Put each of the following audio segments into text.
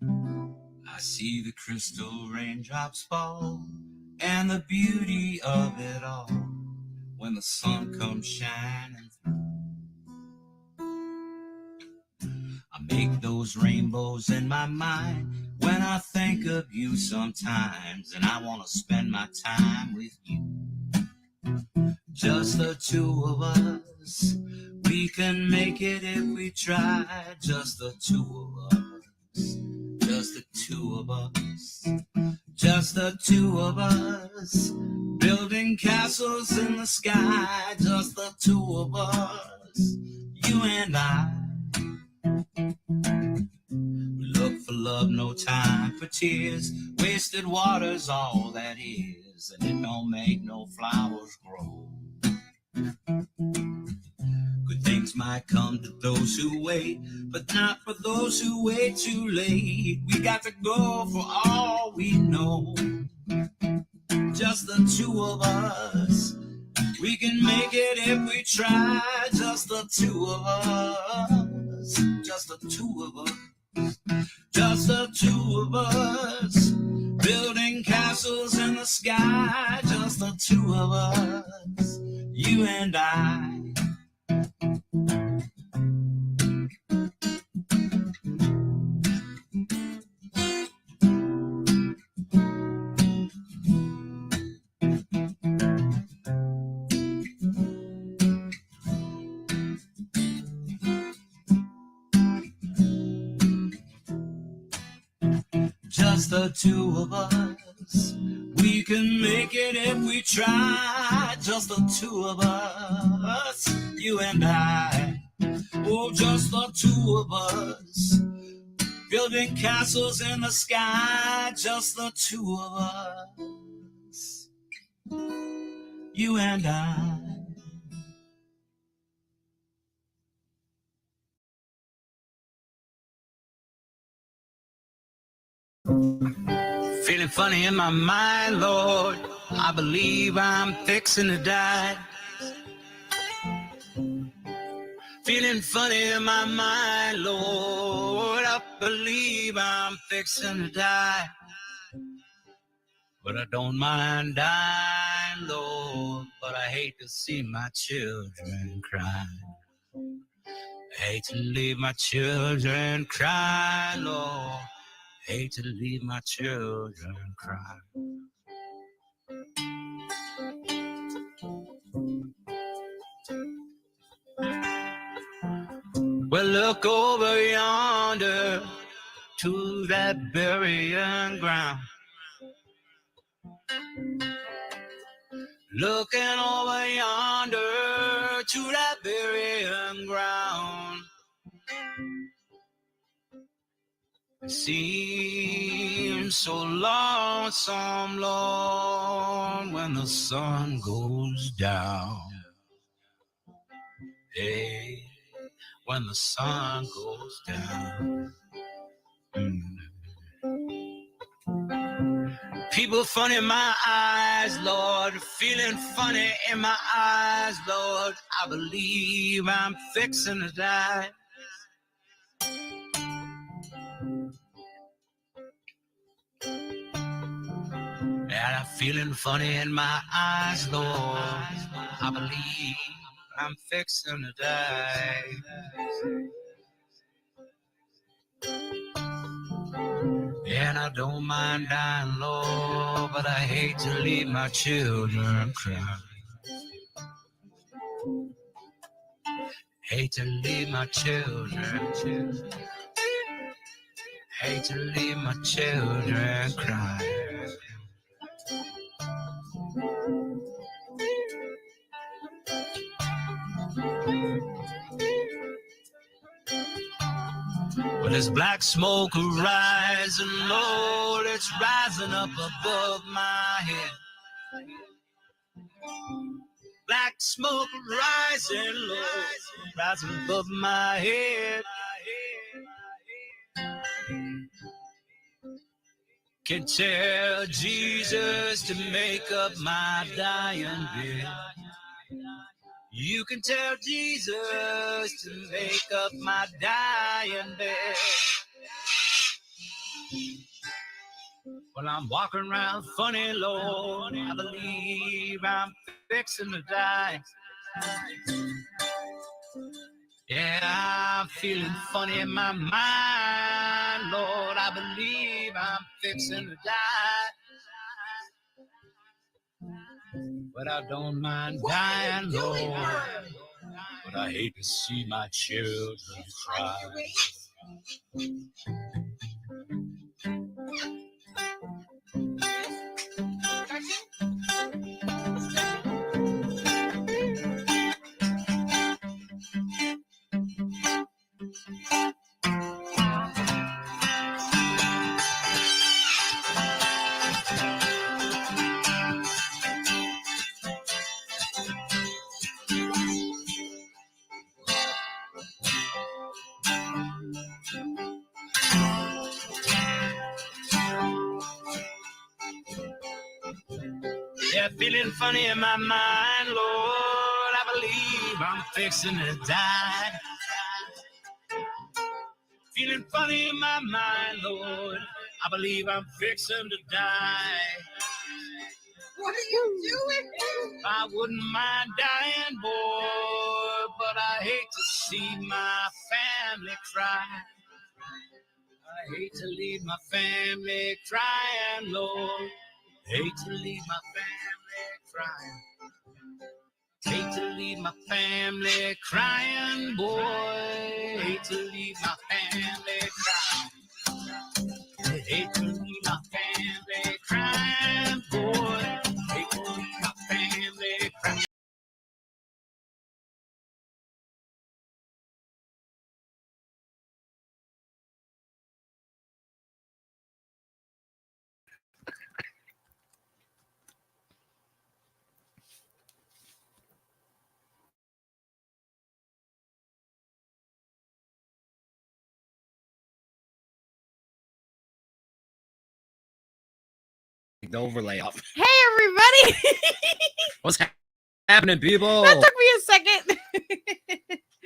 I see the crystal raindrops fall and the beauty of it all when the sun comes shining through. I make those rainbows in my mind when I think of you sometimes, and I want to spend my time with you. Just the two of us, we can make it if we try. Just the two of us, just the two of us, just the two of us, building castles in the sky. Just the two of us, you and I. We look for love, no time for tears. Wasted water's all that is, and it don't make no flowers grow. Good things might come to those who wait, but not for those who wait too late. We got to go for all we know. Just the two of us, we can make it if we try. Just the two of us, just the two of us, just the two of us, building castles in the sky. Just the two of us, you and I. Just the two of us, we can make it if we try. Just the two of us, you and I. Oh, just the two of us, building castles in the sky. Just the two of us, you and I. Feeling funny in my mind, Lord. I believe I'm fixing to die. Feeling funny in my mind, Lord. I believe I'm fixing to die. But I don't mind dying, Lord. But I hate to see my children cry. I hate to leave my children cry, Lord. Hate to leave my children cry. Well, look over yonder to that burying ground. Looking over yonder to that burying ground. It seems so lonesome, Lord, when the sun goes down. Hey, when the sun goes down. People funny in my eyes, Lord, feeling funny in my eyes, Lord. I believe I'm fixing to die. And I'm feeling funny in my eyes, Lord. I believe I'm fixing to die. And I don't mind dying, Lord, but I hate to leave my children cry. Hate to leave my children. Hate to leave my children cry. Well, there's black smoke rising, Lord, it's rising up above my head. Black smoke rising, Lord, rising above my head. Can tell Jesus to make up my dying bed. You can tell Jesus to make up my dying bed. Well, I'm walking around funny, Lord. I believe I'm fixing to die. Yeah, I'm feeling funny in my mind, Lord. I believe I'm fixing to die. But I don't mind dying, Lord. But I hate to see my children cry. Yeah, feeling funny in my mind, Lord. I believe I'm fixing to die. Feeling funny in my mind, Lord. I believe I'm fixing to die. What are you doing? I wouldn't mind dying, boy, but I hate to see my family cry. I hate to leave my family crying, Lord. Hate to leave my family crying. Hate to leave my family crying, boy. Hate to leave my family crying. Hate to leave my family crying, boy. Hate to leave my family crying. The overlay off. Hey, everybody. What's happening, people? That took me a second.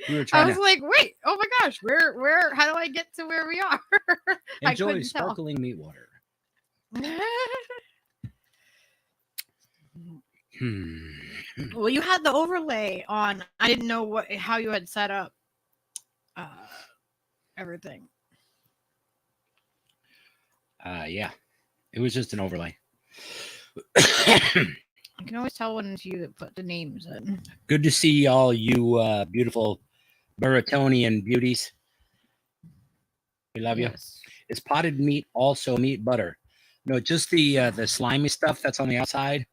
We were I trying was to like, wait, oh my gosh, where, how do I get to where we are? I enjoy couldn't tell. sparkling meat water. Well, you had the overlay on. I didn't know how you had set up everything. Yeah, it was just an overlay. I can always tell when it's you that put the names in. Good to see all you beautiful Burritonian beauties. We love you. Is potted meat also meat butter? No, just the slimy stuff that's on the outside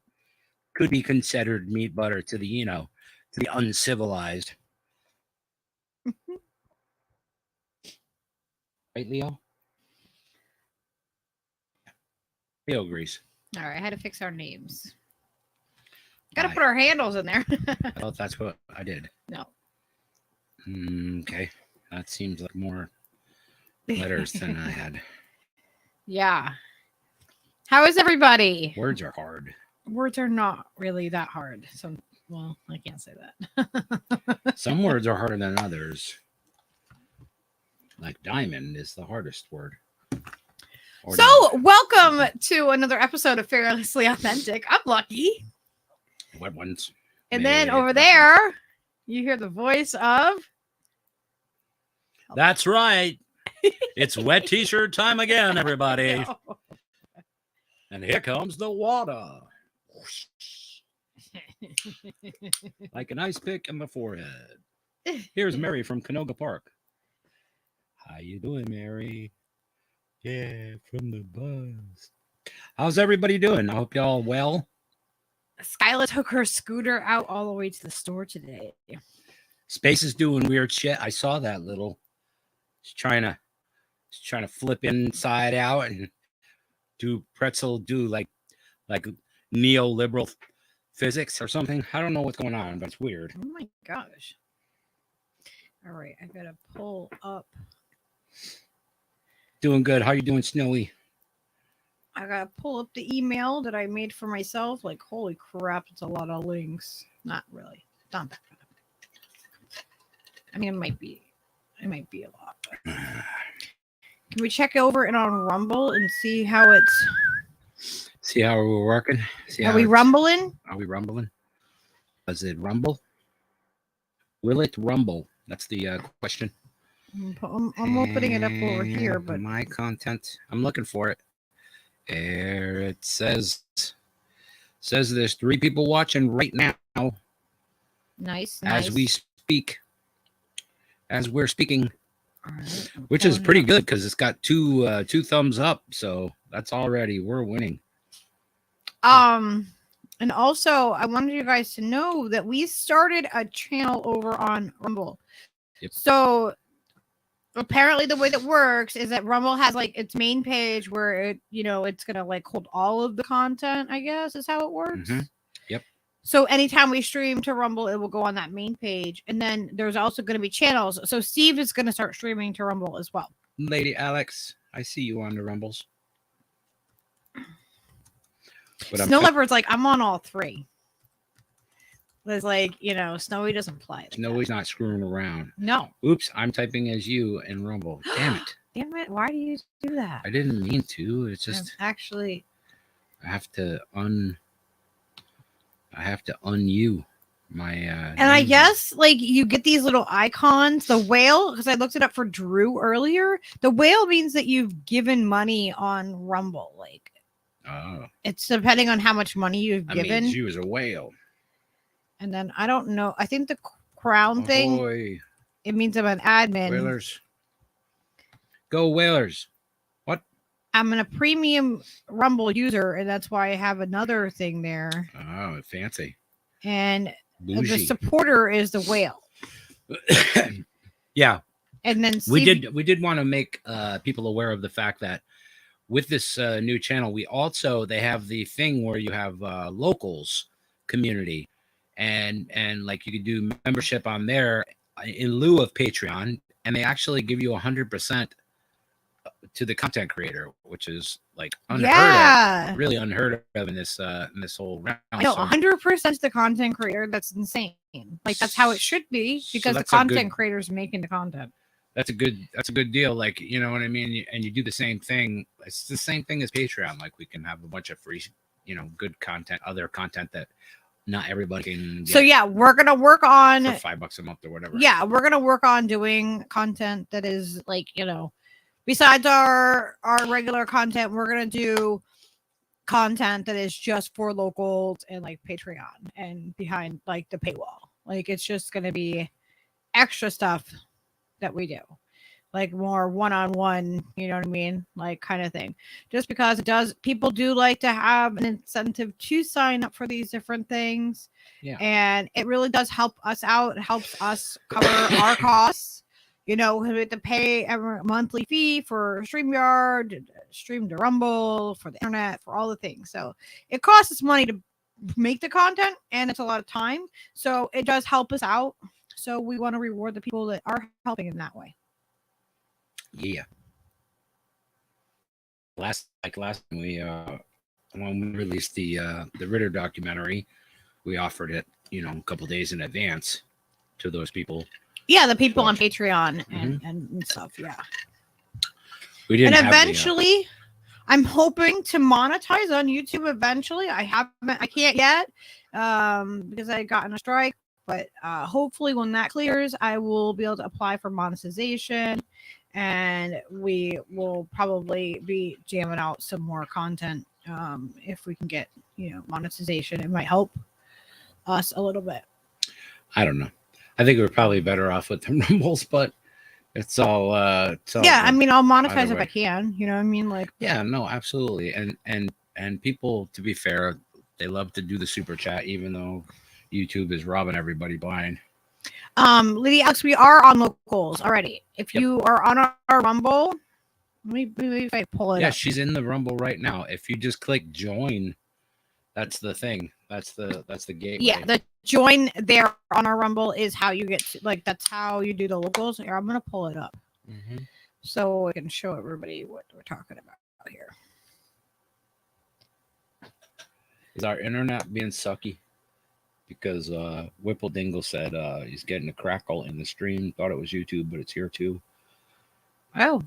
could be considered meat butter to the to the uncivilized. Right, Leo? Leo agrees. All right, I had to fix our names. Got to put our handles in there. I thought that's what I did. No. Okay. That seems like more letters than I had. Yeah. How is everybody? Words are hard. Words are not really that hard. Well, I can't say that. Some words are harder than others. Like diamond is the hardest word. Welcome to another episode of Fearlessly Authentic. I'm Lucky. What ones? And then over there, you hear the voice of... That's right. It's wet t-shirt time again, everybody. And here comes the water. Like an ice pick in the forehead. Here's Mary from Canoga Park. How you doing, Mary? Yeah, from the bus. How's everybody doing? I hope y'all well. Skyla took her scooter out all the way to the store today. Space is doing weird shit. I saw that little. She's trying to flip inside out and do like neoliberal physics or something. I don't know what's going on, but it's weird. Oh my gosh. All right, I gotta pull up. Doing good. How you doing, Snowy? I gotta pull up the email that I made for myself. Like, holy crap, it's a lot of links. Not really. Not that bad. I mean, it might be a lot. But... Can we check over it on Rumble and see how it's? See how we're working? See Are how we it's- rumbling? Are we rumbling? Does it rumble? Will it rumble? That's the question. I'm putting it up over here, And but my content. I'm looking for it. There it says there's 3 people watching right now nice. as we speak. As we're speaking, All right, I'm which is pulling it pretty up. good because it's got two thumbs up. So that's already we're winning. And also I wanted you guys to know that we started a channel over on Rumble. Yep. So apparently the way that works is that Rumble has like its main page where it, it's gonna like hold all of the content, I guess is how it works. Mhm. Yep. So anytime we stream to Rumble, it will go on that main page. And then there's also going to be channels. So Steve is going to start streaming to Rumble as well. Lady Alex, I see you on the Rumbles. But Snow Leopard's like, I'm on all 3. It's like, Snowy doesn't play. Like Snowy's not screwing around. No. Oops, I'm typing as you in Rumble. Damn it. Damn it. Why do you do that? I didn't mean to. It's just actually I have to un-you my and I guess like you get these little icons. The whale, because I looked it up for Drew earlier. The whale means that you've given money on Rumble. Like it's depending on how much money you've given. Means you as a whale. And then I don't know. I think the crown thing, it means I'm an admin. Whalers. Go Whalers. What? I'm a premium Rumble user, and that's why I have another thing there. Oh, fancy. And Bougie. the supporter is the whale. Yeah. And then we did want to make people aware of the fact that with this new channel, they have the thing where you have locals community. And like you could do membership on there in lieu of Patreon, and they actually give you 100% to the content creator, which is like unheard of, really unheard of in this whole round. No, 100% the content creator. That's insane. Like that's how it should be because the content creator's making the content. That's a good deal. Like, you know what I mean? And you do the same thing. It's the same thing as Patreon. Like we can have a bunch of free, good content, other content that not everybody can get. So yeah, we're gonna work on for $5 a month or whatever. Yeah, we're gonna work on doing content that is like, besides our regular content, we're gonna do content that is just for locals and like Patreon and behind like the paywall. Like it's just gonna be extra stuff that we do. Like more one-on-one, you know what I mean? Like kind of thing. Just because people do like to have an incentive to sign up for these different things. Yeah. And it really does help us out. It helps us cover our costs. We have to pay a monthly fee for StreamYard, stream to Rumble, for the internet, for all the things. So it costs us money to make the content and it's a lot of time. So it does help us out. So we want to reward the people that are helping in that way. Yeah. Last time we when we released the Ritter documentary, we offered it, a couple days in advance to those people. Yeah, the people on Patreon and stuff. Yeah. We didn't. And eventually, I'm hoping to monetize on YouTube. Eventually, I can't yet because I got in a strike. But hopefully, when that clears, I will be able to apply for monetization. And we will probably be jamming out some more content if we can get, monetization. It might help us a little bit. I don't know. I think we're probably better off with the Rumbles, but it's all. Yeah, I mean, I'll monetize if I can. You know what I mean? Like. Yeah, no, absolutely. And people, to be fair, they love to do the super chat, even though YouTube is robbing everybody blind. Lady Alex, we are on locals already. If you are on our Rumble, maybe if I pull it up. Yeah, she's in the Rumble right now. If you just click join, that's the thing. That's the gateway. Yeah, the join there on our Rumble is how you get to, like, that's how you do the locals. Here, I'm gonna pull it up so I can show everybody what we're talking about here. Is our internet being sucky? Because Whipple Dingle said he's getting a crackle in the stream. Thought it was YouTube, but it's here too. Oh,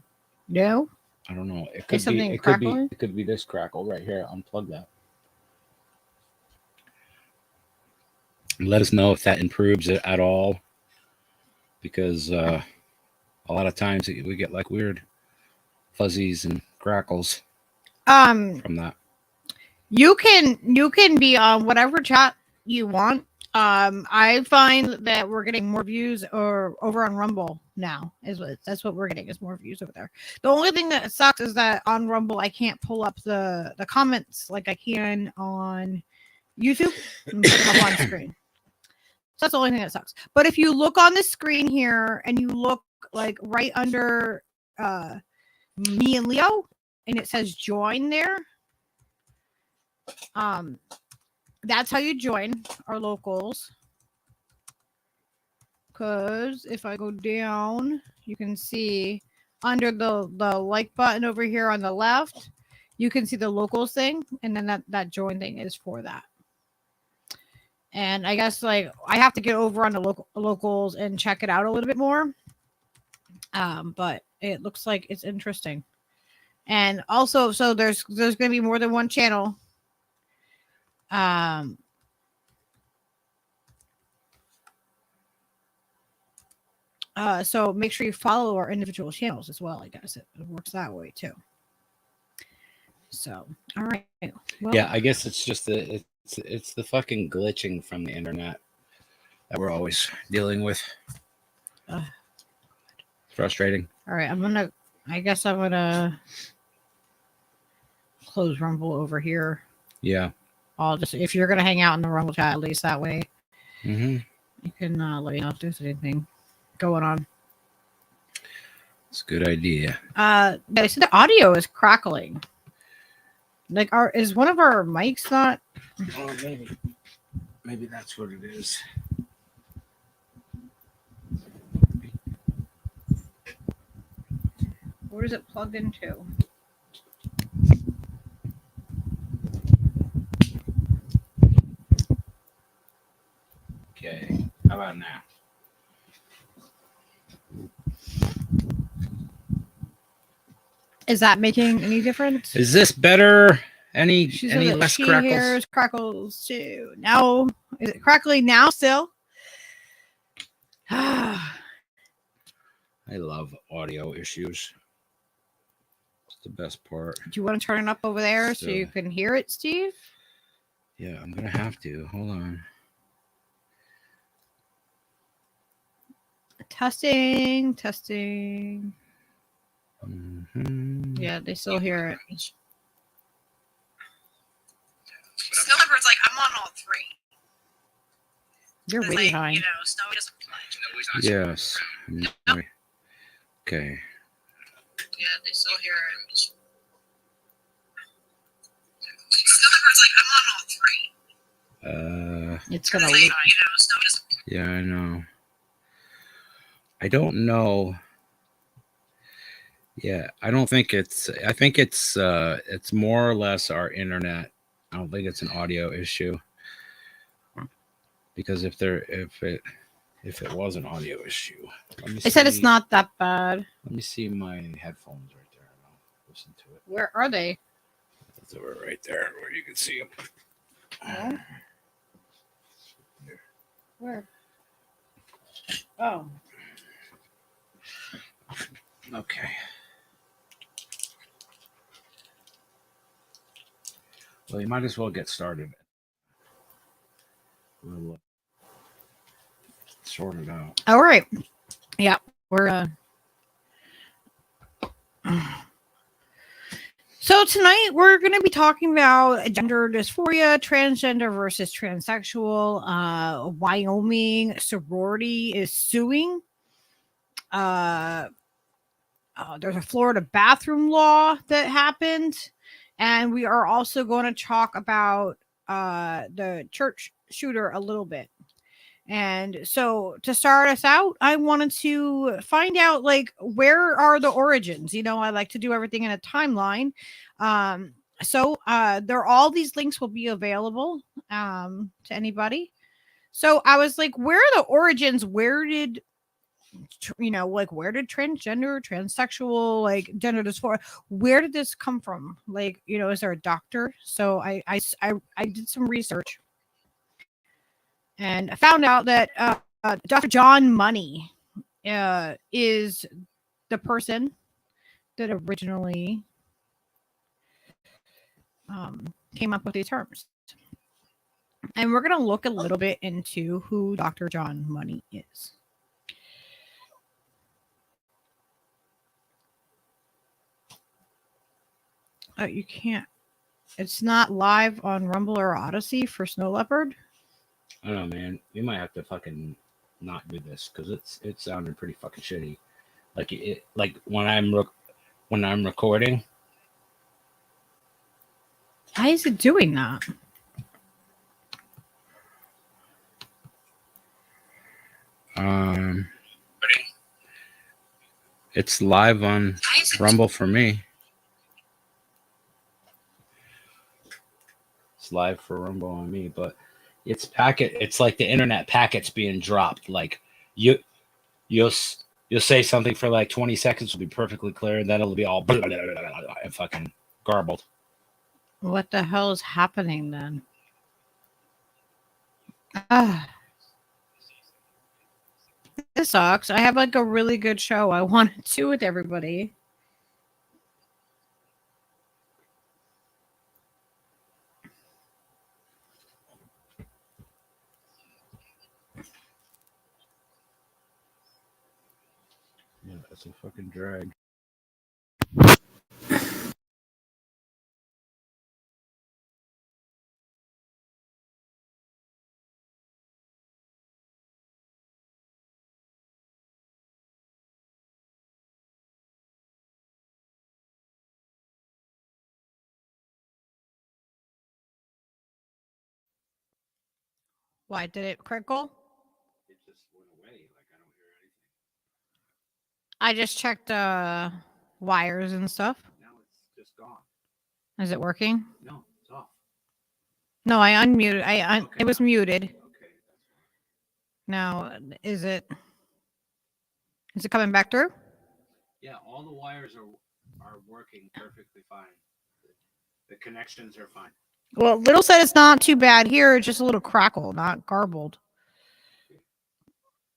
No, I don't know. It Is could be. something It could be. crackling? It could be this crackle right here. Unplug that. Let us know if that improves it at all, because a lot of times we get like weird fuzzies and crackles from that. You can be on whatever chat you want. I find that we're getting more views or over on Rumble now. That's what we're getting is more views over there. The only thing that sucks is that on Rumble I can't pull up the comments like I can on YouTube and put them up on screen. So that's the only thing that sucks. But if you look on the screen here and you look like right under me and Leo and it says join there, that's how you join our locals. Because if I go down, you can see under the like button over here on the left, you can see the locals thing, and then that join thing is for that. And I guess like I have to get over on the locals and check it out a little bit more. But it looks like it's interesting. And also, so there's going to be more than one channel. So make sure you follow our individual channels as well. I guess it works that way too. So, all right. Well, yeah, I guess it's just it's the fucking glitching from the internet that we're always dealing with. Frustrating. All right, I guess I'm gonna close Rumble over here. Yeah. I'll just, if you're gonna hang out in the Rumble chat, at least that way, you can let me know if there's anything going on. It's a good idea. They said the audio is crackling. Like, is one of our mics not? Oh, maybe that's what it is. What is it plugged into? Okay, how about now? Is that making any difference? Is this better? Any less she crackles? Hears crackles too. Now, is it crackling now still? I love audio issues. It's the best part. Do you want to turn it up over there so you can hear it, Steve? Yeah, I'm gonna have to. Hold on. Testing. Yeah, they still hear it. Snow Leopard's like, I'm on all three. You're way behind. You know, Snow doesn't play. Yes. Okay. Yeah, they still hear it. Snow Leopard's like, I'm on all three. It's gonna like, leak. you know, Snow doesn't play. Yeah, I know. I don't know. Yeah, I don't think it's. I think it's more or less our internet. I don't think it's an audio issue. Because if it was an audio issue, They said it's not that bad. Let me see my headphones right there. I'll listen to it. Where are they? They were right there where you can see them. Oh. Where? Oh. Okay. Well, you might as well get started. We'll sort it out. All right. Yeah, we're So tonight we're going to be talking about gender dysphoria, transgender versus transsexual. Wyoming sorority is suing. There's a Florida bathroom law that happened, and we are also going to talk about the church shooter a little bit. And so to start us out, I wanted to find out, like, where are the origins? You know, I like to do everything in a timeline. So all these links will be available to anybody. So I was like, where are the origins? Where did like where did transgender, transsexual, like gender dysphoria, where did this come from? Like, is there a doctor? So I did some research and I found out that Dr. John Money is the person that originally came up with these terms. And we're going to look a little bit into who Dr. John Money is. You can't. It's not live on Rumble or Odyssey for Snow Leopard. I don't know, man. We might have to fucking not do this because it sounded pretty fucking shitty. Like when I'm recording. Why is it doing that? It's live on Rumble for me. It's live for Rumble on me, but it's like the internet packets being dropped. Like you'll say something for like 20 seconds, will be perfectly clear, and then it'll be all blah, blah, blah, blah, blah, and fucking garbled. What the hell is happening then? This sucks. I have like a really good show I want to do with everybody. Yeah, that's a fucking drag. Why did it crinkle? It just went away. Like I don't hear anything. I just checked wires and stuff. Now it's just gone. Is it working? No, it's off. No, I unmuted. Okay, it was muted. Okay, that's fine. Now, is it coming back through? Yeah, all the wires are working perfectly fine. The connections are fine. Well, Little said it's not too bad here. It's just a little crackle, not garbled.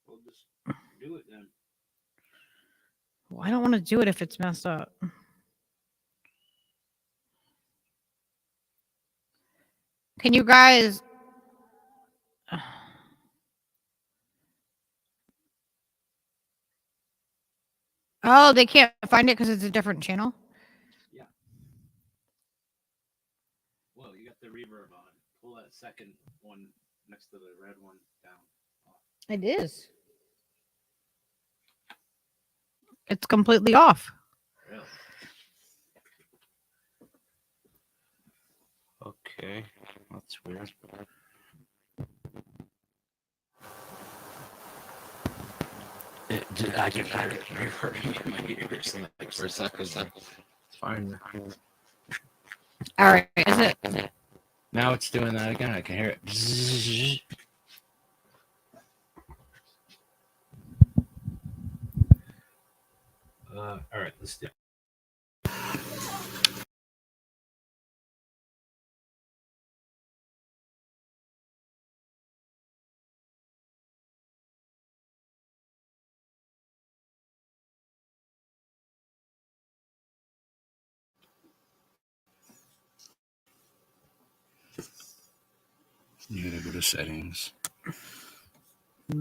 We'll just do it then. Well, I don't want to do it if it's messed up. Can you guys... Oh, they can't find it because it's a different channel? Yeah. Well, you got the reverb on. Pull that second one next to the red one down. It is. It's completely off. Really? Okay. That's weird. I can hear it reverbing in my ears like for a second. It's fine. All right. Is it? Now it's doing that again. I can hear it. All right, let's do it. You gotta go to settings. Is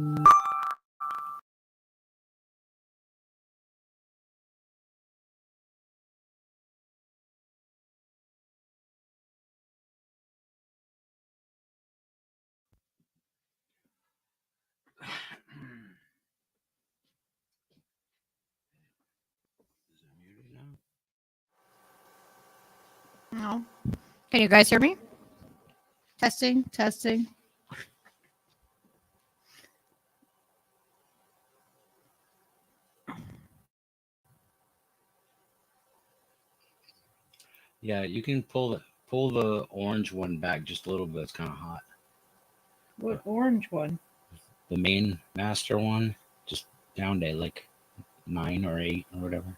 it muted now? No. Can you guys hear me? Testing, testing. Yeah, you can pull the orange one back just a little bit. It's kind of hot. What orange one? The main master one. Just down to like 9 or 8 or whatever.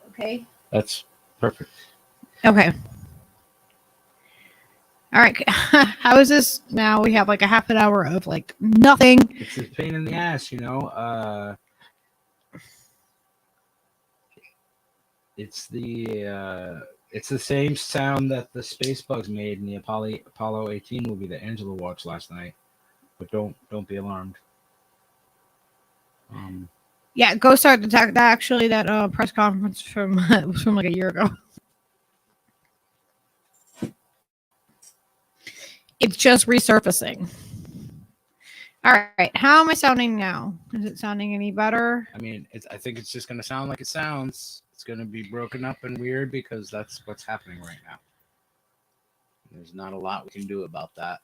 Okay. That's perfect. Okay. All right. How is this now? We have like a half an hour of like nothing. It's a pain in the ass, you know. It's the same sound that the Space Bugs made in the Apollo 18 movie that Angela watched last night. But don't be alarmed. Yeah, go start that actually that press conference from was from like a year ago. It's just resurfacing. All right, how am I sounding now? Is it sounding any better? I mean, I think it's just going to sound like it sounds. It's going to be broken up and weird because that's what's happening right now. There's not a lot we can do about that.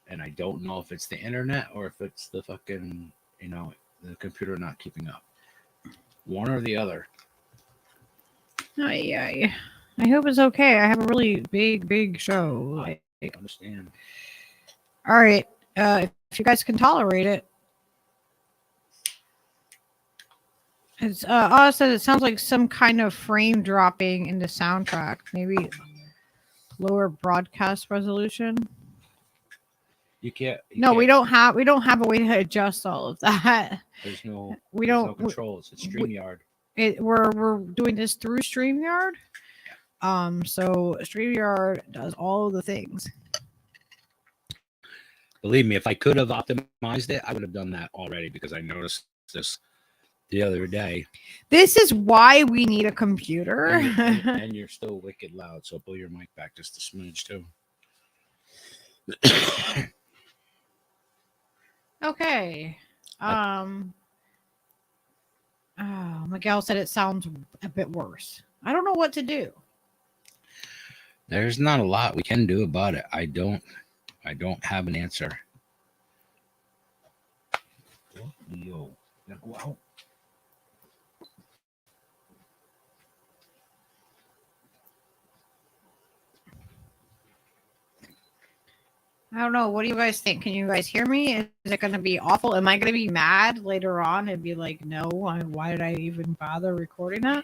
And I don't know if it's the internet or if it's the fucking, the computer not keeping up. One or the other. I hope it's okay. I have a really big show. I understand. All right, if you guys can tolerate it. It's says it sounds like some kind of frame dropping in the soundtrack. Maybe lower broadcast resolution. You can't. We don't have a way to adjust all of that. There's no. We there's don't. no controls. It's StreamYard. We're doing this through StreamYard. So StreamYard does all of the things. Believe me, if I could have optimized it, I would have done that already because I noticed this the other day. This is why we need a computer. And you're still wicked loud, so pull your mic back just a smidge too. Okay. Miguel said it sounds a bit worse. I don't know what to do. There's not a lot we can do about it. I don't have an answer. Yo, go out. I don't know. What do you guys think? Can you guys hear me? Is it going to be awful? Am I going to be mad later on and be like, no, why did I even bother recording that?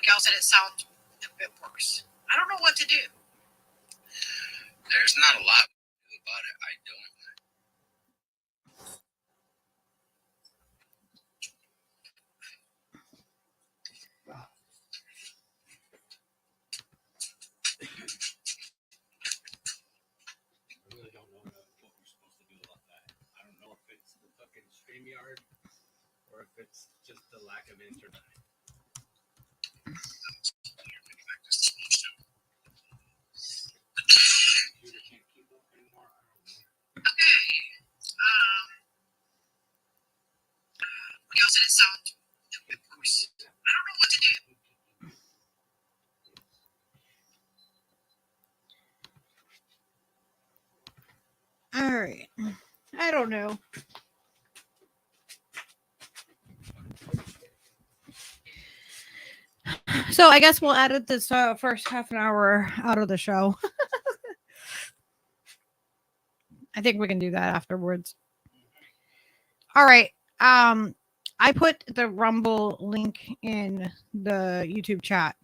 Miguel said it sounds a bit worse. I don't know what to do. There's not a lot to do about it. I don't. I really don't know what we're supposed to do about that. I don't know if it's the fucking StreamYard or if it's just the lack of internet. Computer can't keep up anymore. I don't know. Miguel said it sounds a bit worse. I don't know what to do. All right. I don't know. So I guess we'll edit this first half an hour out of the show. I think we can do that afterwards. All right. I put the Rumble link in the YouTube chat.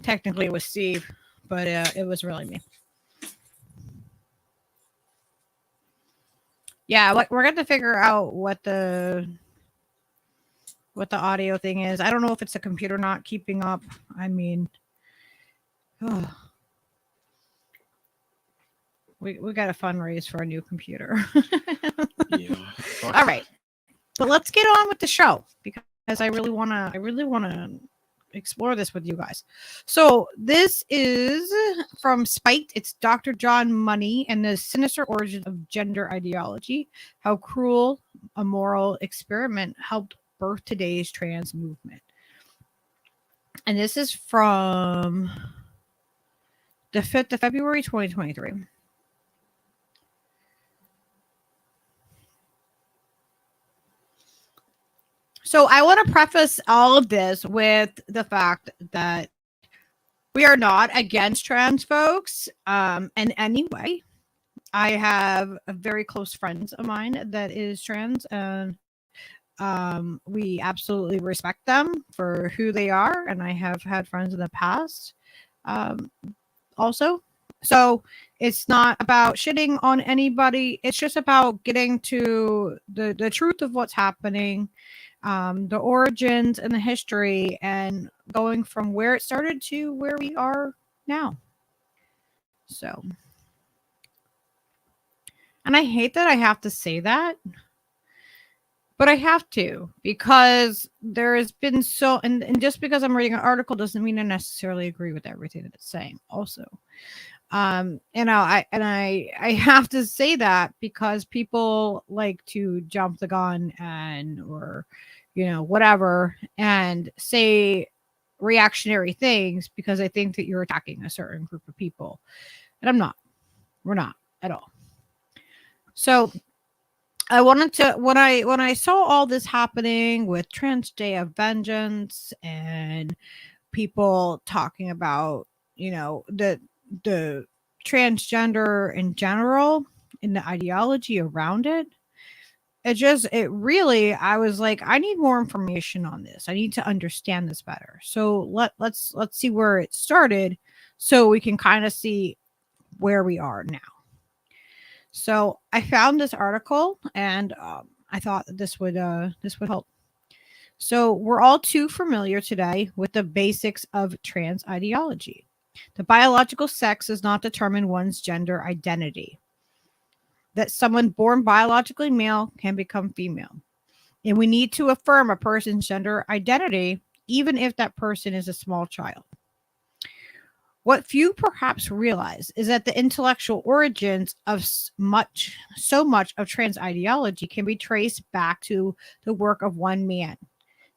Technically it was Steve, but it was really me. Yeah, we're going to figure out what the audio thing is. I don't know if it's a computer not keeping up. I mean, we got to fundraise for a new computer. Yeah. All right. But let's get on with the show because as I really want to explore this with you guys. So this is from Spite. It's Dr. John Money and the Sinister Origin of Gender Ideology: How Cruel a Moral Experiment Helped Birth Today's Trans Movement. And this is from the 5th of February 2023. So I want to preface all of this with the fact that we are not against trans folks in any way. I have a very close friends of mine that is trans, and we absolutely respect them for who they are. And I have had friends in the past also. So it's not about shitting on anybody. It's just about getting to the truth of what's happening, the origins and the history, and going from where it started to where we are now. So, and I hate that I have to say that, but I have to, because there has been so, and just because I'm reading an article doesn't mean I necessarily agree with everything that it's saying also. I have to say that because people like to jump the gun or whatever, and say reactionary things because I think that you're attacking a certain group of people, and I'm not. We're not at all. So I wanted to, when I saw all this happening with Trans Day of Vengeance and people talking about the transgender in general and the ideology around it, I was like, I need more information on this. I need to understand this better. So let's see where it started so we can kind of see where we are now. So I found this article, and I thought that this would help. So we're all too familiar today with the basics of trans ideology. The biological sex does not determine one's gender identity. That someone born biologically male can become female. And we need to affirm a person's gender identity, even if that person is a small child. What few perhaps realize is that the intellectual origins of so much of trans ideology can be traced back to the work of one man,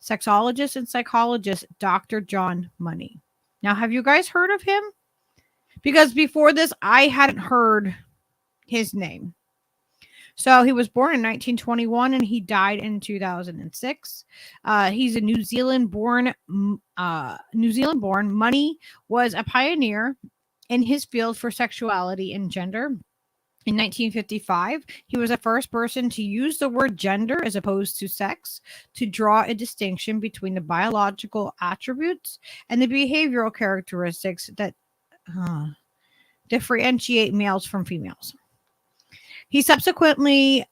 sexologist and psychologist Dr. John Money. Now, have you guys heard of him? Because before this, I hadn't heard his name. So he was born in 1921 and he died in 2006. He's a New Zealand born. Money was a pioneer in his field for sexuality and gender. In 1955, he was the first person to use the word gender as opposed to sex to draw a distinction between the biological attributes and the behavioral characteristics that differentiate males from females. He subsequently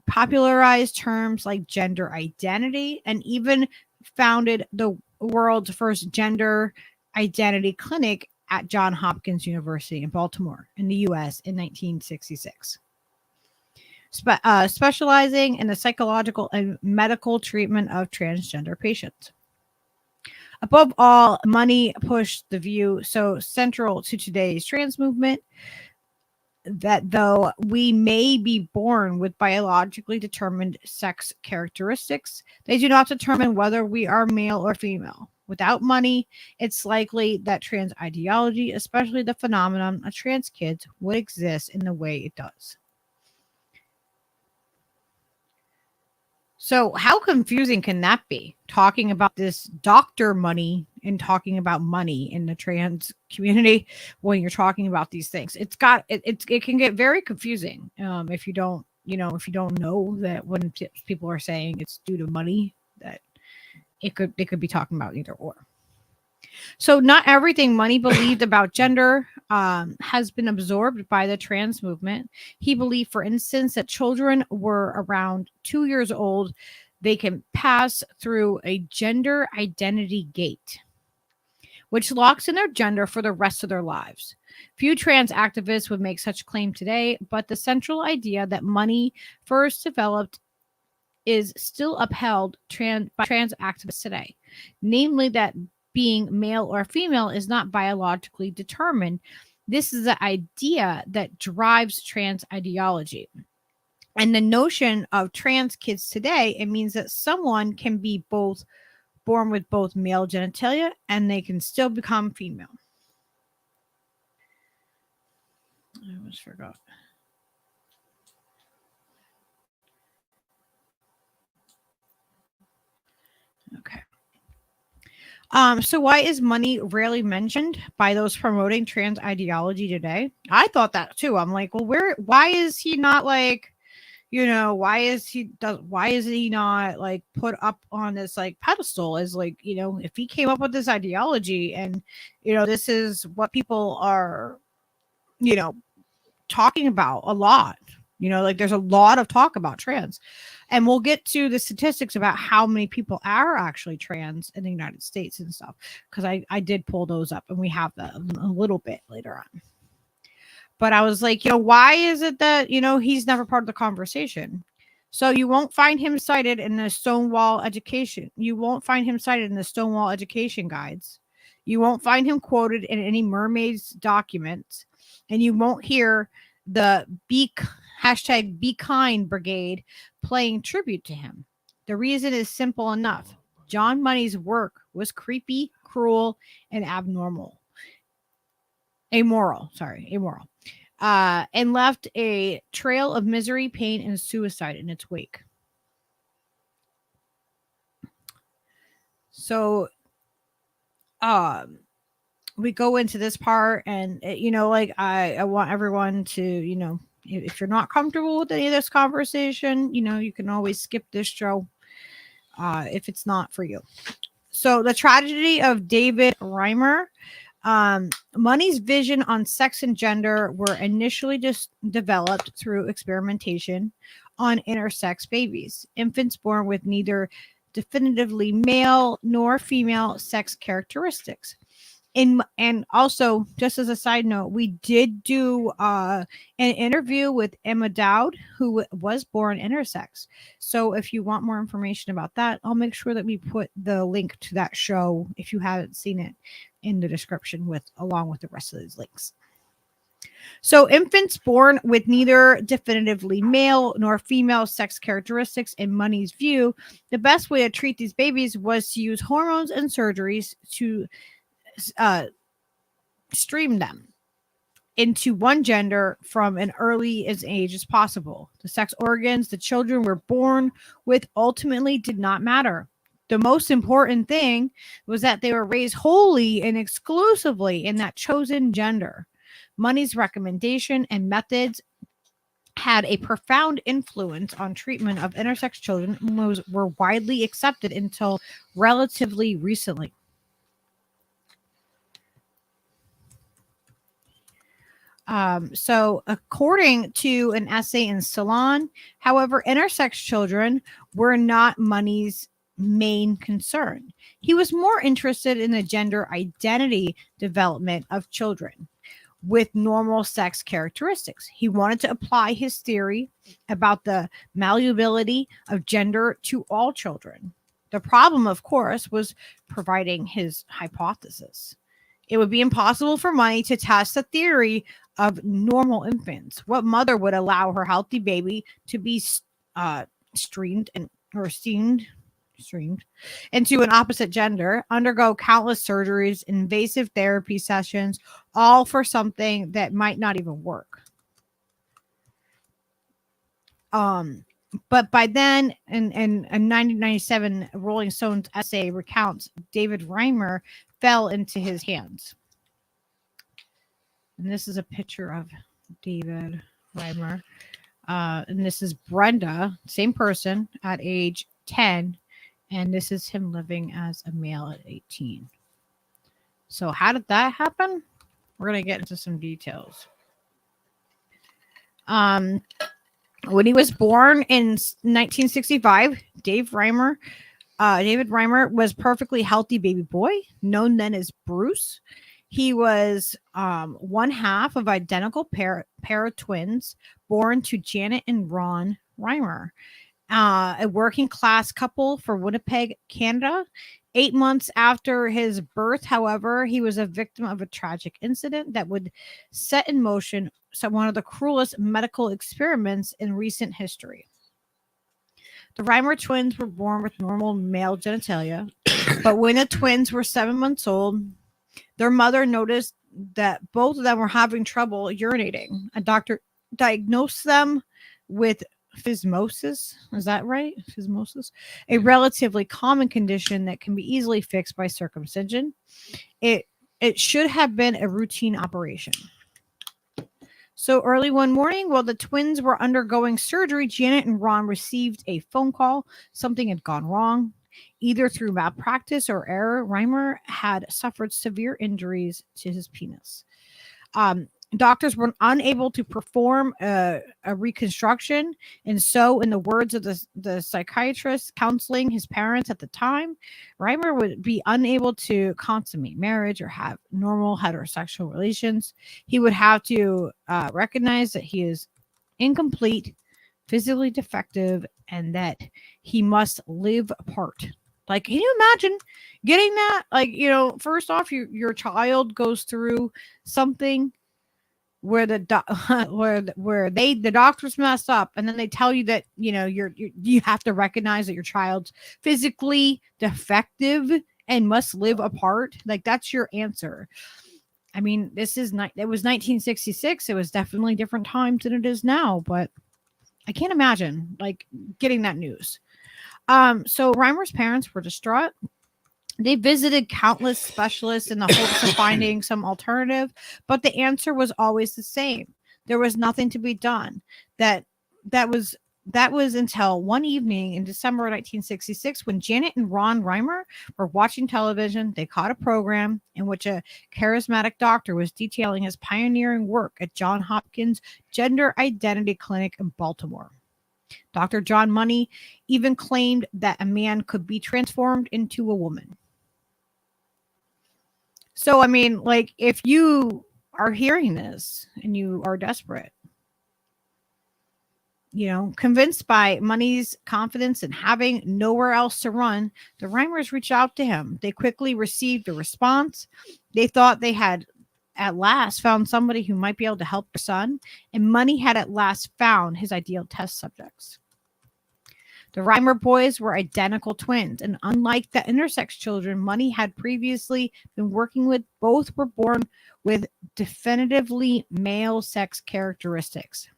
popularized terms like gender identity and even founded the world's first gender identity clinic at Johns Hopkins University in Baltimore in the U.S. in 1966, specializing in the psychological and medical treatment of transgender patients. Above all, Money pushed the view so central to today's trans movement that though we may be born with biologically determined sex characteristics, they do not determine whether we are male or female. Without Money, it's likely that trans ideology, especially the phenomenon of trans kids, would exist in the way it does. So how confusing can that be? Talking about this Dr. Money and talking about money in the trans community when you're talking about these things. It can get very confusing if you don't know that when people are saying it's due to money, that it could be talking about either or. So not everything Money believed about gender has been absorbed by the trans movement. He believed, for instance, that children were around 2 years old. They can pass through a gender identity gate, which locks in their gender for the rest of their lives. Few trans activists would make such claim today, but the central idea that Money first developed is still upheld by trans activists today, namely that being male or female is not biologically determined. This is the idea that drives trans ideology. And the notion of trans kids today, it means that someone can be both born with both male genitalia and they can still become female. I almost forgot. Okay. So why is money rarely mentioned by those promoting trans ideology today? I thought that too. I'm like, well, why is he not like, why is he not like put up on this like pedestal as like, if he came up with this ideology and, this is what people are, talking about a lot, like there's a lot of talk about trans. And we'll get to the statistics about how many people are actually trans in the United States and stuff, because I did pull those up and we have that a little bit later on. But I was like, why is it that, he's never part of the conversation? So you won't find him cited in the Stonewall education. You won't find him cited in the Stonewall education guides. You won't find him quoted in any mermaids documents. And you won't hear the hashtag Be Kind Brigade playing tribute to him. The reason is simple enough. John Money's work was creepy, cruel, and amoral, and left a trail of misery, pain, and suicide in its wake. So, we go into this part, and I want everyone to, if you're not comfortable with any of this conversation, you can always skip this show if it's not for you. So the tragedy of David Reimer. Money's vision on sex and gender were initially just developed through experimentation on intersex babies, infants born with neither definitively male nor female sex characteristics. And also, just as a side note, we did do an interview with Emma Dowd, who was born intersex. So if you want more information about that, I'll make sure that we put the link to that show, if you haven't seen it, in the description along with the rest of these links. So infants born with neither definitively male nor female sex characteristics, in Money's view, the best way to treat these babies was to use hormones and surgeries to stream them into one gender from an early age as possible. The sex organs the children were born with ultimately did not matter. The most important thing was that they were raised wholly and exclusively in that chosen gender. Money's recommendation and methods had a profound influence on treatment of intersex children and were widely accepted until relatively recently. So according to an essay in Salon, however, intersex children were not Money's main concern. He was more interested in the gender identity development of children with normal sex characteristics. He wanted to apply his theory about the malleability of gender to all children. The problem, of course, was providing his hypothesis. It would be impossible for Money to test the theory of normal infants. What mother would allow her healthy baby to be streamed into an opposite gender, undergo countless surgeries, invasive therapy sessions, all for something that might not even work? But by then, in 1997, Rolling Stone's essay recounts David Reimer fell into his hands. And this is a picture of David Reimer. And this is Brenda, same person, at age 10. And this is him living as a male at 18. So how did that happen? We're going to get into some details. When he was born in 1965, David Reimer was perfectly healthy baby boy, known then as Bruce. He was one half of identical pair of twins born to Janet and Ron Reimer. a working class couple for Winnipeg, Canada. 8 months after his birth, however, he was a victim of a tragic incident that would set in motion one of the cruelest medical experiments in recent history. The Reimer twins were born with normal male genitalia, but when the twins were 7 months old, their mother noticed that both of them were having trouble urinating. A doctor diagnosed them with physmosis. Is that right? Physmosis, a relatively common condition that can be easily fixed by circumcision. It should have been a routine operation. So early one morning, while the twins were undergoing surgery, Janet and Ron received a phone call. Something had gone wrong. Either through malpractice or error, Reimer had suffered severe injuries to his penis. Doctors were unable to perform a reconstruction. And so, in the words of the psychiatrist counseling his parents at the time, Reimer would be unable to consummate marriage or have normal heterosexual relations. He would have to recognize that he is incomplete, physically defective, and that he must live apart. Like, can you imagine getting that? Like, first off, your child goes through something where the doctors mess up, and then they tell you that you have to recognize that your child's physically defective and must live apart. Like, that's your answer. I mean, it was 1966. It was definitely different times than it is now, but I can't imagine like getting that news. So Reimer's parents were distraught. They visited countless specialists in the hopes of finding some alternative, but the answer was always the same. There was nothing to be done. That was until one evening in December 1966 when Janet and Ron Reimer were watching television. They caught a program in which a charismatic doctor was detailing his pioneering work at Johns Hopkins Gender Identity Clinic in Baltimore. Dr. John Money even claimed that a man could be transformed into a woman. So, I mean, like, if you are hearing this and you are desperate, convinced by Money's confidence and having nowhere else to run, the Reimers reached out to him. They quickly received a response. They thought they had at last found somebody who might be able to help their son, and Money had at last found his ideal test subjects. The Reimer boys were identical twins, and unlike the intersex children Money had previously been working with, both were born with definitively male sex characteristics.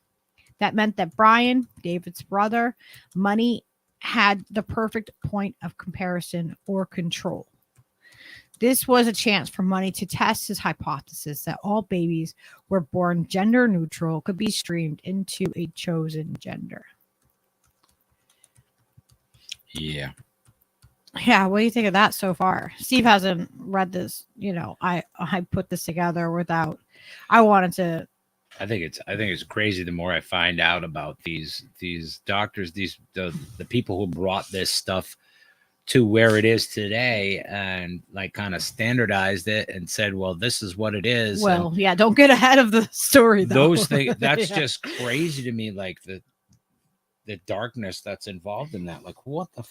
That meant that Brian, David's brother, Money, had the perfect point of comparison or control. This was a chance for Money to test his hypothesis that all babies were born gender neutral, could be streamed into a chosen gender. Yeah. Yeah, what do you think of that so far? Steve hasn't read this. I put this together without. I wanted to. I think it's crazy. The more I find out about these doctors, the people who brought this stuff to where it is today, and like kind of standardized it and said, "Well, this is what it is." Well, and yeah, don't get ahead of the story, though. Those things. That's Yeah. just crazy to me. Like the darkness that's involved in that. Like, what the.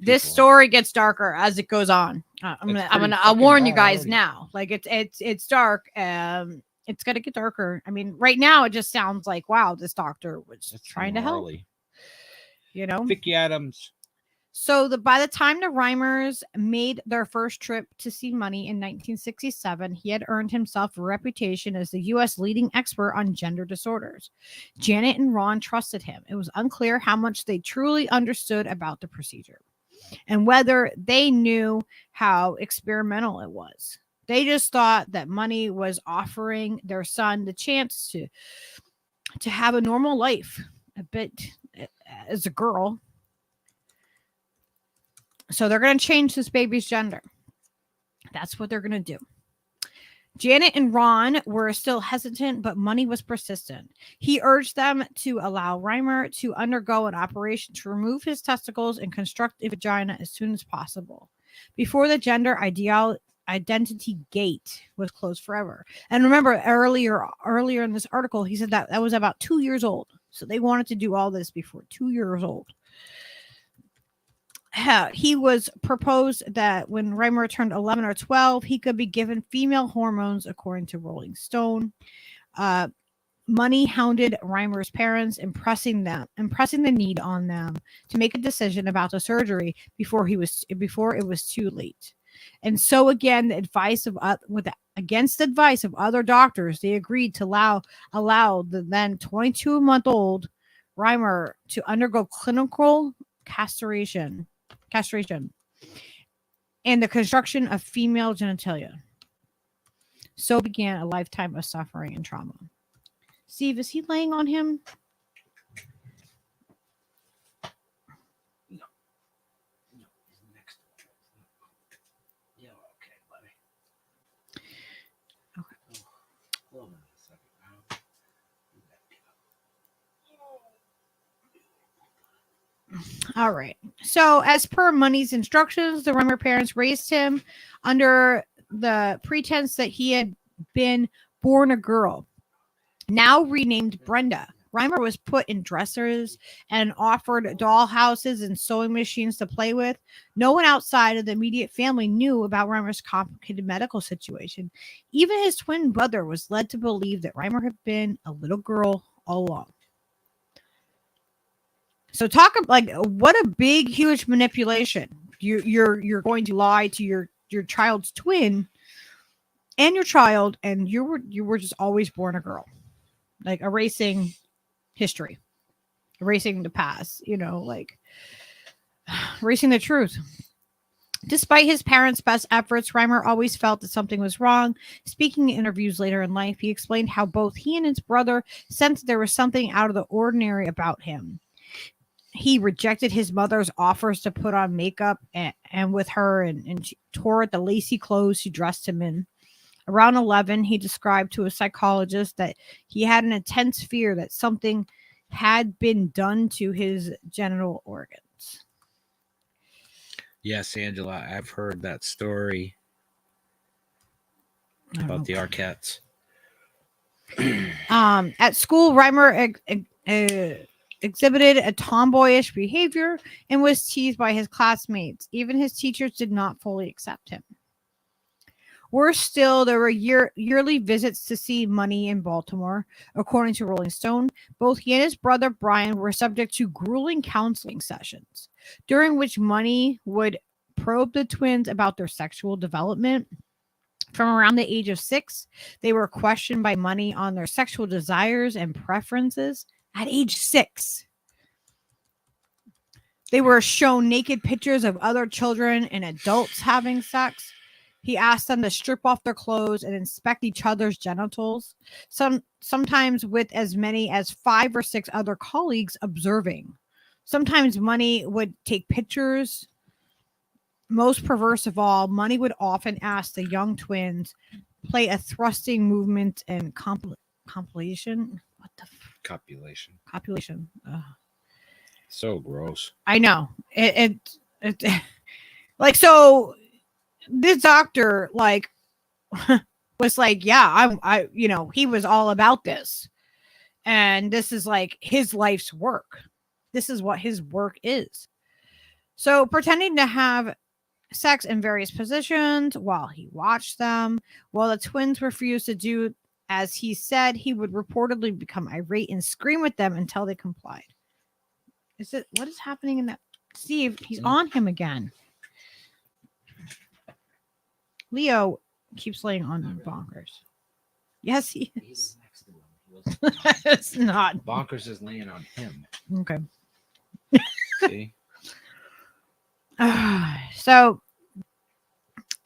This story gets darker as it goes on. I'll warn you guys now. Like it's dark. It's gonna get darker. I mean, right now it just sounds like, wow, this doctor was trying to help. Vicki Adams. So by the time the Reimers made their first trip to see Money in 1967, he had earned himself a reputation as the U.S. leading expert on gender disorders. Janet and Ron trusted him. It was unclear how much they truly understood about the procedure and whether they knew how experimental it was. They just thought that Money was offering their son the chance to have a normal life, a bit as a girl. So they're going to change this baby's gender. That's what they're going to do. Janet and Ron were still hesitant, but Money was persistent. He urged them to allow Reimer to undergo an operation to remove his testicles and construct a vagina as soon as possible, before the gender identity gate was closed forever. And remember, earlier in this article, he said that was about 2 years old. So they wanted to do all this before 2 years old. He was proposed that when Reimer turned 11 or 12, he could be given female hormones, according to Rolling Stone. Money hounded Reimer's parents, impressing the need on them to make a decision about the surgery before it was too late. And so again, against the advice of other doctors, they agreed to allow the then 22-month-old Reimer to undergo clinical castration and the construction of female genitalia. So began a lifetime of suffering and trauma. Steve, is he laying on him? No, he's next to him. Yeah, okay, buddy. Okay. Hold on a second. All right. So, as per Money's instructions, the Reimer parents raised him under the pretense that he had been born a girl, now renamed Brenda. Reimer was put in dressers and offered dollhouses and sewing machines to play with. No one outside of the immediate family knew about Reimer's complicated medical situation. Even his twin brother was led to believe that Reimer had been a little girl all along. So talk like what a big, huge manipulation. You're going to lie to your child's twin and your child, and you were just always born a girl, like erasing history, erasing the past, like erasing the truth. Despite his parents' best efforts, Reimer always felt that something was wrong. Speaking in interviews later in life, he explained how both he and his brother sensed there was something out of the ordinary about him. He rejected his mother's offers to put on makeup and with her and she tore at the lacy clothes she dressed him in. Around 11, he described to a psychologist that he had an intense fear that something had been done to his genital organs. Yes, Angela, I've heard that story about the Arquettes. At school, Reimer exhibited a tomboyish behavior and was teased by his classmates. Even his teachers did not fully accept him. Worse still, there were yearly visits to see Money in Baltimore. According to Rolling Stone, both he and his brother Brian were subject to grueling counseling sessions, during which Money would probe the twins about their sexual development. From around the age of 6, they were questioned by Money on their sexual desires and preferences. At age 6, they were shown naked pictures of other children and adults having sex. He asked them to strip off their clothes and inspect each other's genitals, sometimes with as many as 5 or 6 other colleagues observing. Sometimes Money would take pictures. Most perverse of all, Money would often ask the young twins play a thrusting movement and compilation. What the Copulation. Copulation. Ugh. So gross. I know. It like, so this doctor like was like, yeah, I he was all about this. And this is like his life's work. This is what his work is. So pretending to have sex in various positions while he watched them, while the twins refused to do as he said, he would reportedly become irate and scream at them until they complied. What is happening in that? Steve, he's on him again. Leo keeps laying on him, Bonkers. Yes, he is. It's not. Bonkers is laying on him. Okay. See? So,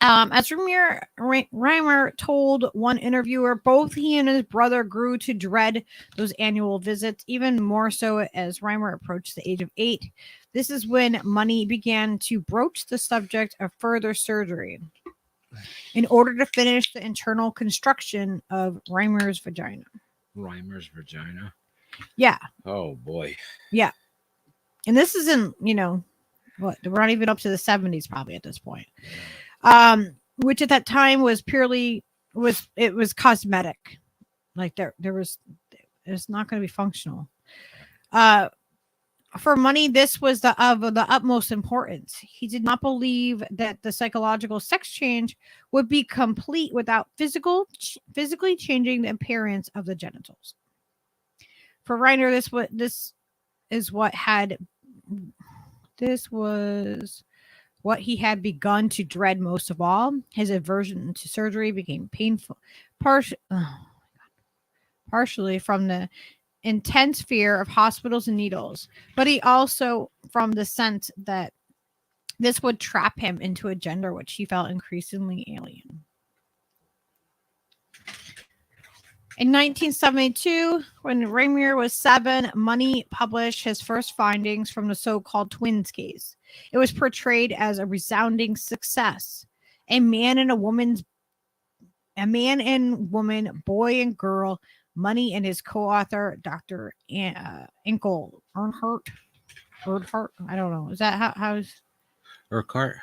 as Reimer told one interviewer, both he and his brother grew to dread those annual visits, even more so as Reimer approached the age of 8. This is when Money began to broach the subject of further surgery in order to finish the internal construction of Reimer's vagina. Reimer's vagina? Yeah. Oh, boy. Yeah. And this isn't, what? We're not even up to the 70s probably at this point. Which at that time was was cosmetic. Like it's not going to be functional. For money, this was of the utmost importance. He did not believe that the psychological sex change would be complete without physically changing the appearance of the genitals. For Reiner, this was what he had begun to dread most of all. His aversion to surgery became painful, partially from the intense fear of hospitals and needles, but he also from the sense that this would trap him into a gender which he felt increasingly alien. In 1972, when Ramier was 7, Money published his first findings from the so-called twins case. It was portrayed as a resounding success. A man and woman, boy and girl, Money and his co-author, Dr. Inkel Earnhardt. I don't know. Is that how's Urquhart?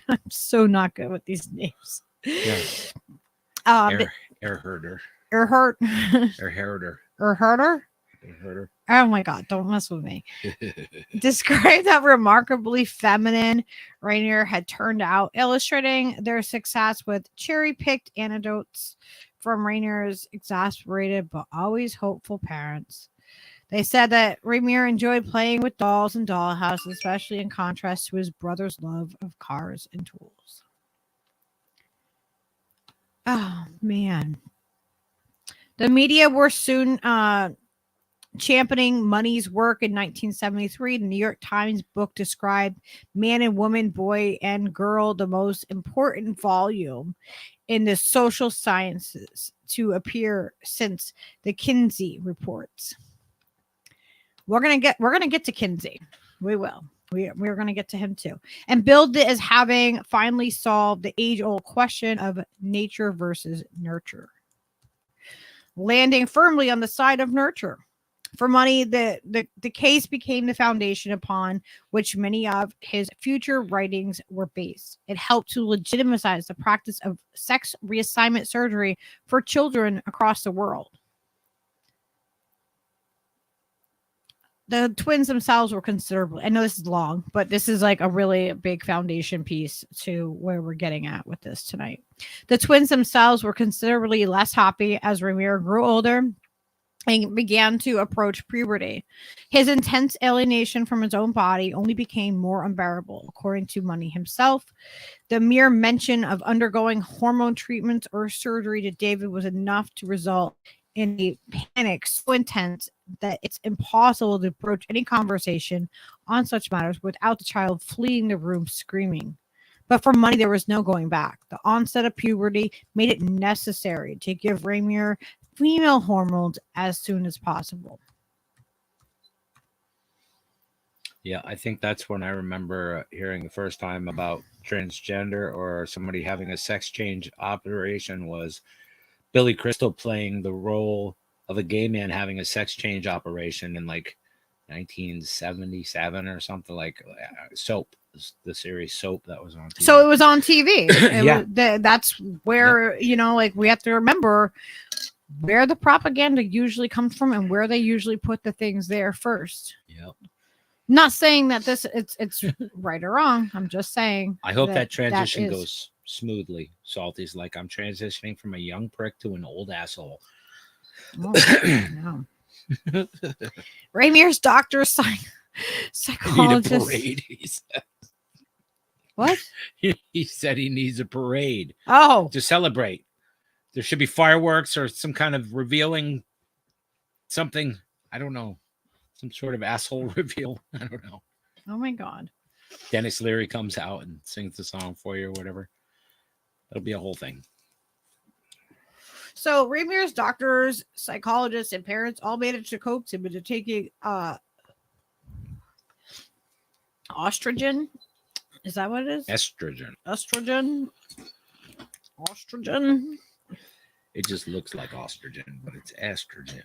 I'm so not good with these names. Yeah. Earhart. Oh my God, don't mess with me. Described how remarkably feminine Rainier had turned out, illustrating their success with cherry-picked anecdotes from Rainier's exasperated but always hopeful parents. They said that Rainier enjoyed playing with dolls and dollhouses, especially in contrast to his brother's love of cars and tools. Oh, man. The media were soon championing Money's work. In 1973, the New York Times book described Man and Woman, Boy and Girl, the most important volume in the social sciences to appear since the Kinsey reports. We're gonna get to Kinsey. We will. We're gonna get to him too, and billed it as having finally solved the age-old question of nature versus nurture, landing firmly on the side of nurture. For Money, the case became the foundation upon which many of his future writings were based. It helped to legitimize the practice of sex reassignment surgery for children across the world. The twins themselves were considerably, I know this is long, but this is like a really big foundation piece to where we're getting at with this tonight. The twins themselves were considerably less happy as Rainier grew older and began to approach puberty. His intense alienation from his own body only became more unbearable. According to Money himself, the mere mention of undergoing hormone treatments or surgery to David was enough to result in a panic so intense that it's impossible to approach any conversation on such matters without the child fleeing the room screaming. But for Money, there was no going back. The onset of puberty made it necessary to give Rainier female hormones as soon as possible. Yeah, I think that's when I remember hearing the first time about transgender or somebody having a sex change operation was Billy Crystal playing the role of a gay man having a sex change operation in like 1977 or something, like Soap, the series Soap that was on TV. So it was on TV. Yeah. That's where, like we have to remember where the propaganda usually comes from and where they usually put the things there first. Yep. Not saying that it's right or wrong. I'm just saying. I hope that transition goes smoothly. Salty's like, I'm transitioning from a young prick to an old asshole. Oh, no. Rainier's doctor, psychologist. Need a parade, he said. What? He said he needs a parade. Oh, to celebrate. There should be fireworks or some kind of revealing something. I don't know. Some sort of asshole reveal. I don't know. Oh my God. Dennis Leary comes out and sings the song for you or whatever. That'll be a whole thing. So Rainier's doctors, psychologists, and parents all managed to coax him into taking estrogen. Is that what it is? Estrogen. It just looks like estrogen, but it's estrogen.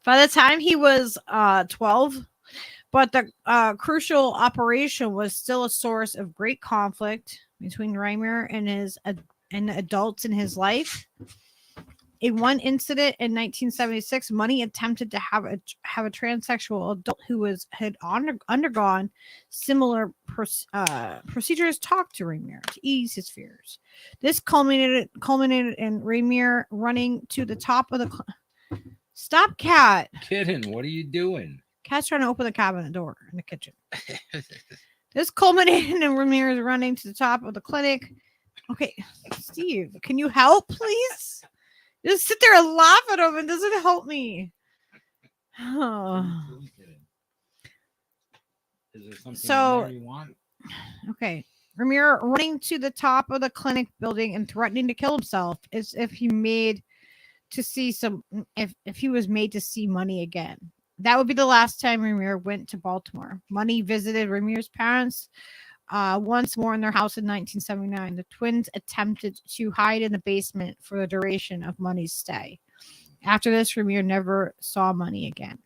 By the time he was 12, but the crucial operation was still a source of great conflict between Rainier and the adults in his life. In one incident in 1976, Money attempted to have a transsexual adult who had undergone similar procedures talk to Ramirez to ease his fears. This culminated in Ramirez running to the top of the. Stop, cat! Kitten, what are you doing? Cat's trying to open the cabinet door in the kitchen. This culminated in Ramirez running to the top of the clinic. Okay, Steve, can you help, please? Just sit there and laugh at him. It doesn't help me. Oh. Is there something So, in there you want? Okay. Ramirez running to the top of the clinic building and threatening to kill himself as if he was made to see Money again. That would be the last time Ramirez went to Baltimore. Money visited Ramirez's parents once more in their house in 1979. The twins attempted to hide in the basement for the duration of Money's stay. After this, Ramirez never saw Money again.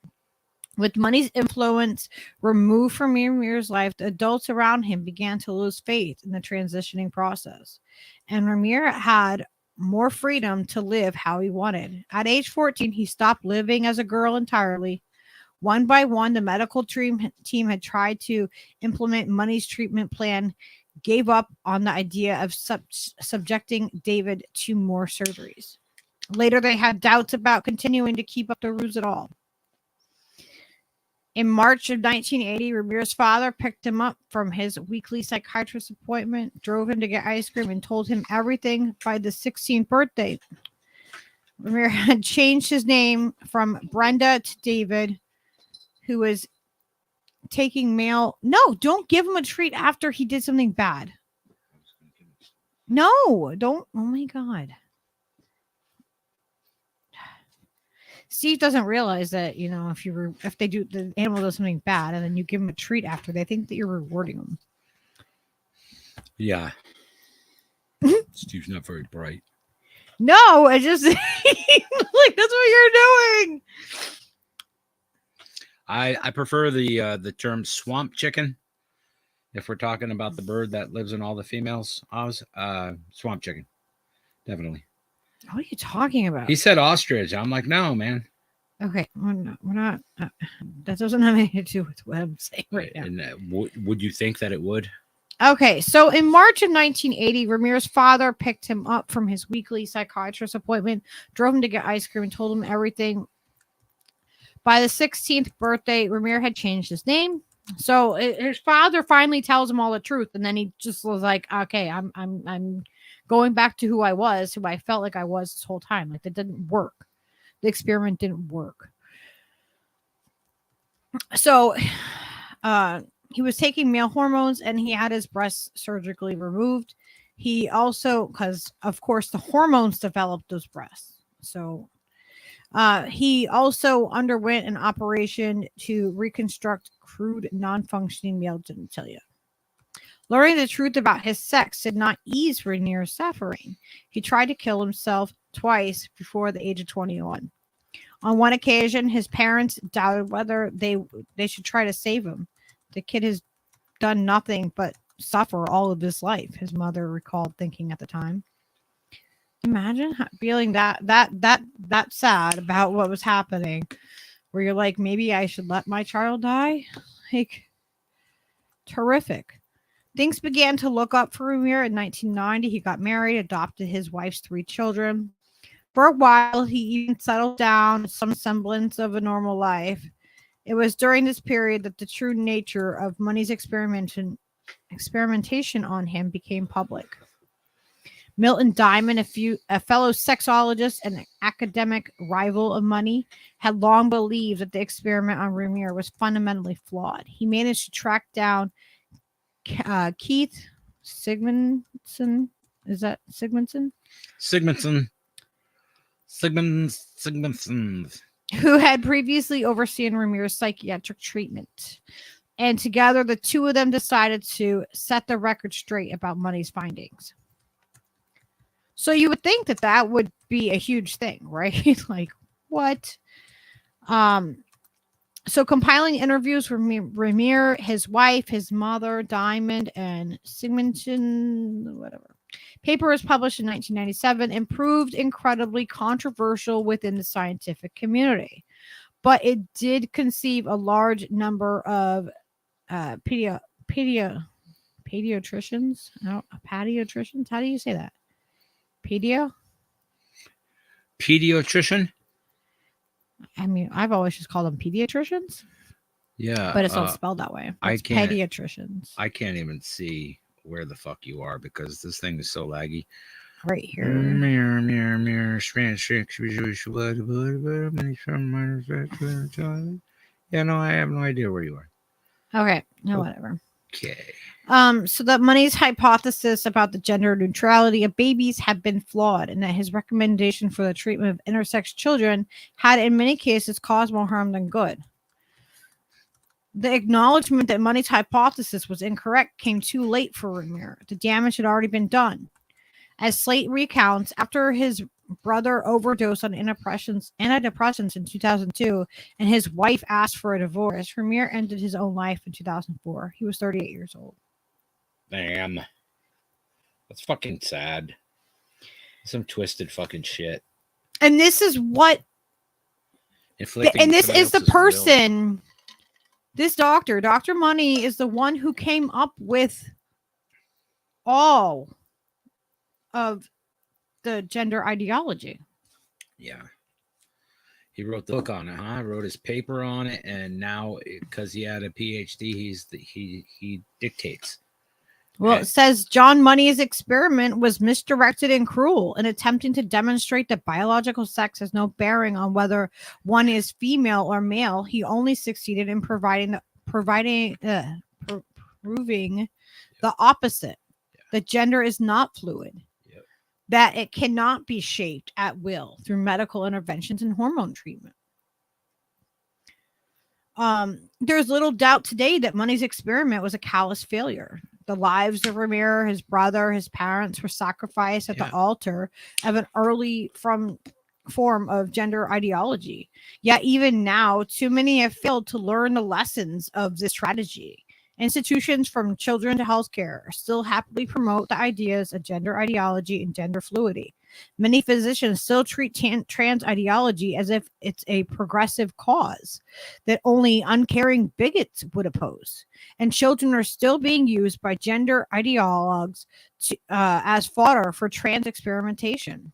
With Money's influence removed from Ramirez's life, the adults around him began to lose faith in the transitioning process. And Ramirez had more freedom to live how he wanted. At age 14, he stopped living as a girl entirely. One by one, the medical team had tried to implement Money's treatment plan, gave up on the idea of subjecting David to more surgeries. Later, they had doubts about continuing to keep up the ruse at all. In March of 1980, Ramirez's father picked him up from his weekly psychiatrist appointment, drove him to get ice cream, and told him everything by the 16th birthday. Ramirez had changed his name from Brenda to David, who was taking mail. No, don't give him a treat after he did something bad. No, don't. Oh my God. Steve doesn't realize that, if the animal does something bad and then you give him a treat after, they think that you're rewarding them. Yeah. Steve's not very bright. No, I just like that's what you're doing. I prefer the term swamp chicken. If we're talking about the bird that lives in all the females, swamp chicken, definitely. What are you talking about? He said ostrich. I'm like, no, man. Okay, we're not. That doesn't have anything to do with what I'm saying right now. And would you think that it would? Okay, so in March of 1980, Ramirez's father picked him up from his weekly psychiatrist appointment, drove him to get ice cream, and told him everything. By the 16th birthday, Ramirez had changed his name. So his father finally tells him all the truth, and then he just was like, "Okay, I'm going back to who I was, who I felt like I was this whole time. Like that didn't work. The experiment didn't work." So, he was taking male hormones, and he had his breasts surgically removed. He also, because of course the hormones developed those breasts. So, he also underwent an operation to reconstruct crude, non-functioning male genitalia. Learning the truth about his sex did not ease Ramirez's suffering. He tried to kill himself twice before the age of 21. On one occasion, his parents doubted whether they should try to save him. The kid has done nothing but suffer all of his life, his mother recalled thinking at the time. Imagine feeling that sad about what was happening, where you're like, maybe I should let my child die. Like, terrific. Things began to look up for Ramirez in 1990. He got married, adopted his wife's 3 children. For a while, he even settled down some semblance of a normal life. It was during this period that the true nature of Money's experimentation on him became public. Milton Diamond, a fellow sexologist and an academic rival of Money, had long believed that the experiment on Ramirez was fundamentally flawed. He managed to track down Keith Sigmundson. Is that Sigmundson? Sigmundson. Who had previously overseen Ramirez's psychiatric treatment. And together, the two of them decided to set the record straight about Money's findings. So you would think that would be a huge thing, right? Like, what? So compiling interviews with Ramirez, his wife, his mother, Diamond, and Sigmundson, whatever, Paper was published in 1997 and proved incredibly controversial within the scientific community. But it did conceive a large number of pediatricians. Pediatricians? How do you say that? Pediatrician? I mean, I've always just called them pediatricians, Yeah. but it's not spelled that way. I It's can't- pediatricians. I can't even see where the fuck you are because this thing is so laggy. Right here. Yeah, no, I have no idea where you are. Okay. No, whatever. Okay. So that Money's hypothesis about the gender neutrality of babies had been flawed, and that his recommendation for the treatment of intersex children had, in many cases, caused more harm than good. The acknowledgement that Money's hypothesis was incorrect came too late for Ramirez. The damage had already been done. As Slate recounts, after his brother overdosed on antidepressants in 2002 and his wife asked for a divorce, Ramirez ended his own life in 2004. He was 38 years old. Damn. That's fucking sad. Some twisted fucking shit. And this is what... Inflicting and this somebody is the else's will. person... This doctor, Dr. Money, is the one who came up with all of the gender ideology. Yeah. He wrote the book on it, huh? Wrote his paper on it, and now because he had a PhD, he dictates. Well, it says John Money's experiment was misdirected and cruel in attempting to demonstrate that biological sex has no bearing on whether one is female or male. He only succeeded in proving the opposite. That gender is not fluid. That it cannot be shaped at will through medical interventions and hormone treatment. There's little doubt today that Money's experiment was a callous failure. The lives of Ramirez, his brother, his parents were sacrificed at the altar of an early form of gender ideology. Yet even now, too many have failed to learn the lessons of this tragedy. Institutions from children to healthcare still happily promote the ideas of gender ideology and gender fluidity. Many physicians still treat trans ideology as if it's a progressive cause that only uncaring bigots would oppose. And children are still being used by gender ideologues as fodder for trans experimentation.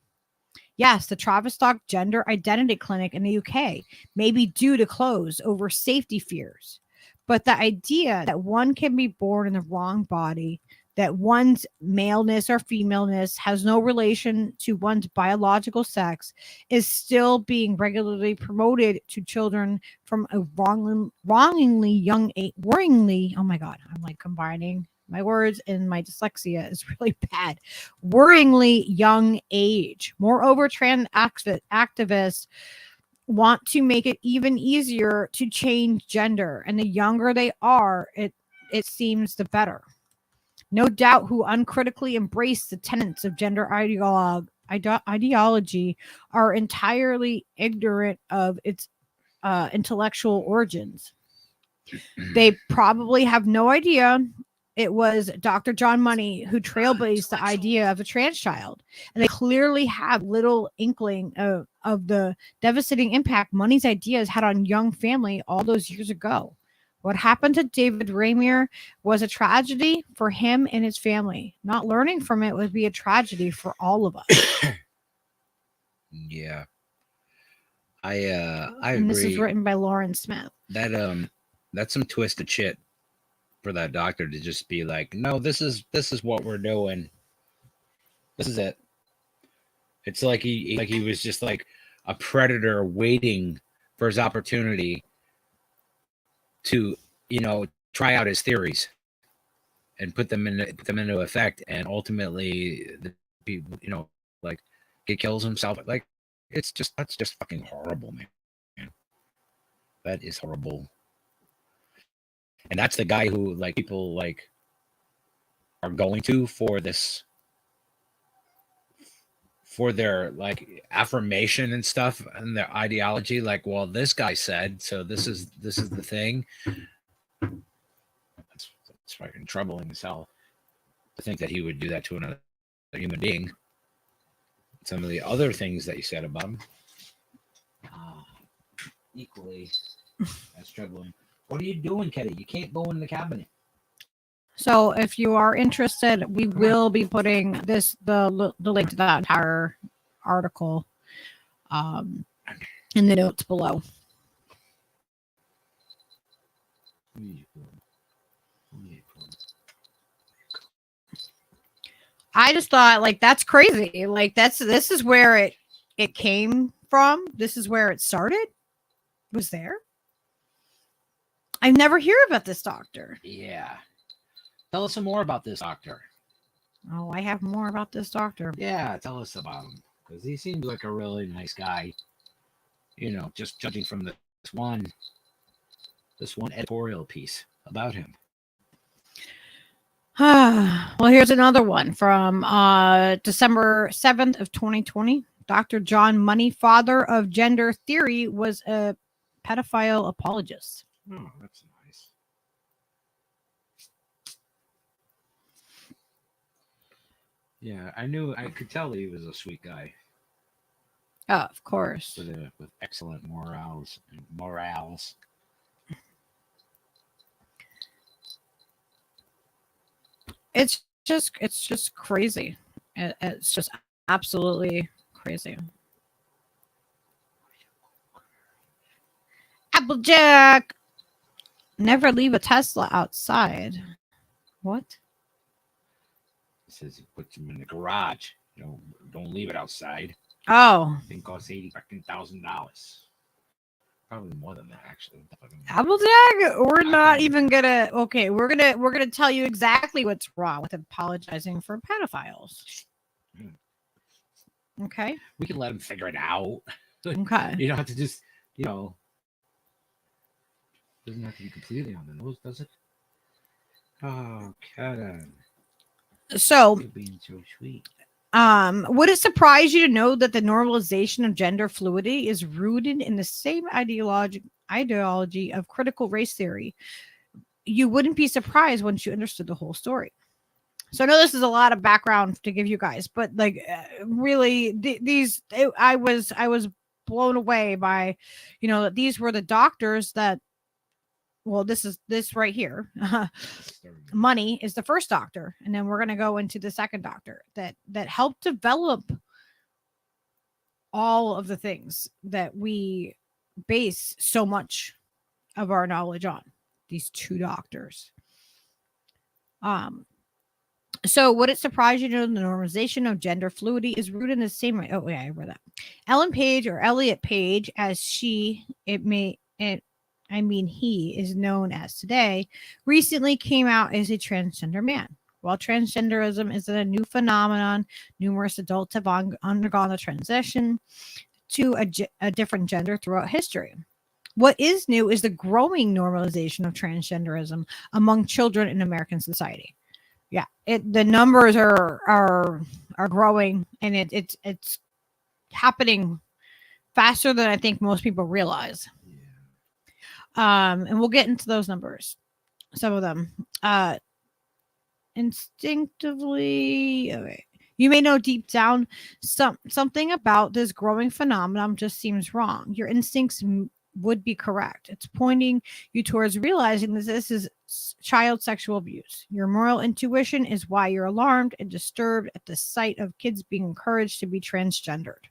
Yes, the Tavistock Gender Identity Clinic in the UK may be due to close over safety fears. But the idea that one can be born in the wrong body, that one's maleness or femaleness has no relation to one's biological sex, is still being regularly promoted to children from a wrongingly young age. Oh my God, I'm like combining my words and my dyslexia is really bad. Worryingly young age. Moreover, trans activists want to make it even easier to change gender, and the younger they are, it seems the better. No doubt who uncritically embrace the tenets of gender ideology are entirely ignorant of its intellectual origins. They probably have no idea it was Dr. John Money who trailblazed the idea of a trans child. And they clearly have little inkling of the devastating impact Money's ideas had on young family all those years ago. What happened to David Ramirez was a tragedy for him and his family. Not learning from it would be a tragedy for all of us. Yeah. I agree. And this is written by Lauren Smith. That's some twisted shit for that doctor to just be like, no, this is what we're doing. This is it. It's like he was just like a predator waiting for his opportunity to, try out his theories and put them into effect, and ultimately he kills himself. Like, that's just fucking horrible, man. That is horrible. And that's the guy who people are going to for their affirmation and stuff and their ideology. Like, well, this guy said, so this is the thing. That's fucking troubling as hell to think that he would do that to another human being. Some of the other things that you said about him, equally as troubling. What are you doing, Ketty? You can't go in the cabinet. So if you are interested, we will be putting the link to that entire article in the notes below. I just thought, like, that's crazy. Like, this is where it came from. This is where it started. Was there? I never hear about this doctor. Yeah. Tell us some more about this doctor. Oh, I have more about this doctor. Yeah, tell us about him. Because he seems like a really nice guy. You know, just judging from this one editorial piece about him. Well, here's another one from December 7th of 2020. Dr. John Money, father of gender theory, was a pedophile apologist. Oh, that's nice. Yeah, I could tell he was a sweet guy. Oh, of course. With excellent morals. It's just crazy. It's just absolutely crazy. Applejack. Never leave a Tesla outside. What? It says he puts him in the garage. You know, don't leave it outside. Oh, Thing costs $80,000. Probably more than that, actually. Applejack. We're not even gonna. Okay, we're gonna tell you exactly what's wrong with apologizing for pedophiles. Okay. We can let him figure it out. Okay. You don't have to just, doesn't have to be completely on the nose, does it? Oh, Karen. So, You're being so sweet. would it surprise you to know that the normalization of gender fluidity is rooted in the same ideology of critical race theory? You wouldn't be surprised once you understood the whole story. So I know this is a lot of background to give you guys, but like really, I was blown away by, that these were the doctors that. Well, this right here. Money is the first doctor, and then we're going to go into the second doctor that helped develop all of the things that we base so much of our knowledge on. These two doctors. So would it surprise you to know the normalization of gender fluidity is rooted in the same way? Oh yeah, I read that. Ellen Page, or Elliot Page, as he is known as today, recently came out as a transgender man. While transgenderism is a new phenomenon, numerous adults have undergone the transition to a different gender throughout history. What is new is the growing normalization of transgenderism among children in American society. Yeah, the numbers are growing, and it's happening faster than I think most people realize. And we'll get into those numbers, some of them. Instinctively, okay. You may know deep down something about this growing phenomenon just seems wrong. Your instincts would be correct. It's pointing you towards realizing that this is child sexual abuse. Your moral intuition is why you're alarmed and disturbed at the sight of kids being encouraged to be transgendered.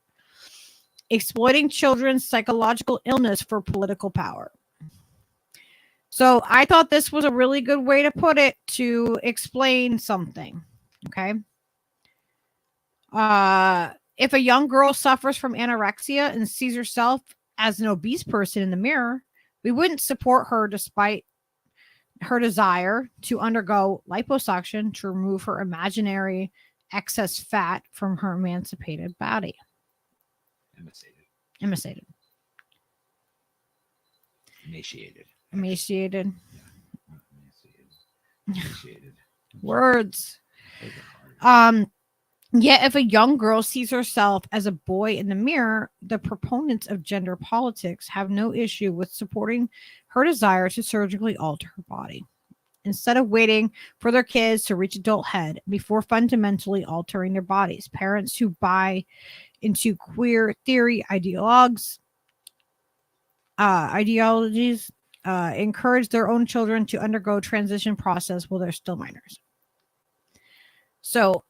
Exploiting children's psychological illness for political power. So I thought this was a really good way to put it, to explain something. Okay. If a young girl suffers from anorexia and sees herself as an obese person in the mirror, we wouldn't support her despite her desire to undergo liposuction to remove her imaginary excess fat from her emancipated body. Emaciated. Words. Yet if a young girl sees herself as a boy in the mirror, the proponents of gender politics have no issue with supporting her desire to surgically alter her body. instead of waiting for their kids to reach adulthood before fundamentally altering their bodies. Parents who buy into queer theory ideologies encourage their own children to undergo transition process while they're still minors. So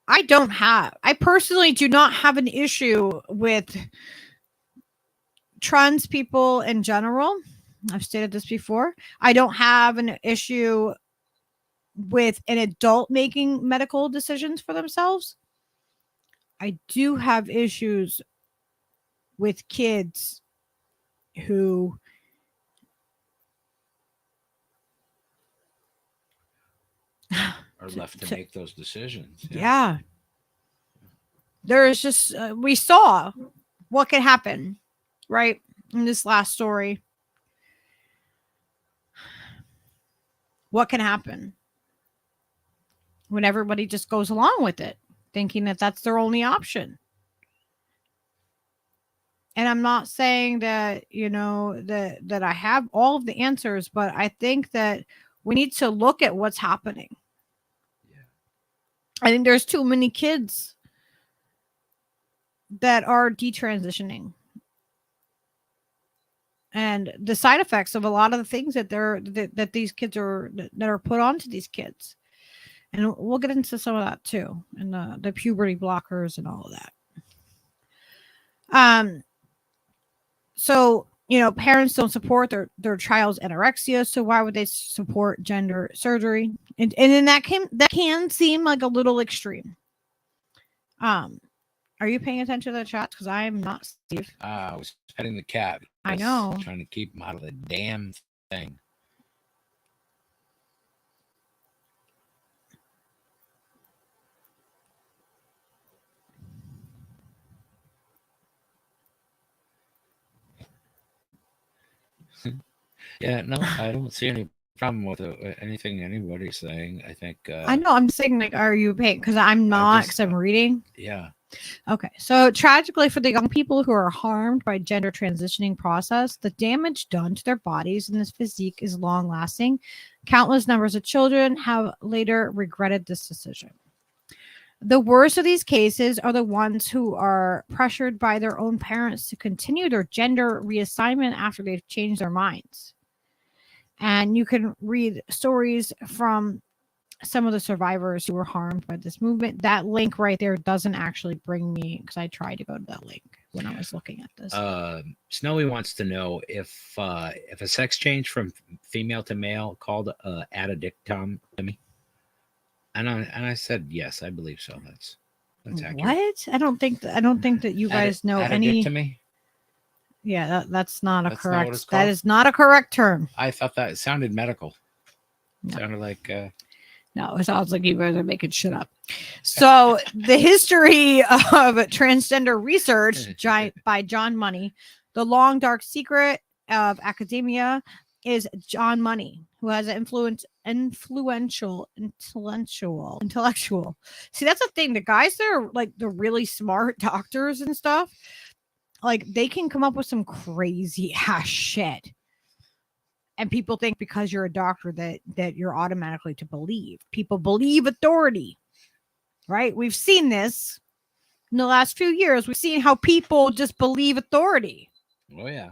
I personally do not have an issue with trans people in general. I've stated this before. I don't have an issue with an adult making medical decisions for themselves. I do have issues with kids who are left to make those decisions. Yeah. There is just, we saw what could happen, right? In this last story. What can happen when everybody just goes along with it, thinking that that's their only option. And I'm not saying that, that I have all of the answers, but I think that we need to look at what's happening. Yeah. I think there's too many kids that are detransitioning. And the side effects of a lot of the things that these kids are put onto these kids. And we'll get into some of that too. And the puberty blockers and all of that. So, parents don't support their child's anorexia. So why would they support gender surgery? And then that can seem like a little extreme. Are you paying attention to the chat? Because I am not, Steve. I was petting the cat. I know. Trying to keep him out of the damn thing. Yeah, no, I don't see any problem with anything anybody's saying. I think. I know. I'm saying, like, are you paying? Because I'm not, because I'm reading. Yeah. Okay. So tragically for the young people who are harmed by gender transitioning process, the damage done to their bodies and this physique is long lasting. Countless numbers of children have later regretted this decision. The worst of these cases are the ones who are pressured by their own parents to continue their gender reassignment after they've changed their minds. And you can read stories from some of the survivors who were harmed by this movement. That link right there doesn't actually bring me, because I tried to go to that link when I was looking at this. Snowy wants to know if a sex change from female to male called addictomy. And I said yes, I believe so. That's accurate. What? I don't think that you guys know any. Addictomy? Yeah, that's not a correct. Not that is not a correct term. I thought that sounded medical. No. Sounded like. No, it sounds like you guys are making shit up. So the history of transgender research by John Money, the long dark secret of academia, is John Money, who has an intellectual. See, that's the thing. The guys that are like the really smart doctors and stuff, like they can come up with some crazy ass shit. And people think because you're a doctor that you're automatically to believe. People believe authority, right? We've seen this in the last few years. We've seen how people just believe authority. Oh, yeah.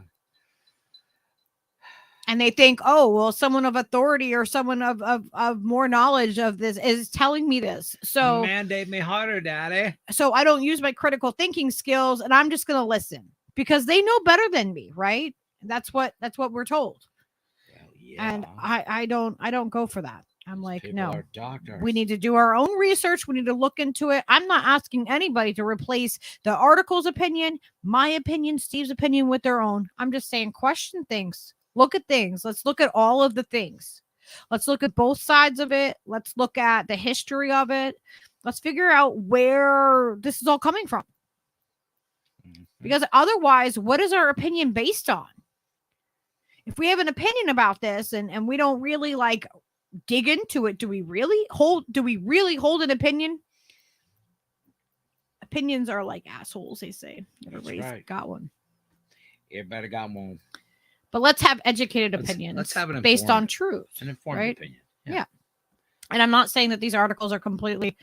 And they think, oh, well, someone of authority or someone of more knowledge of this is telling me this. So mandate me harder, daddy. So I don't use my critical thinking skills and I'm just going to listen because they know better than me, right? That's what we're told. Yeah. And I don't go for that. I'm like, no, we need to do our own research. We need to look into it. I'm not asking anybody to replace the article's opinion, my opinion, Steve's opinion with their own. I'm just saying, question things, look at things. Let's look at all of the things. Let's look at both sides of it. Let's look at the history of it. Let's figure out where this is all coming from. Because otherwise, what is our opinion based on? If we have an opinion about this and we don't really like dig into it, do we really hold an opinion? Opinions are like assholes, they say. Everybody's got one. Everybody got one. But let's have educated Let's- opinions let's have an based on informed- truth. An informed Right? opinion. Yeah. And I'm not saying that these articles are completely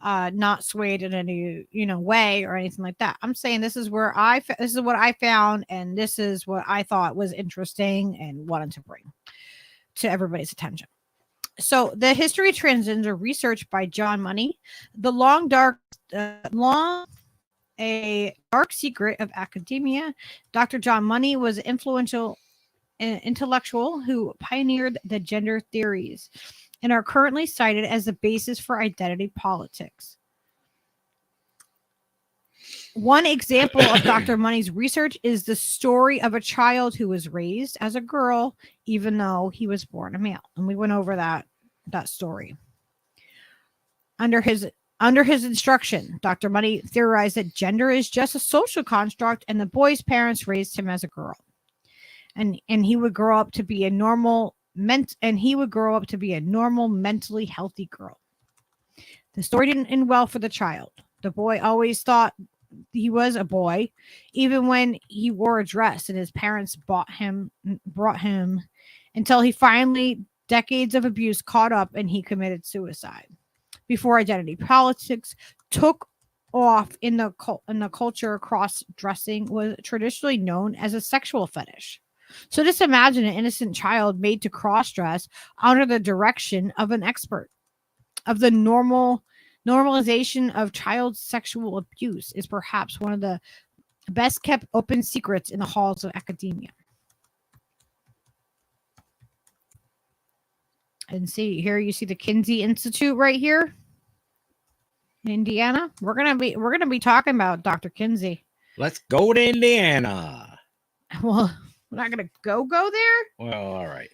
not swayed in any way or anything like that. I'm saying this is where this is what I found, and this is what I thought was interesting and wanted to bring to everybody's attention. So the history of transgender research by John Money, a dark secret of academia. Dr. John Money was an influential intellectual who pioneered the gender theories and are currently cited as the basis for identity politics. One example of Dr. Money's research is the story of a child who was raised as a girl, even though he was born a male. And we went over that story. Under his instruction, Dr. Money theorized that gender is just a social construct, and the boy's parents raised him as a girl. And he would grow up to be a normal mentally healthy girl. The story didn't end well for the child. The boy always thought he was a boy, even when he wore a dress, and his parents brought him until he finally, decades of abuse caught up, and he committed suicide. Before identity politics took off in the culture, cross-dressing was traditionally known as a sexual fetish. So just imagine an innocent child made to cross-dress under the direction of an expert. Of the normalization of child sexual abuse is perhaps one of the best kept open secrets in the halls of academia. And see here, you see the Kinsey Institute right here in Indiana. We're gonna be talking about Dr. Kinsey. Let's go to Indiana. Well, we're not gonna go there. Well, all right.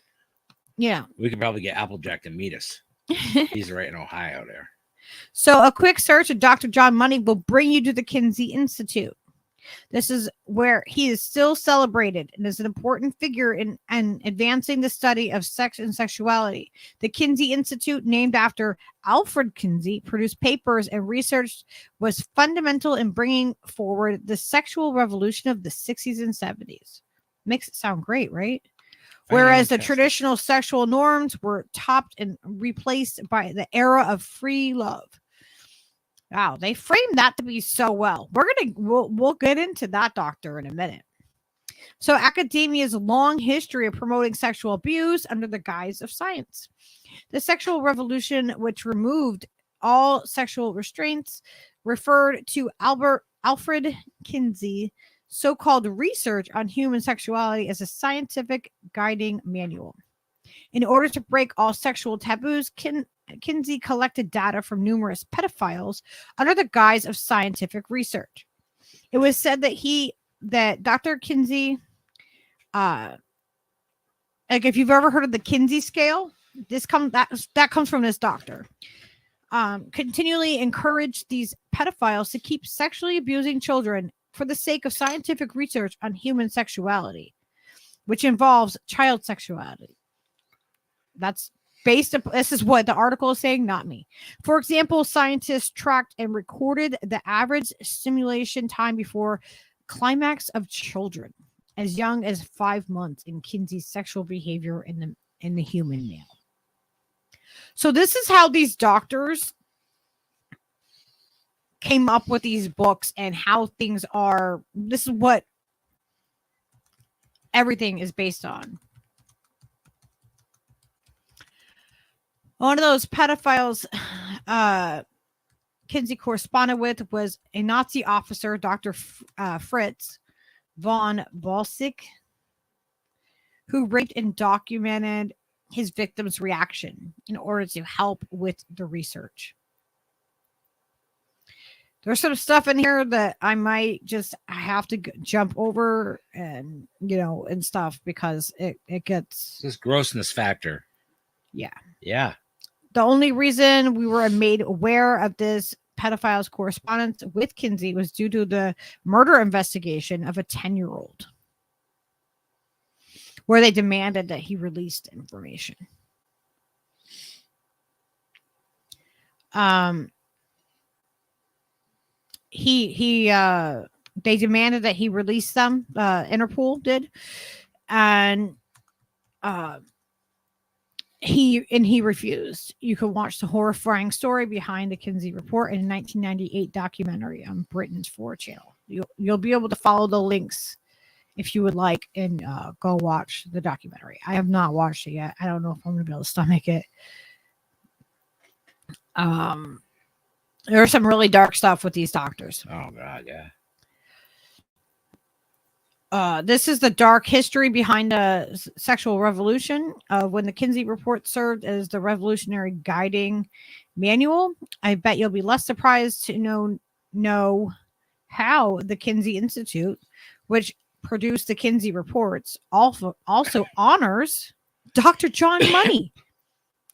Yeah. We could probably get Applejack to meet us. He's right in Ohio there. So a quick search of Dr. John Money will bring you to the Kinsey Institute. This is where he is still celebrated and is an important figure in advancing the study of sex and sexuality. The Kinsey Institute, named after Alfred Kinsey, produced papers and research was fundamental in bringing forward the sexual revolution of the 60s and 70s. Makes it sound great, right? Whereas the traditional sexual norms were topped and replaced by the era of free love. Wow, they framed that to be so well. We'll get into that, doctor, in a minute. So academia's long history of promoting sexual abuse under the guise of science. The sexual revolution, which removed all sexual restraints, referred to Alfred Kinsey's so-called research on human sexuality as a scientific guiding manual. In order to break all sexual taboos, Kinsey collected data from numerous pedophiles under the guise of scientific research. It was said that Dr. Kinsey, like if you've ever heard of the Kinsey scale, that comes from this doctor. Continually encouraged these pedophiles to keep sexually abusing children for the sake of scientific research on human sexuality, which involves child sexuality. This is what the article is saying, not me. For example, scientists tracked and recorded the average stimulation time before climax of children as young as 5 months in Kinsey's sexual behavior in the human male. So this is how these doctors came up with these books and how things are. This is what everything is based on. One of those pedophiles Kinsey corresponded with was a Nazi officer, Dr. Fritz von Balsick, who raped and documented his victim's reaction in order to help with the research. There's some stuff in here that I might just have to jump over and stuff because it gets this grossness factor. Yeah. The only reason we were made aware of this pedophile's correspondence with Kinsey was due to the murder investigation of a 10-year-old, where they demanded that he released information. They demanded that he release them. Interpol did. and he refused. You can watch the horrifying story behind the Kinsey report in a 1998 documentary on Britain's 4 channel. You'll be able to follow the links if you would like, and go watch the documentary. I have not watched it yet. I don't know if I'm gonna be able to stomach it. There's some really dark stuff with these doctors. Oh God, yeah. This is the dark history behind the sexual revolution. When the Kinsey report served as the revolutionary guiding manual, I bet you'll be less surprised to know how the Kinsey Institute, which produced the Kinsey reports, also honors Dr. John Money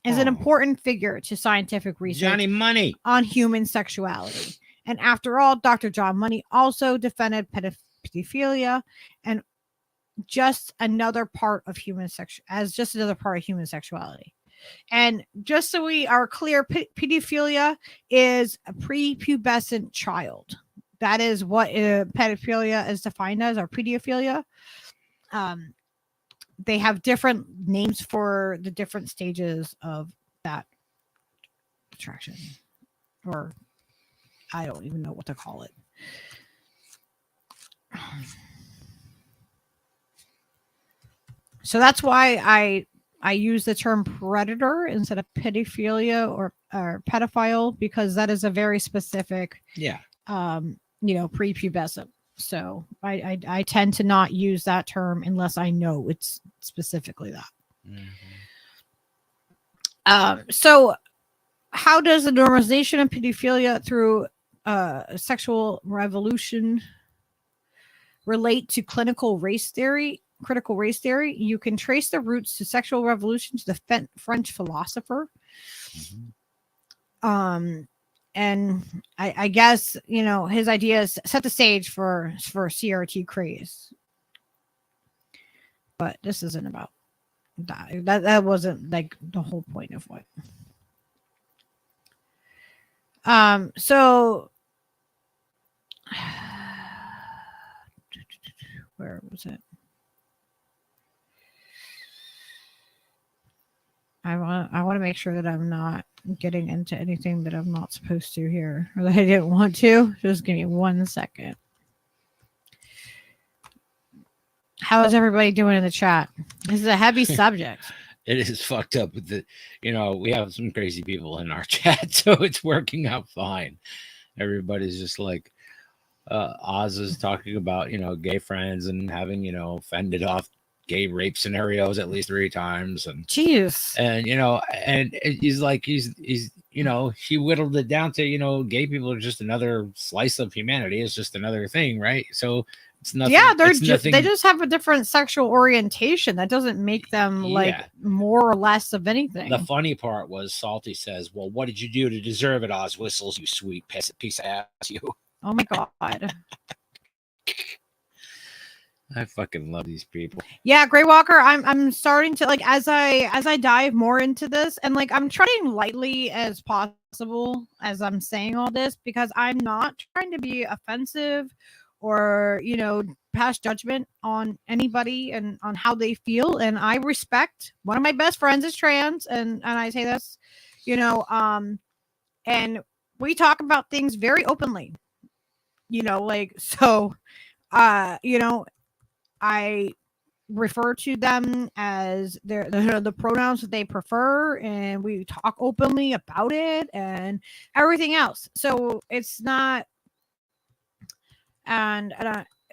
as an important figure to scientific research Johnny Money on human sexuality. And after all, Dr. John Money also defended pedophilia and just another part of human sexuality. And just so we are clear, pedophilia is a prepubescent child. That is what pedophilia is defined as, or pedophilia. They have different names for the different stages of that attraction, or I don't even know what to call it. So that's why I use the term predator instead of pedophilia or pedophile, because that is a very specific, prepubescent. So I tend to not use that term unless I know it's specifically that. So how does the normalization of pedophilia through sexual revolution relate to critical race theory? You can trace the roots to sexual revolution to the French philosopher. And I guess, his ideas set the stage for CRT craze. But this isn't about that. That wasn't like the whole point of what. So where was it? I want to make sure that I'm not getting into anything that I'm not supposed to here, or that I didn't want to. Just give me 1 second. How is everybody doing in the chat? This is a heavy subject. It is fucked up with the, we have some crazy people in our chat, so it's working out fine. Everybody's just like, Oz is talking about, gay friends and having, fended off gay rape scenarios at least 3 times. And jeez. And, and he's like, he's he whittled it down to, gay people are just another slice of humanity. It's just another thing, right? So it's nothing. Yeah, they just have a different sexual orientation. That doesn't make them like more or less of anything. The funny part was Salty says, well, what did you do to deserve it, Oz Whistles, you sweet piece of ass, you? Oh my God. I fucking love these people. Yeah, Grey Walker, I'm starting to like as I dive more into this, and like I'm treading lightly as possible as I'm saying all this, because I'm not trying to be offensive or pass judgment on anybody and on how they feel. And I respect, one of my best friends is trans, and I say this, and we talk about things very openly, so I refer to them as the pronouns that they prefer, and we talk openly about it and everything else. So it's not,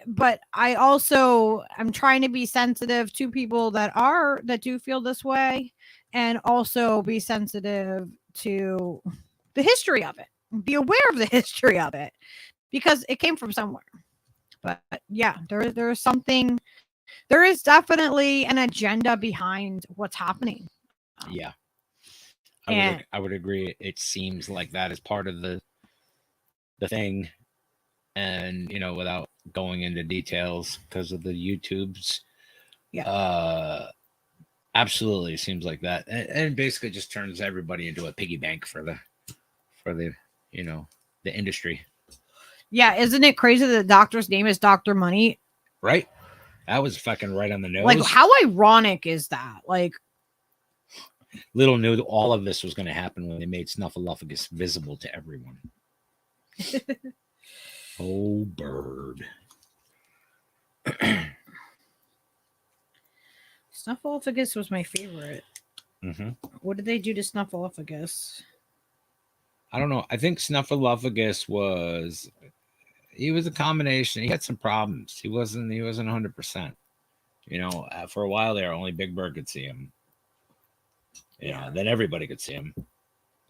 but I also am trying to be sensitive to people that do feel this way, and also be sensitive to the history of it, be aware of the history of it, because it came from somewhere. But yeah, there is definitely an agenda behind what's happening. Yeah, I would agree. It seems like that is part of the thing, and without going into details because of the YouTubes. Yeah, absolutely, it seems like that, and basically just turns everybody into a piggy bank for the the industry. Yeah, isn't it crazy that the doctor's name is Dr. Money? Right. That was fucking right on the nose. Like, how ironic is that? Like, little knew that all of this was going to happen when they made Snuffleupagus visible to everyone. Oh, bird. Snuffleupagus was my favorite. Mm-hmm. What did they do to Snuffleupagus? I don't know. I think Snuffleupagus he was a combination. He had some problems. He wasn't 100%. You know, for a while there, only Big Bird could see him. Yeah. Then everybody could see him.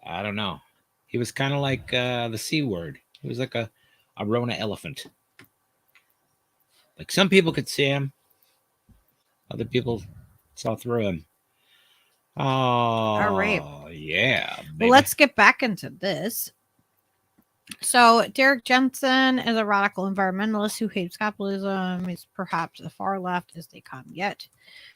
I don't know. He was kind of like the C word. He was like a Rona elephant. Like some people could see him. Other people saw through him. Oh, all right. Yeah. Well, Baby. let's get back into this. So, Derek Jensen is a radical environmentalist who hates capitalism. He's perhaps as far left as they come yet.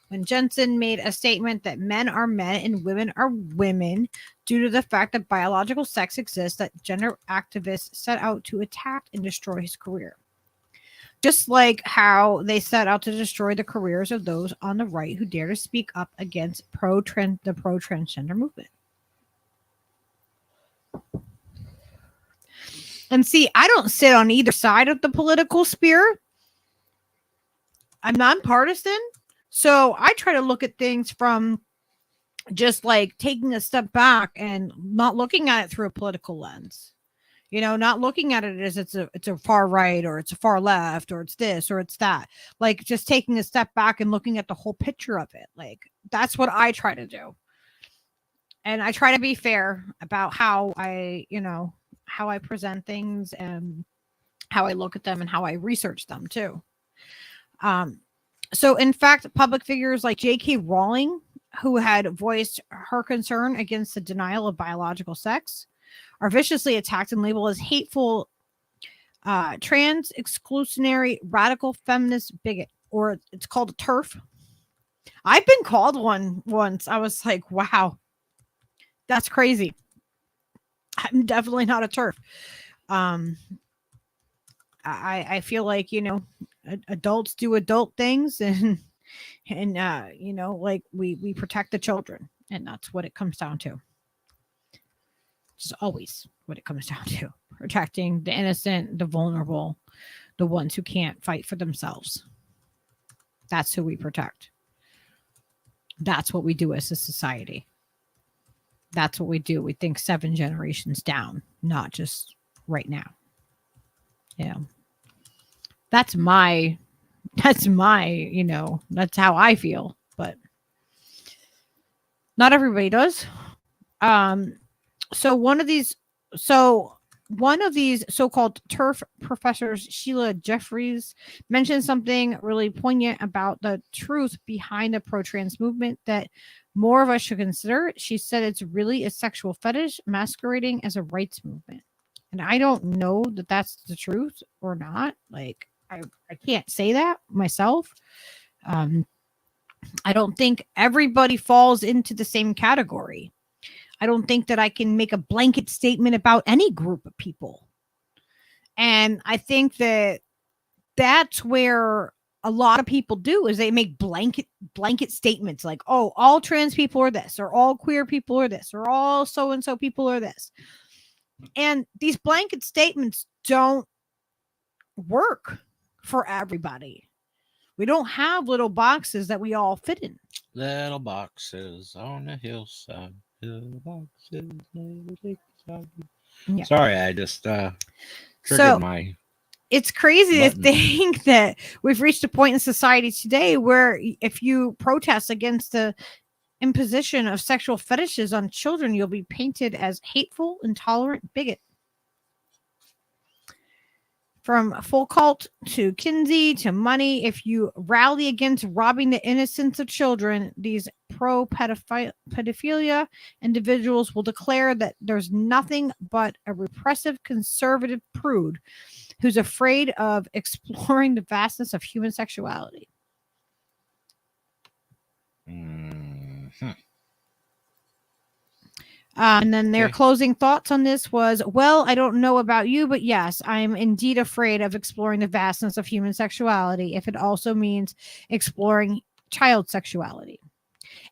When Jensen made a statement that men are men and women are women due to the fact that biological sex exists, that gender activists set out to attack and destroy his career. Just like how they set out to destroy the careers of those on the right who dare to speak up against the pro-transgender movement. And see, I don't sit on either side of the political spear. I'm nonpartisan. So I try to look at things from just like taking a step back and not looking at it through a political lens. You know, not looking at it as it's a far right or it's a far left or it's this or it's that. Like just taking a step back and looking at the whole picture of it. Like that's what I try to do. And I try to be fair about how I present things and how I look at them and how I research them too. So in fact, public figures like J.K. Rowling, who had voiced her concern against the denial of biological sex, are viciously attacked and labeled as hateful, trans exclusionary, radical feminist bigot, or it's called a TERF. I've been called one once. I was like, wow, that's crazy. I'm definitely not a TERF. I feel like, you know, adults do adult things and you know, like we protect the children, and that's what it comes down to. Just always what it comes down to. Protecting the innocent, the vulnerable, the ones who can't fight for themselves. That's who we protect. That's what we do as a society. That's what we do. We think 7 generations down, not just right now. Yeah. That's my, you know, that's how I feel, but not everybody does. So one of these so-called TERF professors, Sheila Jeffries, mentioned something really poignant about the truth behind the pro-trans movement that more of us should consider. She said it's really a sexual fetish masquerading as a rights movement. And I don't know that that's the truth or not. Like, I can't say that myself. I don't think everybody falls into the same category. I don't think that I can make a blanket statement about any group of people. And I think that that's where a lot of people do, is they make blanket statements like, oh, all trans people are this, or all queer people are this, or all so-and-so people are this. And these blanket statements don't work for everybody. We don't have little boxes that we all fit in. Little boxes on the hillside. Little boxes. Yeah. Sorry, I just triggered my. It's crazy button. to think that we've reached a point in society today where if you protest against the imposition of sexual fetishes on children, you'll be painted as hateful, intolerant bigot. From full cult to Kinsey to money, if you rally against robbing the innocence of children, these pro-pedophilia individuals will declare that there's nothing but a repressive conservative prude who's afraid of exploring the vastness of human sexuality. Mm-hmm. And then their Okay. closing thoughts on this was, well, I don't know about you, but yes, I am indeed afraid of exploring the vastness of human sexuality if it also means exploring child sexuality.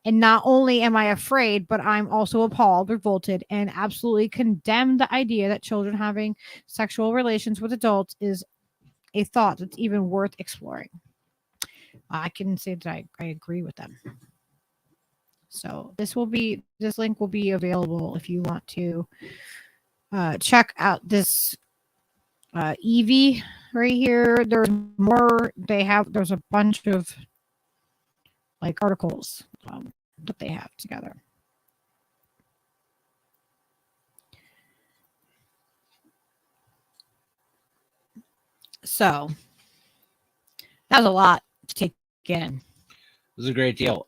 And not only am I afraid, but I'm also appalled, revolted, and absolutely condemn the idea that children having sexual relations with adults is a thought that's even worth exploring. I can say that I agree with them. So this link will be available if you want to check out this Evie right here. There's more. There's a bunch of like articles that they have together. So that was a lot to take in. This is a great deal.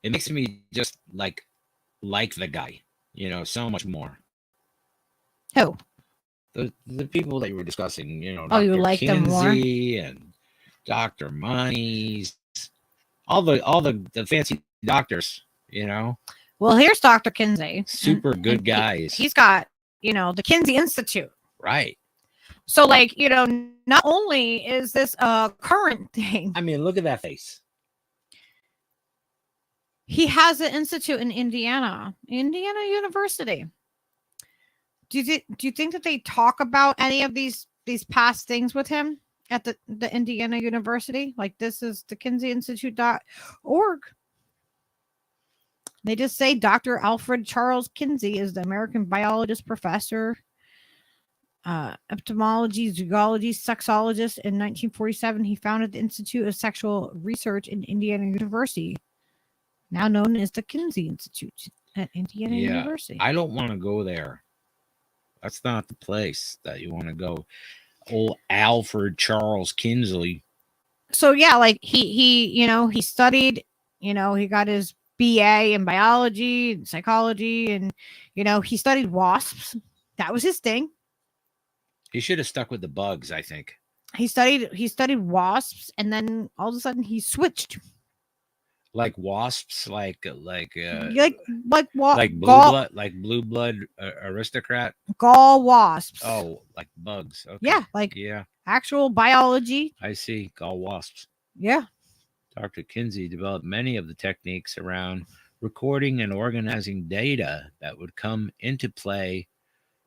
It makes me just like the guy, so much more. Who? The people that you were discussing, Oh, you Dr. like them more? Kinsey and Dr. Monies, all the fancy doctors, Well, here's Dr. Kinsey. super good guys. He's got, the Kinsey Institute. Right. So, like, not only is this a current thing, I mean, look at that face. he has an institute in Indiana University. Do you think that they talk about any of these past things with him at the Indiana University? Like, this is the Kinsey Institute.org. They just say Dr. Alfred Charles Kinsey is the American biologist, professor, ophthalmology, zoology, sexologist. In 1947, he founded the Institute of Sexual Research in Indiana University, now known as the Kinsey Institute at Indiana University. I don't want to go there. That's not the place that you want to go. Old Alfred Charles Kinsey. So yeah, like he studied, he got his BA in biology and psychology, and he studied wasps. That was his thing. He should have stuck with the bugs, I think. He studied wasps, and then all of a sudden he switched. Like wasps, like blue blood aristocrat. Gall wasps. Oh, like bugs. Okay. Yeah, actual biology. I see. Gall wasps. Yeah. Dr. Kinsey developed many of the techniques around recording and organizing data that would come into play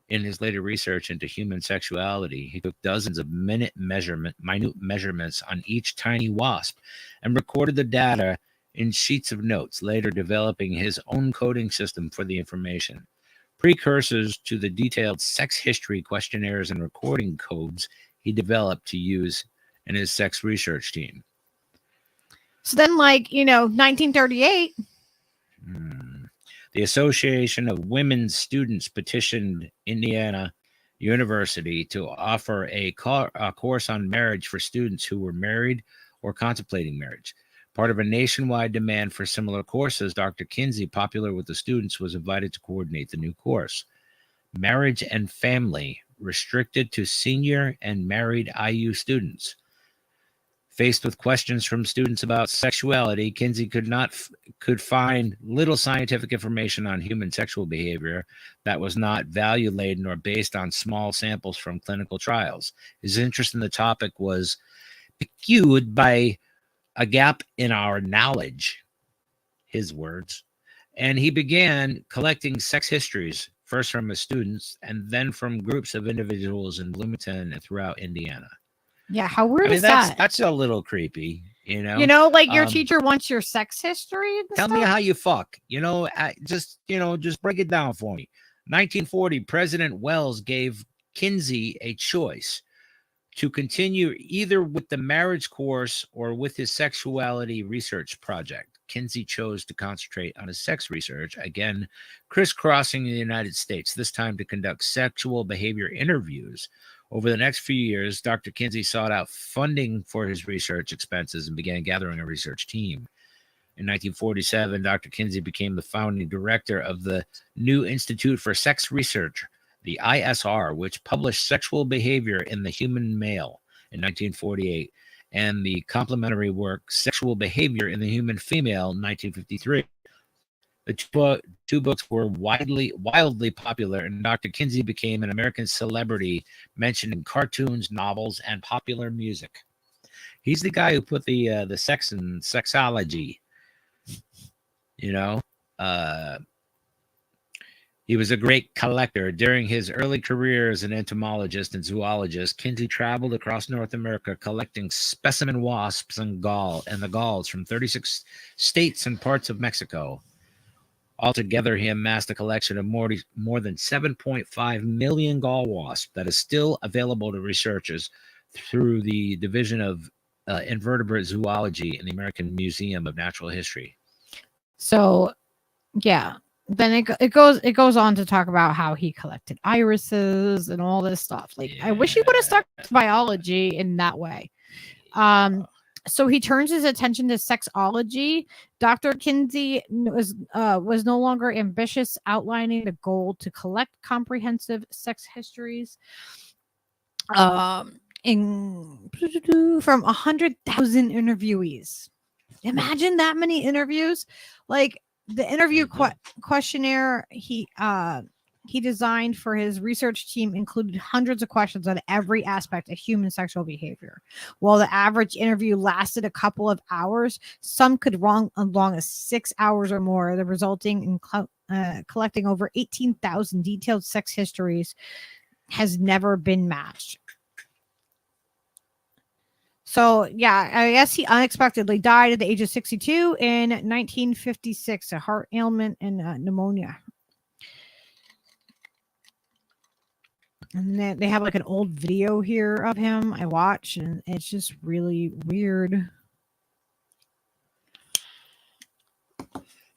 in his later research into human sexuality. He took dozens of minute measurements on each tiny wasp and recorded the data in sheets of notes, later developing his own coding system for the information. Precursors to the detailed sex history questionnaires and recording codes he developed to use in his sex research team. So then, 1938. The Association of Women's Students petitioned Indiana University to offer a course on marriage for students who were married or contemplating marriage. Part of a nationwide demand for similar courses, Dr. Kinsey, popular with the students, was invited to coordinate the new course. Marriage and Family, restricted to senior and married IU students. Faced with questions from students about sexuality, Kinsey could find little scientific information on human sexual behavior that was not value-laden or based on small samples from clinical trials. His interest in the topic was piqued by a gap in our knowledge, his words, and he began collecting sex histories, first from his students and then from groups of individuals in Bloomington and throughout Indiana. Yeah, how weird is that? That's a little creepy, like your teacher wants your sex history and tell stuff? me how you fuck. Just break it down for me. 1940, President Wells gave Kinsey a choice to continue either with the marriage course or with his sexuality research project. Kinsey chose to concentrate on his sex research, again, crisscrossing the United States, this time to conduct sexual behavior interviews. Over the next few years, Dr. Kinsey sought out funding for his research expenses and began gathering a research team. In 1947, Dr. Kinsey became the founding director of the New Institute for Sex Research, the ISR, which published Sexual Behavior in the Human Male in 1948, and the complementary work Sexual Behavior in the Human Female in 1953. The two books were wildly popular, and Dr. Kinsey became an American celebrity mentioned in cartoons, novels, and popular music. He's the guy who put the sex and sexology. You know, he was a great collector. During his early career as an entomologist and zoologist, Kinsey traveled across North America collecting specimen wasps and the galls from 36 states and parts of Mexico. Altogether, he amassed a collection of more than 7.5 million gall wasps that is still available to researchers through the Division of Invertebrate Zoology in the American Museum of Natural History. So, yeah. Then it goes on to talk about how he collected irises and all this stuff. Like, I wish he would have stuck to biology in that way. So he turns his attention to sexology. Dr. Kinsey was no longer ambitious, outlining the goal to collect comprehensive sex histories from 100,000 interviewees. Imagine that many interviews. Like, the interview questionnaire he designed for his research team included hundreds of questions on every aspect of human sexual behavior. While the average interview lasted a couple of hours, some could run as long as 6 hours or more, resulting in collecting over 18,000 detailed sex histories has never been matched. So, yeah, I guess he unexpectedly died at the age of 62 in 1956, a heart ailment and pneumonia. And then they have like an old video here of him I watched, and it's just really weird.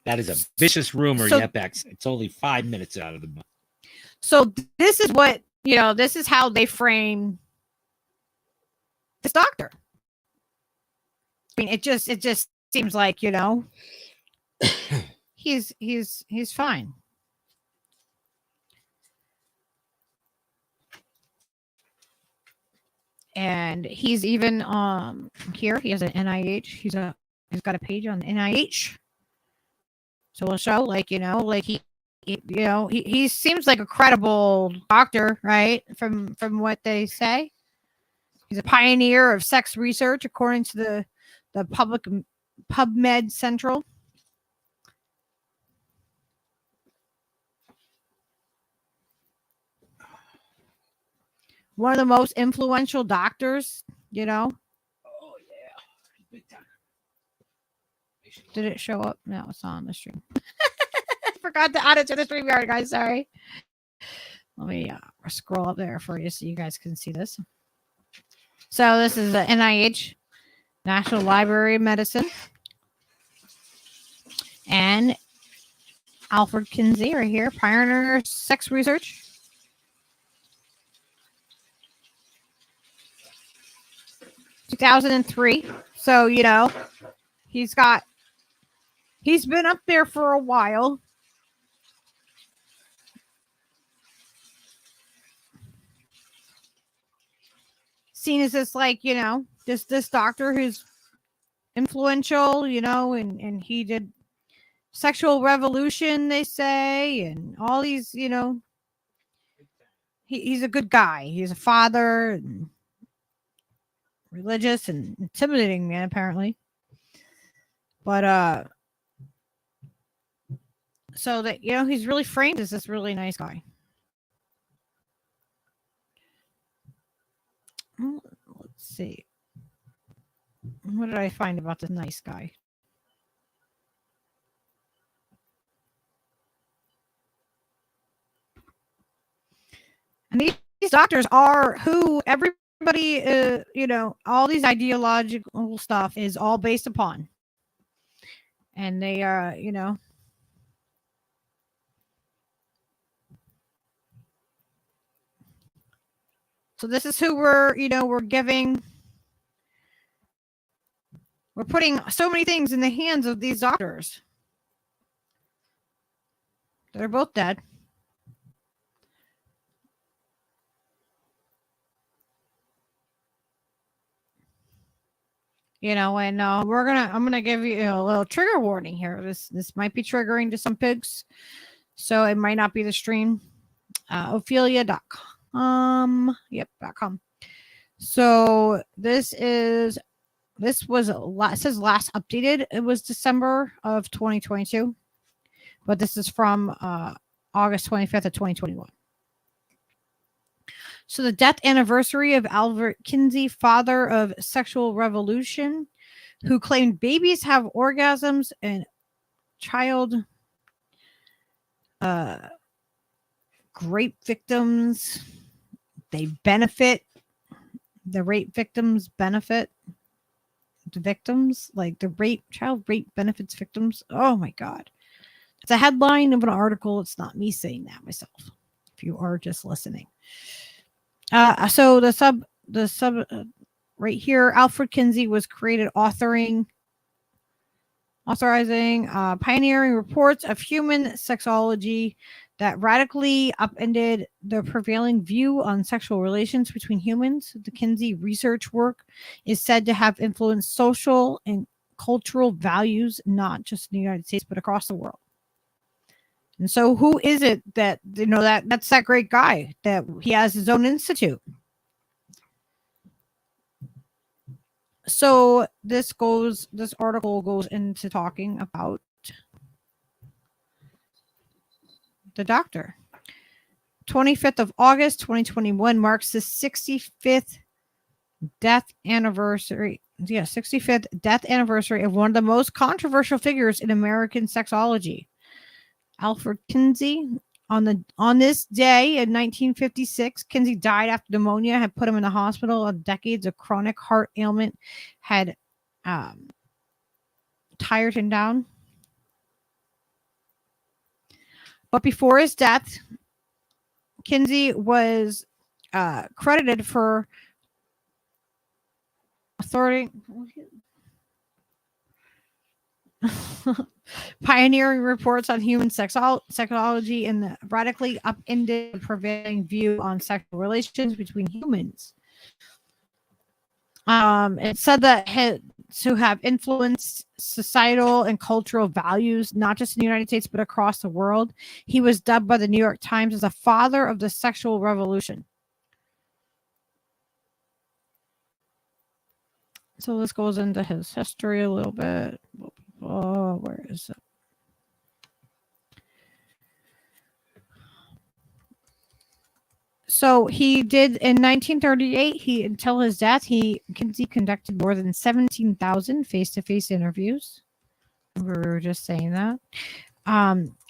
That is a vicious rumor, Yepex. It's only 5 minutes out of the book. So this is what, this is how they frame this doctor. I mean, it just seems like, he's fine. And he's even here. He has an NIH. He's got a page on the NIH. So we'll show, he seems like a credible doctor, right? From what they say, he's a pioneer of sex research, according to the public PubMed Central. One of the most influential doctors, Oh, yeah. Did it show up? No, it's not on the stream. I forgot to add it to the StreamYard, guys. Sorry. Let me scroll up there for you so you guys can see this. So this is the NIH, National Library of Medicine. And Alfred Kinsey right here, pioneer of sex research. In 2003. So, he's been up there for a while. Seen as this, this doctor who's influential, and he did sexual revolution, they say, and all these, he's a good guy. He's a father, and religious and intimidating man, apparently. But so that he's really framed as this really nice guy. Let's see. What did I find about this nice guy? And these doctors are who everybody, all these ideological stuff is all based upon. And they are, so this is who we're putting so many things in the hands of these doctors. They're both dead. And I'm gonna give you a little trigger warning here. This might be triggering to some pigs, so it might not be the stream. Ophelia.com. .com. So it says last updated. It was December of 2022, but this is from August 25th of 2021. So the death anniversary of Albert Kinsey, father of sexual revolution, who claimed babies have orgasms and child rape victims, they benefit. The rape victims benefit the victims, like the child rape benefits victims. Oh my God. It's a headline of an article. It's not me saying that myself. If you are just listening. So the sub right here, Alfred Kinsey was created authorizing pioneering reports of human sexology that radically upended the prevailing view on sexual relations between humans. The Kinsey research work is said to have influenced social and cultural values, not just in the United States, but across the world. And so who is it that, that's that great guy that he has his own institute? So this article goes into talking about the doctor. 25th of August, 2021 marks the 65th death anniversary. Yeah, 65th death anniversary of one of the most controversial figures in American sexology. Alfred Kinsey. On this day in 1956, Kinsey died after pneumonia had put him in the hospital. Decades of chronic heart ailment had tired him down. But before his death, Kinsey was credited for pioneering reports on human sexology and the radically upended the prevailing view on sexual relations between humans. It said that to have influenced societal and cultural values, not just in the United States, but across the world. He was dubbed by the New York Times as a father of the sexual revolution. So this goes into his history a little bit. Oh, where is it? So he did in 1938. Until his death, Kinsey conducted more than 17,000 face-to-face interviews. We were just saying that.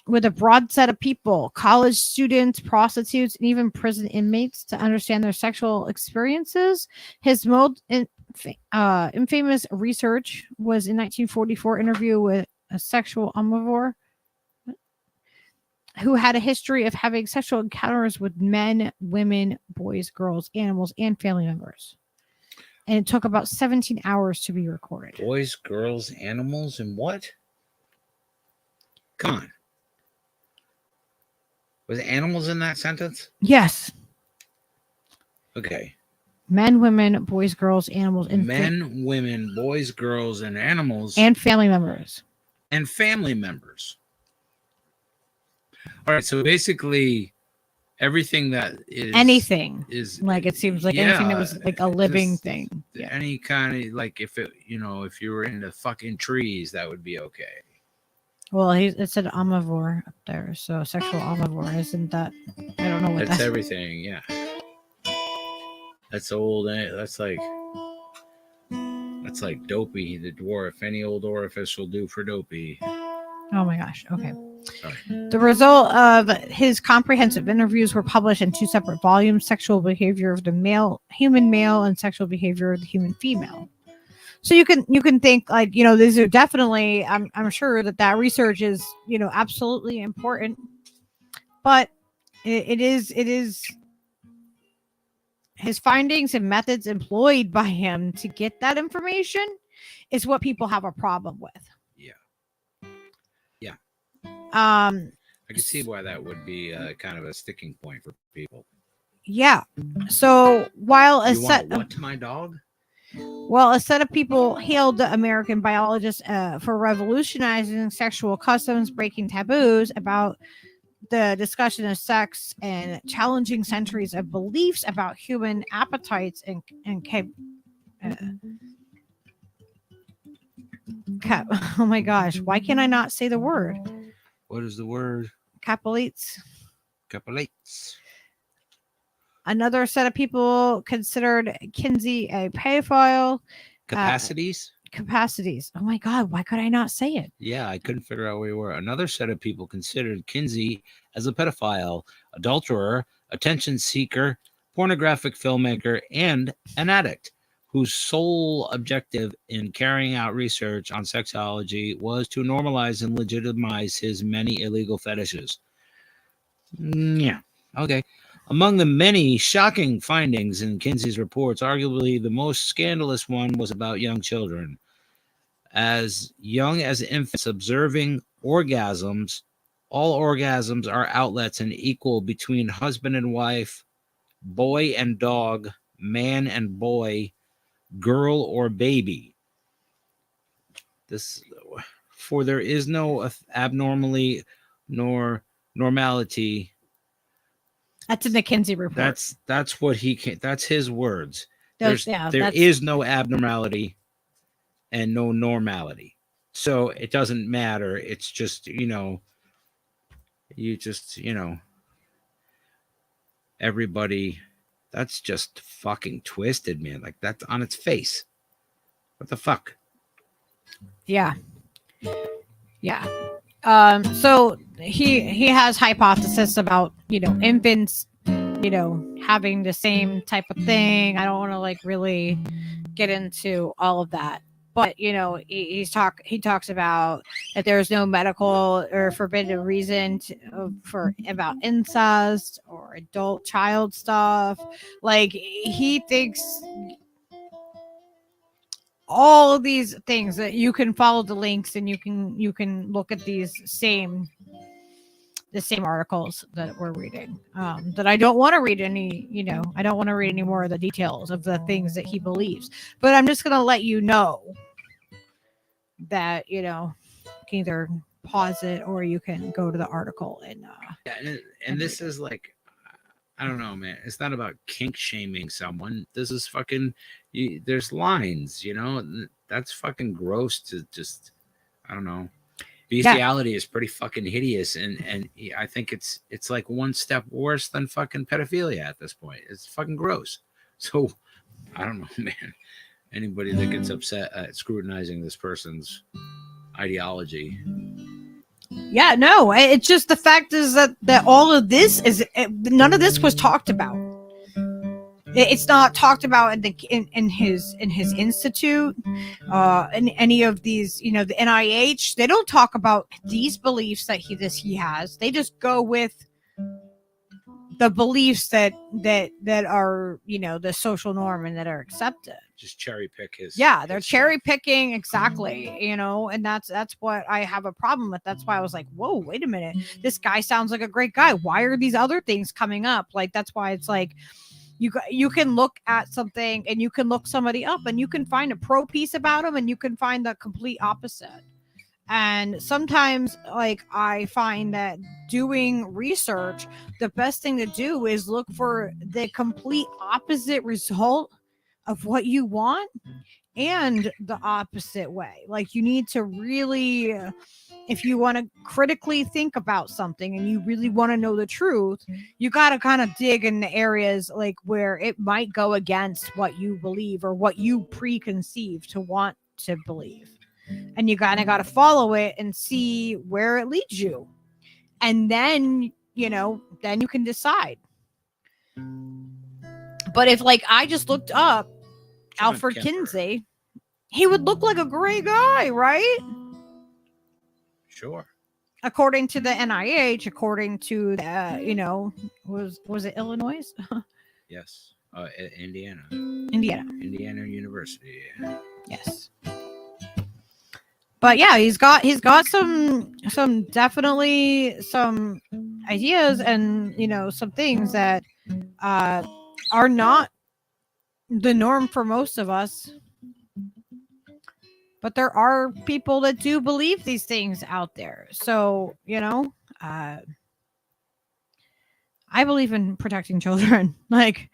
With a broad set of people, college students, prostitutes, and even prison inmates to understand their sexual experiences. His most infamous research was in 1944 interview with a sexual omnivore who had a history of having sexual encounters with men, women, boys, girls, animals, and family members. And it took about 17 hours to be recorded. Boys, girls, animals, and what? Come on. Was animals in that sentence? Yes. Okay. Men, women, boys, girls, animals, and men, women, boys, girls, and animals, and family members. And family members. All right, so basically, everything that is anything is like it seems like anything that was like a living thing. Yeah. Any kind of like if you were into fucking trees, that would be okay. Well, it said omnivore up there, so sexual omnivore isn't that? I don't know what that's everything. Yeah, that's old. That's like Dopey the dwarf. Any old orifice will do for Dopey. Oh my gosh. Okay. Sorry. The result of his comprehensive interviews were published in 2 separate volumes: Sexual Behavior of the Human Male and Sexual Behavior of the Human Female. So you can think like, these are definitely, I'm sure that research is, absolutely important, but it is his findings and methods employed by him to get that information is what people have a problem with. Yeah. I can see why that would be kind of a sticking point for people. Yeah. So while you want what to my dog? Well, a set of people hailed the American biologist for revolutionizing sexual customs, breaking taboos about the discussion of sex, and challenging centuries of beliefs about human appetites and uh, oh my gosh, why can I not say the word? What is the word? Capulates. Capulates. Another set of people considered Kinsey a pedophile. Capacities? Capacities. Oh my God, why could I not say it? Yeah, I couldn't figure out where you were. Another set of people considered Kinsey as a pedophile, adulterer, attention seeker, pornographic filmmaker, and an addict whose sole objective in carrying out research on sexology was to normalize and legitimize his many illegal fetishes. Yeah, okay. Among the many shocking findings in Kinsey's reports, arguably the most scandalous one was about young children. As young as infants observing orgasms, all orgasms are outlets and equal between husband and wife, boy and dog, man and boy, girl or baby. This, for there is no abnormality nor normality. That's in the Kinsey report. That's what he can. That's his words. There that's, is no abnormality and no normality. So it doesn't matter. It's just, everybody, that's just fucking twisted, man. Like, that's on its face. What the fuck? Yeah. So he has hypothesis about, infants, having the same type of thing. I don't want to like really get into all of that. But he talks about that there's no medical or forbidden reason for about incest or adult child stuff. Like he thinks all of these things that you can follow the links and you can look at these same articles that we're reading. That I don't want to read any, I don't want to read any more of the details of the things that he believes. But I'm just gonna let you know that you can either pause it or you can go to the article and this is like, I don't know, man. It's not about kink shaming someone. This is fucking. There's lines, That's fucking gross to just. I don't know. Bestiality is pretty fucking hideous, and I think it's like one step worse than fucking pedophilia at this point. It's fucking gross. So I don't know, man. Anybody that gets upset at scrutinizing this person's ideology. Yeah, no, it's just the fact is that all of this none of this was talked about. It's not talked about in his institute, in any of these, the NIH. They don't talk about these beliefs that he has. They just go with the beliefs that are the social norm and that are accepted. Just cherry pick his. Yeah, they're cherry picking exactly, and that's what I have a problem with. That's why I was like, whoa, wait a minute, this guy sounds like a great guy. Why are these other things coming up? Like that's why it's like you can look at something and you can look somebody up and you can find a pro piece about them and you can find the complete opposite. And sometimes, like, I find that doing research, the best thing to do is look for the complete opposite result of what you want and the opposite way. Like, you need to really, if you want to critically think about something and you really want to know the truth, you got to kind of dig in the areas like where it might go against what you believe or what you preconceive to want to believe. And you kind of got to follow it and see where it leads you. And then, then you can decide. But if like I just looked up Alfred Kinsey, he would look like a great guy, right? Sure. According to the NIH, according to was it Illinois? Yes. Indiana University. Yes. But yeah, he's got some definitely some ideas and some things that are not the norm for most of us. But there are people that do believe these things out there. So, I believe in protecting children. Like,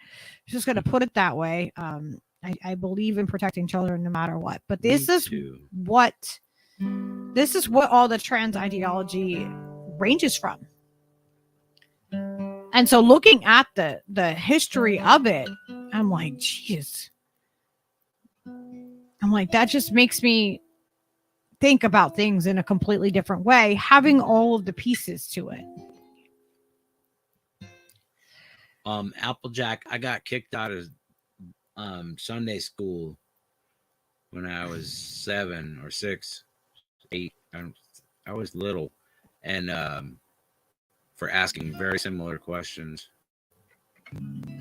just going to put it that way. I believe in protecting children no matter what. But this is what all the trans ideology ranges from. And so looking at the history of it, I'm like, geez. I'm like, that just makes me think about things in a completely different way, having all of the pieces to it. Applejack, I got kicked out of Sunday school when I was 7 or 6, 8. I was little, and for asking very similar questions.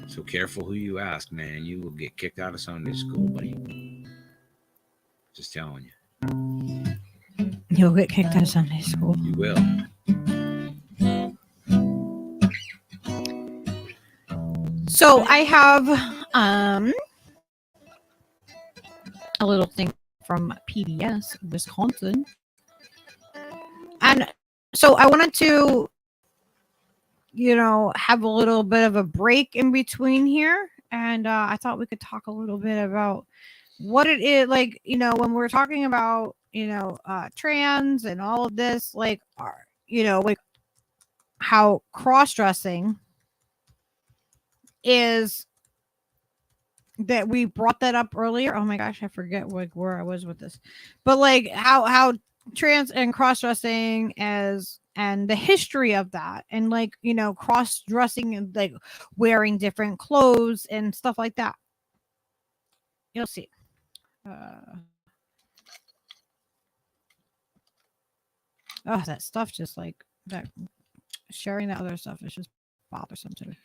So careful who you ask, man. You will get kicked out of Sunday school, buddy. Just telling you. You'll get kicked out of Sunday school. You will. So I have a little thing from PBS Wisconsin, and so I wanted to, have a little bit of a break in between here, and I thought we could talk a little bit about what it is, like, when we're talking about trans and all of this, like, like how cross-dressing is, that we brought that up earlier. Oh my gosh, I forget where I was with this, but like how trans and cross-dressing and the history of that, and like cross-dressing and like wearing different clothes and stuff like that. You'll see. That stuff, just like that, sharing that other stuff is just bothersome to me.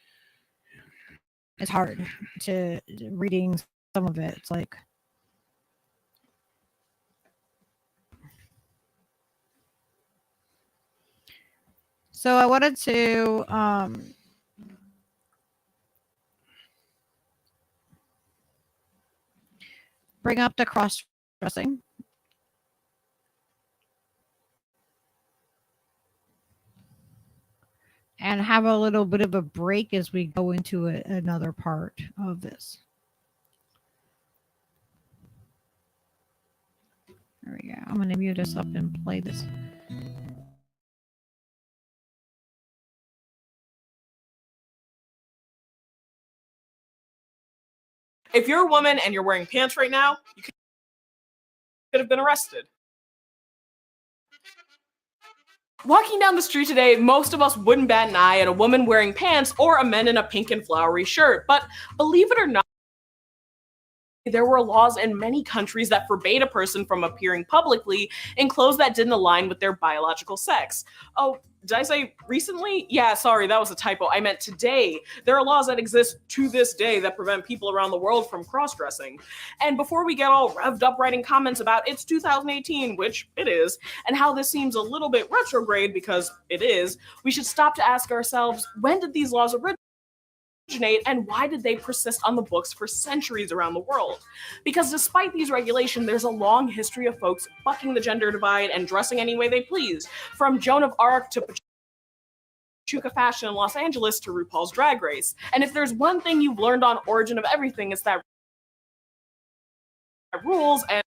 It's hard to reading some of it. It's like, so I wanted to bring up the cross-dressing. And have a little bit of a break as we go into another part of this. There we go. I'm going to mute this up and play this. If you're a woman and you're wearing pants right now, you could have been arrested. Walking down the street today, most of us wouldn't bat an eye at a woman wearing pants or a man in a pink and flowery shirt. But believe it or not, there were laws in many countries that forbade a person from appearing publicly in clothes that didn't align with their biological sex. Oh, did I say recently? Yeah, sorry, that was a typo. I meant today. There are laws that exist to this day that prevent people around the world from cross-dressing. And before we get all revved up writing comments about it's 2018, which it is, and how this seems a little bit retrograde, because it is, we should stop to ask ourselves, when did these laws originate? And why did they persist on the books for centuries around the world? Because despite these regulations, there's a long history of folks bucking the gender divide and dressing any way they please, from Joan of Arc to Pachuca fashion in Los Angeles to RuPaul's Drag Race. And if there's one thing you've learned on Origin of Everything, it's that rules and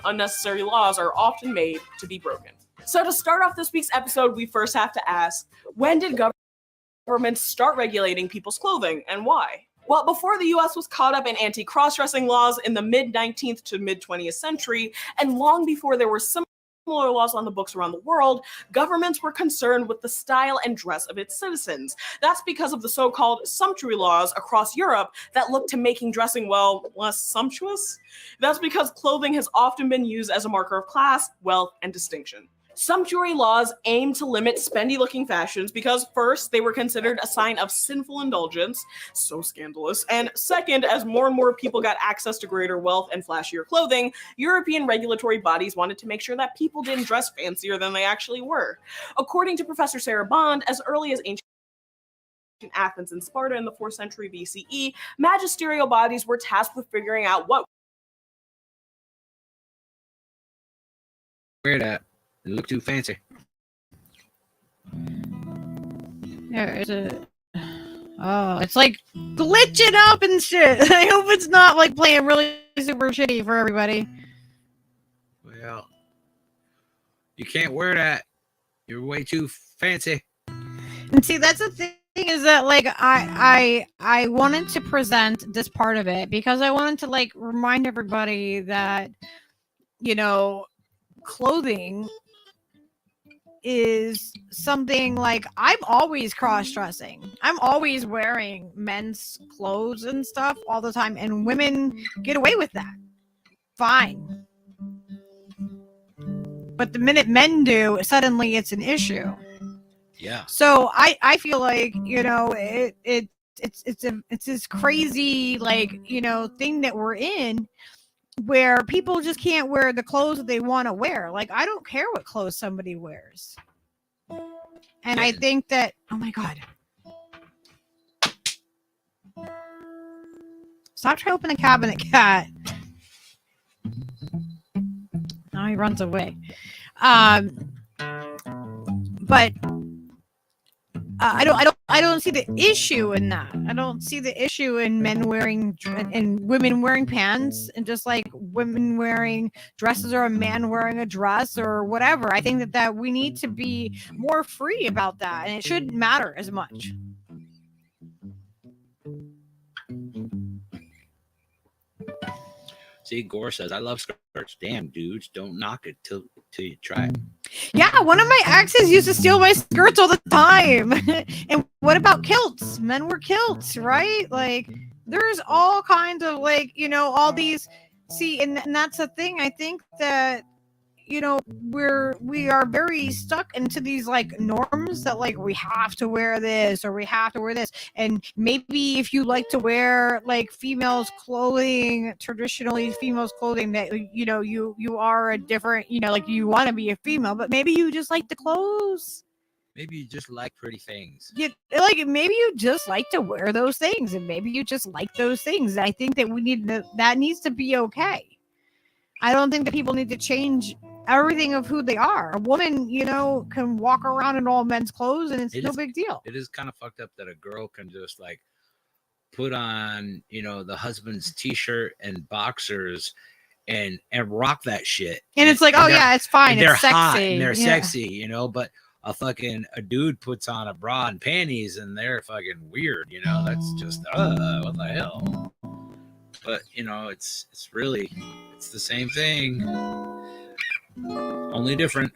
unnecessary laws are often made to be broken. So to start off this week's episode, we first have to ask, when did governments start regulating people's clothing, and why? Well, before the US was caught up in anti-cross-dressing laws in the mid-19th to mid-20th century, and long before there were similar laws on the books around the world, governments were concerned with the style and dress of its citizens. That's because of the so-called sumptuary laws across Europe that looked to making dressing, well, less sumptuous. That's because clothing has often been used as a marker of class, wealth, and distinction. Sumptuary laws aim to limit spendy-looking fashions because, first, they were considered a sign of sinful indulgence, so scandalous, and second, as more and more people got access to greater wealth and flashier clothing, European regulatory bodies wanted to make sure that people didn't dress fancier than they actually were. According to Professor Sarah Bond, as early as ancient Athens and Sparta in the 4th century BCE, magisterial bodies were tasked with figuring out what wear that. It look too fancy. There is a. Oh, it's like glitching up and shit. I hope it's not like playing really super shitty for everybody. Well, you can't wear that. You're way too fancy. And see, that's the thing is that like I wanted to present this part of it because I wanted to like remind everybody that, you know, clothing is something like I'm always cross-dressing. I'm always wearing men's clothes and stuff all the time, and women get away with that. Fine. But the minute men do, suddenly it's an issue. Yeah. So I feel like, you know, it's this crazy like, you know, thing that we're in where people just can't wear the clothes that they want to wear. Like, I don't care what clothes somebody wears. And I think that, oh my God. Stop trying to open the cabinet, cat. Now he runs away. But I don't see the issue in that. I don't see the issue in men wearing and women wearing pants and just like women wearing dresses or a man wearing a dress or whatever. I think that we need to be more free about that, and it shouldn't matter as much. See, Gore says, I love skirts. Damn, dudes, don't knock it till you try it. Yeah, one of my exes used to steal my skirts all the time. And what about kilts? Men wear kilts, right? Like, there's all kinds of like, you know, all these. See, and that's the thing. I think that, you know, we are very stuck into these like norms that like we have to wear this or we have to wear this. And maybe if you like to wear like females clothing, traditionally females clothing, that, you know, you are a different, you know, like you want to be a female, but maybe you just like the clothes. Maybe you just like pretty things. Yeah, like maybe you just like to wear those things, and maybe you just like those things. I think that that needs to be okay. I don't think that people need to change everything of who they are. A woman, you know, can walk around in all men's clothes and it's no big deal. It is kind of fucked up that a girl can just like put on, you know, the husband's t-shirt and boxers and rock that shit. And it's like, oh yeah, it's fine. They're it's sexy. hot and they're sexy, you know, but a dude puts on a bra and panties and they're fucking weird, you know. That's just what the hell. But you know, it's the same thing, only different.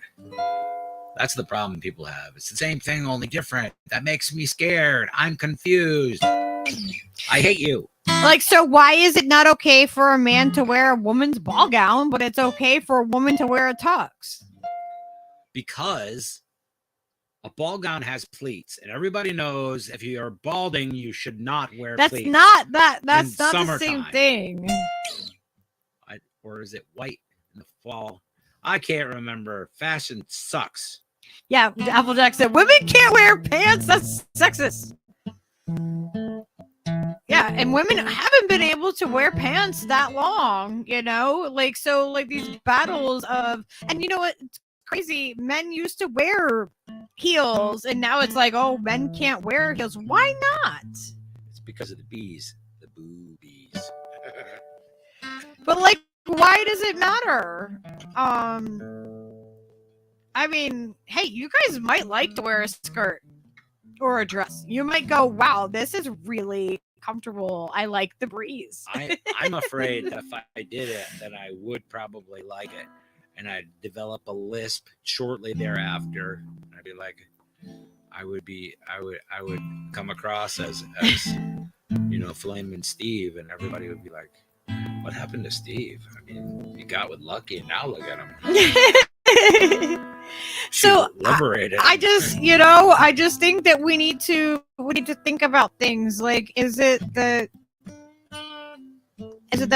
That's the problem people have. It's the same thing, only different. That makes me scared. I'm confused. I hate you. Like, so why is it not okay for a man to wear a woman's ball gown, but it's okay for a woman to wear a tux? Because a ball gown has pleats, and everybody knows if you are balding, you should not wear pleats. That's not the same thing. Or is it white in the fall? I can't remember. Fashion sucks. Yeah, Applejack said women can't wear pants. That's sexist. Yeah, and women haven't been able to wear pants that long, you know? Like, so like these battles of, and you know what? It's crazy. Men used to wear heels, and now it's like, oh, men can't wear heels. Why not? It's because of the bees, the boobies. But like, why does it matter? I mean, hey, you guys might like to wear a skirt or a dress. You might go, wow, this is really comfortable. I like the breeze. I'm afraid that if I did it, that I would probably like it. And I'd develop a lisp shortly thereafter. I'd be like, I would come across as you know, Flamin' Steve, and everybody would be like, what happened to Steve? I mean, he got with Lucky, and now look at him. So liberated. I just think that we need to think about things like, is it that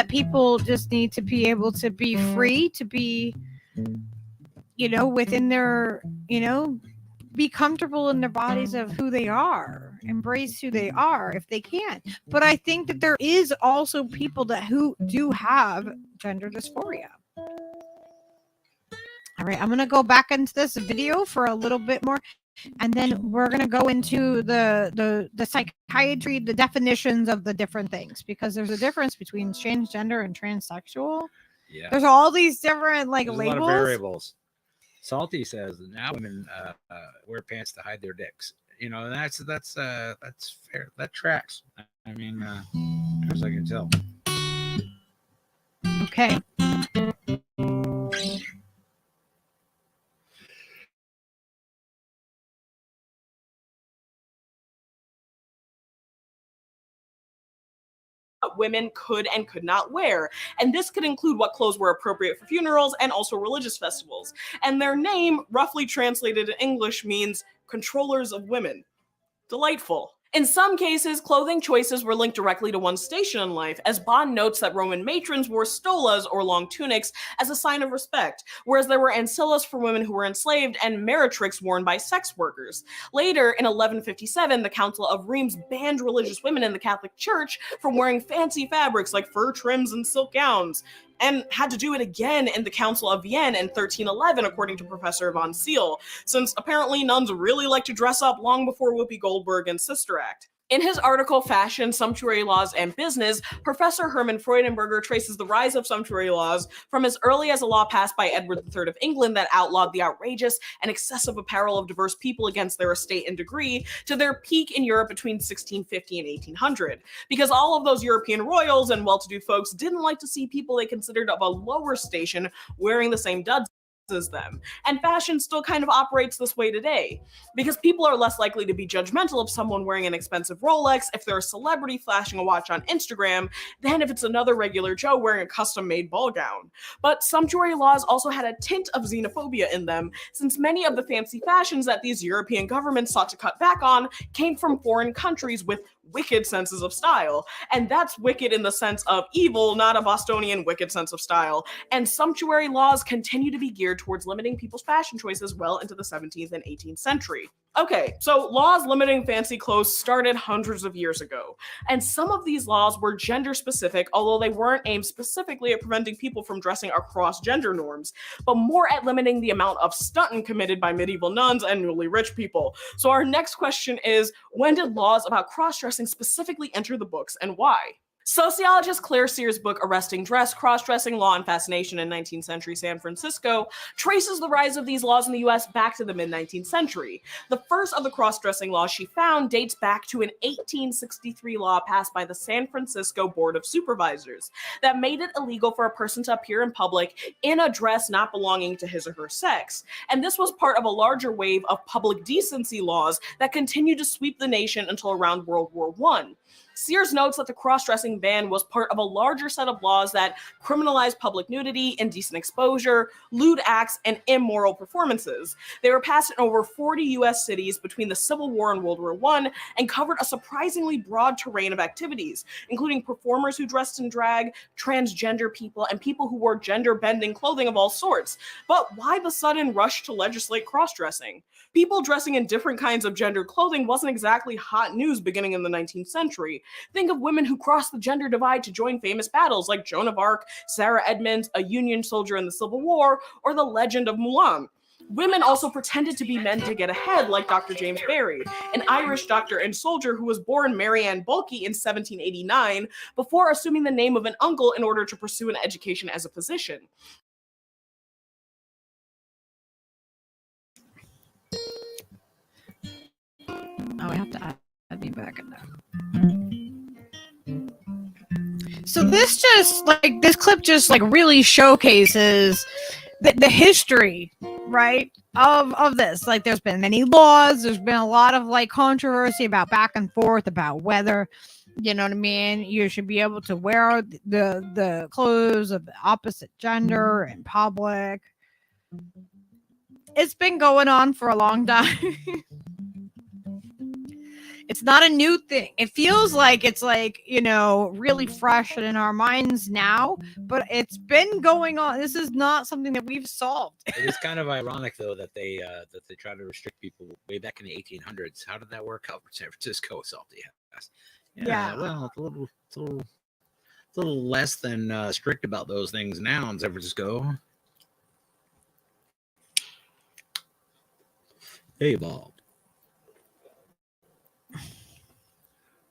people just need to be able to be free to be, you know, within their, you know, be comfortable in their bodies of who they are, embrace who they are if they can. But I think that there is also people who do have gender dysphoria. I All right, I'm gonna go back into this video for a little bit more, and then we're gonna go into the psychiatry, the definitions of the different things, because there's a difference between transgender and transsexual. Yeah. There's all these different like There's labels. a lot of variables. Salty says that now women wear pants to hide their dicks. You know, that's fair. That tracks. I mean, as I can tell. Okay. Women could and could not wear. And this could include what clothes were appropriate for funerals and also religious festivals. And their name, roughly translated in English, means controllers of women. Delightful. In some cases, clothing choices were linked directly to one's station in life, as Bond notes that Roman matrons wore stolas or long tunics as a sign of respect, whereas there were ancillas for women who were enslaved and meretrix worn by sex workers. Later, in 1157, the Council of Reims banned religious women in the Catholic Church from wearing fancy fabrics like fur trims and silk gowns, and had to do it again in the Council of Vienne in 1311, according to Professor von Seal, since apparently nuns really like to dress up long before Whoopi Goldberg and Sister Act. In his article, Fashion, Sumptuary Laws, and Business, Professor Hermann Freudenberger traces the rise of sumptuary laws from as early as a law passed by Edward III of England that outlawed the outrageous and excessive apparel of diverse people against their estate and degree, to their peak in Europe between 1650 and 1800. Because all of those European royals and well-to-do folks didn't like to see people they considered of a lower station wearing the same duds as them. And fashion still kind of operates this way today, because people are less likely to be judgmental of someone wearing an expensive Rolex if they're a celebrity flashing a watch on Instagram than if it's another regular Joe wearing a custom-made ball gown. But sumptuary laws also had a tint of xenophobia in them, since many of the fancy fashions that these European governments sought to cut back on came from foreign countries with wicked senses of style. And that's wicked in the sense of evil, not a Bostonian wicked sense of style. And sumptuary laws continue to be geared towards limiting people's fashion choices well into the 17th and 18th century. Okay, so laws limiting fancy clothes started hundreds of years ago, and some of these laws were gender specific, although they weren't aimed specifically at preventing people from dressing across gender norms, but more at limiting the amount of stunting committed by medieval nuns and newly rich people. So our next question is, when did laws about cross-dressing specifically enter the books, and why? Sociologist Claire Sears' book Arresting Dress, Cross-Dressing Law and Fascination in 19th Century San Francisco traces the rise of these laws in the US back to the mid-19th century. The first of the cross-dressing laws she found dates back to an 1863 law passed by the San Francisco Board of Supervisors that made it illegal for a person to appear in public in a dress not belonging to his or her sex. And this was part of a larger wave of public decency laws that continued to sweep the nation until around World War I. Sears notes that the cross-dressing ban was part of a larger set of laws that criminalized public nudity, indecent exposure, lewd acts, and immoral performances. They were passed in over 40 U.S. cities between the Civil War and World War I and covered a surprisingly broad terrain of activities, including performers who dressed in drag, transgender people, and people who wore gender-bending clothing of all sorts. But why the sudden rush to legislate cross-dressing? People dressing in different kinds of gender clothing wasn't exactly hot news beginning in the 19th century. Think of women who crossed the gender divide to join famous battles like Joan of Arc, Sarah Edmonds, a Union soldier in the Civil War, or the Legend of Mulan. Women also pretended to be men to get ahead, like Dr. James Barry, an Irish doctor and soldier who was born Mary Ann Bulkey in 1789 before assuming the name of an uncle in order to pursue an education as a physician. Oh, I have to add me back in there. So this clip just like really showcases the history, right, of this. Like, there's been many laws, there's been a lot of like controversy about back and forth about whether, you know what I mean, you should be able to wear the clothes of the opposite gender in public. It's been going on for a long time. It's not a new thing. It feels like it's like, you know, really fresh and in our minds now, but it's been going on. This is not something that we've solved. It is kind of ironic, though, that they try to restrict people way back in the 1800s. How did that work out for San Francisco? Salty asked. Yeah. Well, it's a little less than strict about those things now in San Francisco. They evolved.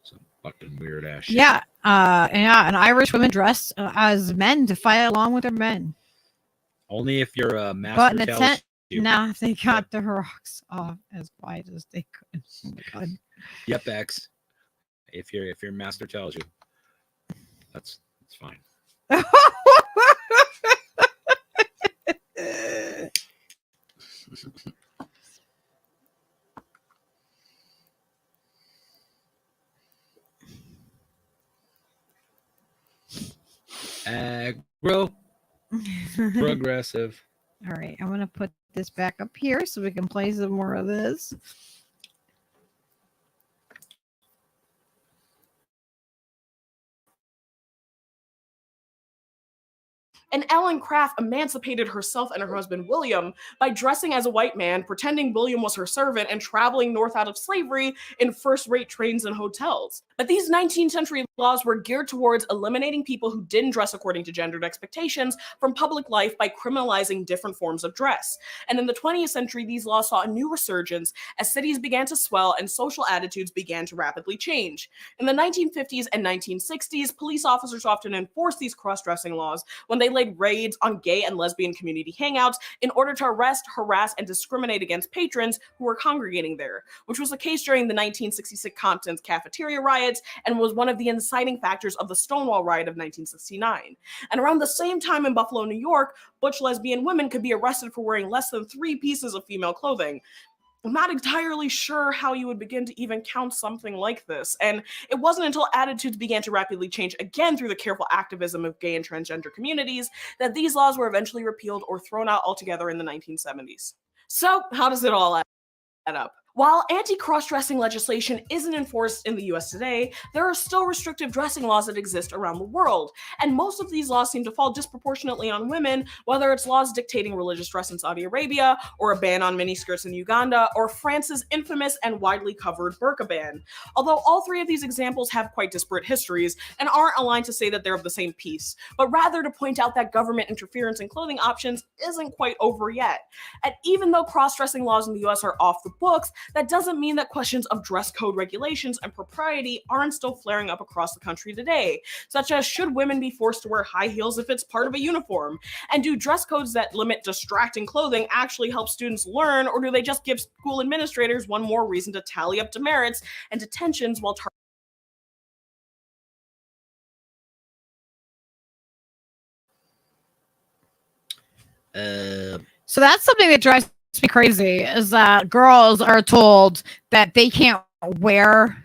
Some fucking weird ass shit. Yeah, and Irish women dress as men to fight along with their men. Only if your But master in the tells tent, you. nah, they got their rocks off as wide as they could. Oh my god. Yep, X. If your master tells you, that's fine. Aggro, progressive. All right, I'm gonna put this back up here so we can play some more of this. And Ellen Craft emancipated herself and her husband William by dressing as a white man, pretending William was her servant, and traveling north out of slavery in first-rate trains and hotels. But these 19th century laws were geared towards eliminating people who didn't dress according to gendered expectations from public life by criminalizing different forms of dress. And in the 20th century, these laws saw a new resurgence as cities began to swell and social attitudes began to rapidly change. In the 1950s and 1960s, police officers often enforced these cross-dressing laws when they laid raids on gay and lesbian community hangouts in order to arrest, harass, and discriminate against patrons who were congregating there, which was the case during the 1966 Compton's cafeteria riots and was one of the inciting factors of the Stonewall riot of 1969. And around the same time in Buffalo, New York, butch lesbian women could be arrested for wearing less than 3 pieces of female clothing. I'm not entirely sure how you would begin to even count something like this. And it wasn't until attitudes began to rapidly change again through the careful activism of gay and transgender communities that these laws were eventually repealed or thrown out altogether in the 1970s. So, how does it all add up? While anti-cross-dressing legislation isn't enforced in the US today, there are still restrictive dressing laws that exist around the world, and most of these laws seem to fall disproportionately on women, whether it's laws dictating religious dress in Saudi Arabia, or a ban on miniskirts in Uganda, or France's infamous and widely covered burqa ban. Although all three of these examples have quite disparate histories and aren't aligned to say that they're of the same piece, but rather to point out that government interference in clothing options isn't quite over yet. And even though cross-dressing laws in the US are off the books, that doesn't mean that questions of dress code regulations and propriety aren't still flaring up across the country today, such as should women be forced to wear high heels if it's part of a uniform? And do dress codes that limit distracting clothing actually help students learn, or do they just give school administrators one more reason to tally up demerits and detentions while So that's something that drives me crazy is that girls are told that they can't wear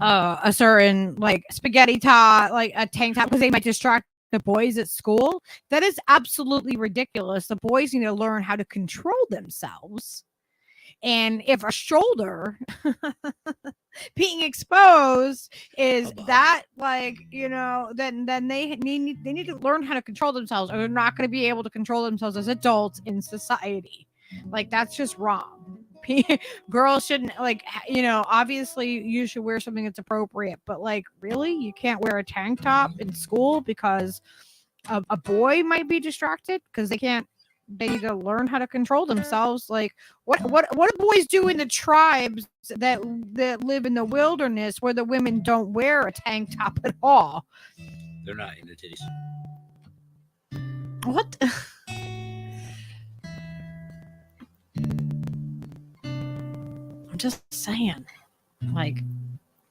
a certain like spaghetti top, like a tank top, because they might distract the boys at school. That is absolutely ridiculous. The boys need to learn how to control themselves. And if a shoulder being exposed is that, like, you know, then they need to learn how to control themselves, or they're not going to be able to control themselves as adults in society. Like, that's just wrong. Girls shouldn't, like, you know, obviously you should wear something that's appropriate, but like, really, you can't wear a tank top in school because a boy might be distracted because they need to learn how to control themselves. Like, what do boys do in the tribes that live in the wilderness where the women don't wear a tank top at all? They're not in the titties. What? I'm just saying, like,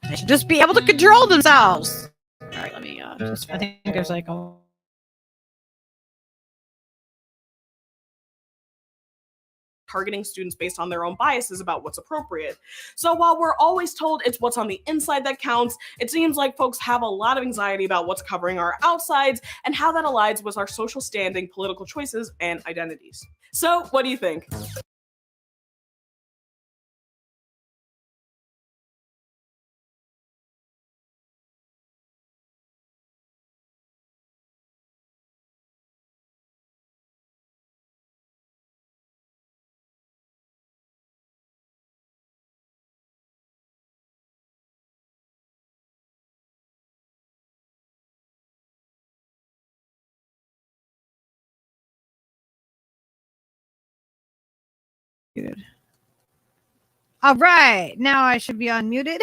they should just be able to control themselves. All right, let me just, I think there's like a targeting students based on their own biases about what's appropriate. So while we're always told it's what's on the inside that counts, it seems like folks have a lot of anxiety about what's covering our outsides and how that aligns with our social standing, political choices, and identities. So what do you think? good. All right, now I should be unmuted.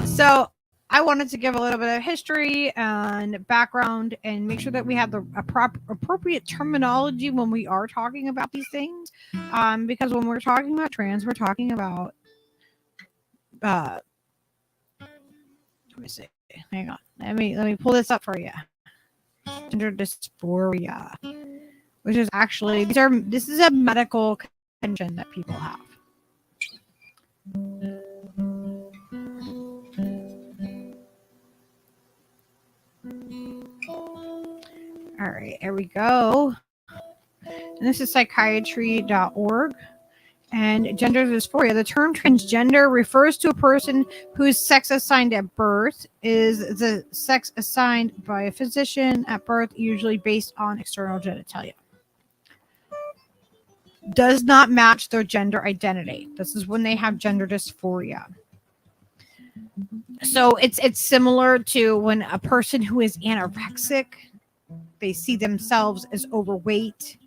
So I wanted to give a little bit of history and background and make sure that we have the appropriate terminology when we are talking about these things. Because when we're talking about trans, we're talking about let me see. Hang on. Let me pull this up for you. Gender dysphoria, which is actually this is a medical condition that people have. All right, here we go. And this is psychiatry.org. And gender dysphoria. The term transgender refers to a person whose sex assigned at birth is the sex assigned by a physician at birth, usually based on external genitalia. Does not match their gender identity. This is when they have gender dysphoria. So it's similar to when a person who is anorexic, they see themselves as overweight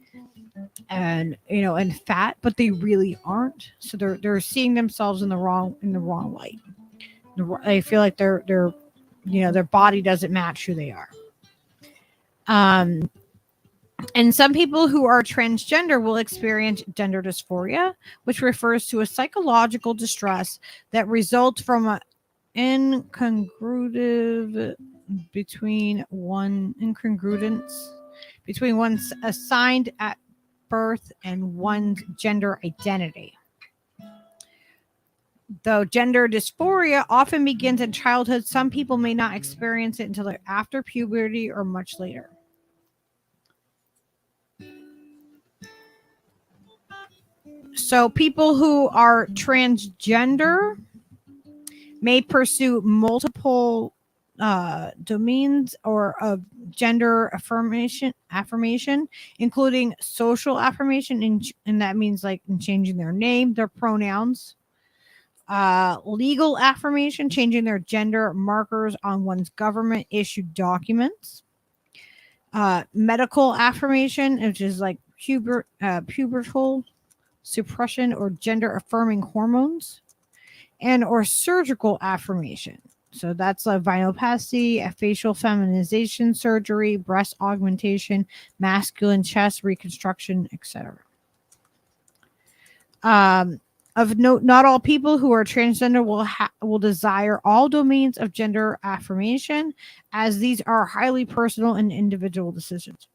and and fat, but they really aren't. So they're seeing themselves in the wrong light. They feel like their body doesn't match who they are. And some people who are transgender will experience gender dysphoria, which refers to a psychological distress that results from an incongruence between one's assigned at birth and one's gender identity. Though gender dysphoria often begins in childhood, some people may not experience it until after puberty or much later. So people who are transgender may pursue multiple domains or of gender affirmation, including social affirmation, and that means like changing their name, their pronouns, legal affirmation, changing their gender markers on one's government issued documents, medical affirmation, which is like pubertal suppression or gender affirming hormones, and or surgical affirmation. So that's a vinoplasty, a facial feminization surgery, breast augmentation, masculine chest reconstruction, etc. Of note, not all people who are transgender will desire all domains of gender affirmation, as these are highly personal and individual decisions.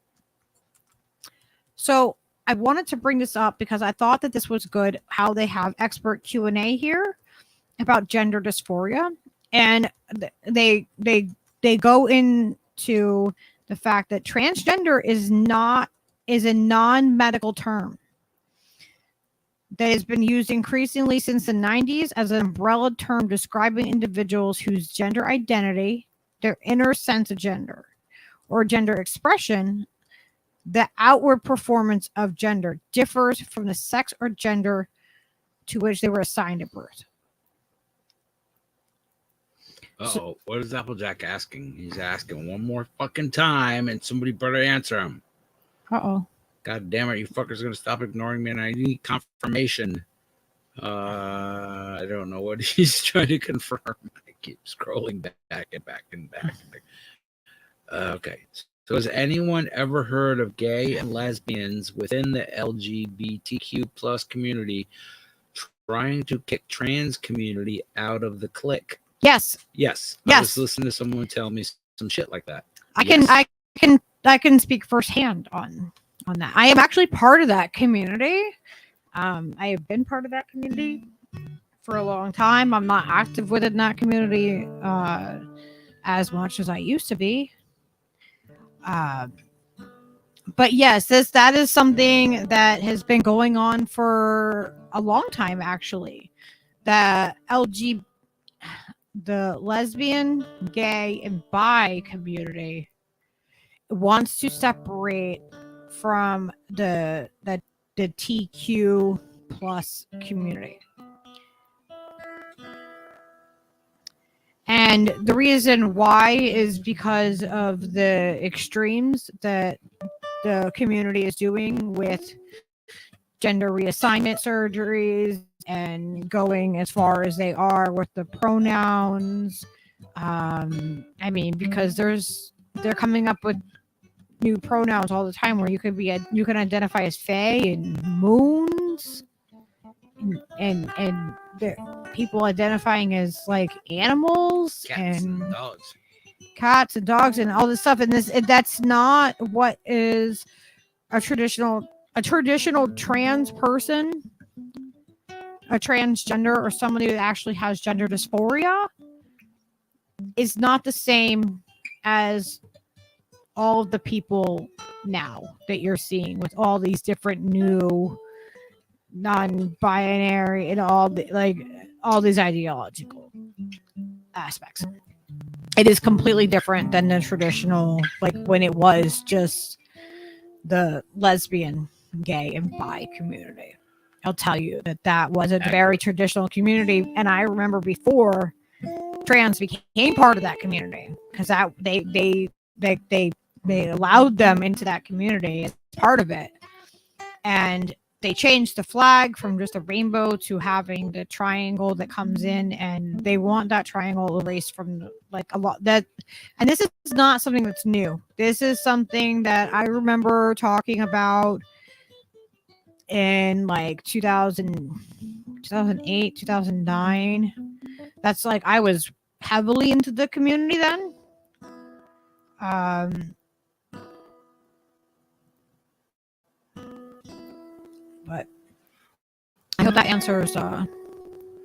So I wanted to bring this up because I thought that this was good, how they have expert Q&A here about gender dysphoria. And they go into the fact that transgender is a non-medical term that has been used increasingly since the 90s as an umbrella term describing individuals whose gender identity, their inner sense of gender, or gender expression, the outward performance of gender, differs from the sex or gender to which they were assigned at birth. Uh-oh, what is Applejack asking? He's asking one more fucking time, and somebody better answer him. Uh-oh. God damn it, you fuckers are going to stop ignoring me, and I need confirmation. I don't know what he's trying to confirm. I keep scrolling back and back and back. Okay. So has anyone ever heard of gay and lesbians within the LGBTQ plus community trying to kick trans community out of the clique? Yes. Yes. Yes. I was listening to someone tell me some shit like that. I can speak firsthand on that. I am actually part of that community. I have been part of that community for a long time. I'm not active within that community as much as I used to be. But yes, that is something that has been going on for a long time, actually. The lesbian, gay, and bi community wants to separate from the TQ plus community. And the reason why is because of the extremes that the community is doing with gender reassignment surgeries and going as far as they are with the pronouns. I mean, because they're coming up with new pronouns all the time where you can identify as fae and moons and the people identifying as like animals Cats and and dogs. cats and dogs and all this stuff, and that's not what is a traditional trans person, a transgender, or somebody that actually has gender dysphoria is not the same as all of the people now that you're seeing with all these different new non-binary and all these ideological aspects. It is completely different than the traditional, like when it was just the lesbian, gay, and bi community. I'll tell you that was a very traditional community, and I remember before trans became part of that community because that they allowed them into that community as part of it, and they changed the flag from just a rainbow to having the triangle that comes in, and they want that triangle erased from like a lot that. And this is not something that's new. This is something that I remember talking about in like 2008, 2009. That's like I was heavily into the community then. But I hope that answers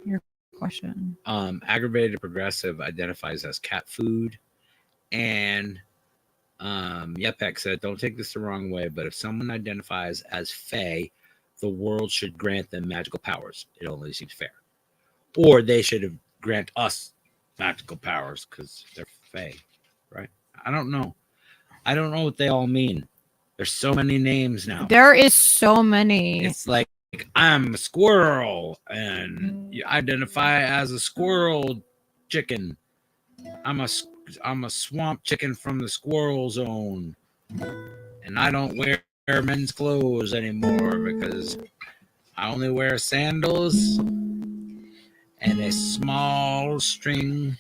your question. Aggravated progressive identifies as cat food, and Yepek said, "Don't take this the wrong way, but if someone identifies as fae, the world should grant them magical powers. It only seems fair, or they should have grant us magical powers because they're fae, right? I don't know what they all mean. There's so many names now. There is so many. It's like I'm a squirrel and you identify as a squirrel chicken. I'm a swamp chicken from the squirrel zone, and I don't wear men's clothes anymore because I only wear sandals and a small string.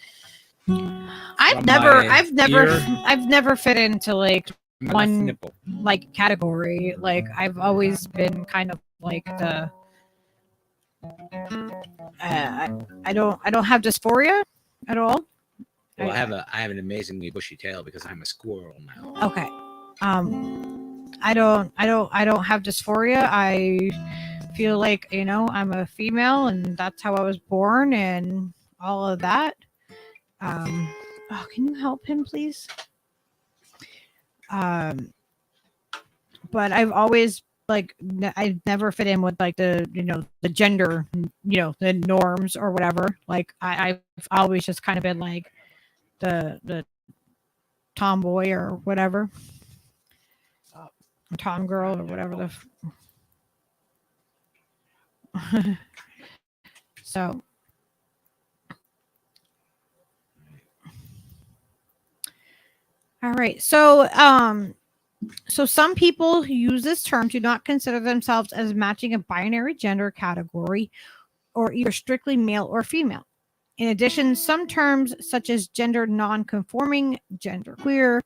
I've never fit into like one nipple. like category. Like I've always been kind of like the I don't have dysphoria at all. Well, I have an amazingly bushy tail because I'm a squirrel now. Okay. I don't have dysphoria. I feel like, I'm a female and that's how I was born and all of that. Can you help him, please? But I've always I've never fit in with like the gender, the norms or whatever. Like I've always just kind of been like the tomboy or whatever, or tom girl or whatever so. All right. So some people who use this term do not consider themselves as matching a binary gender category or either strictly male or female. In addition, some terms such as gender non-conforming, gender queer,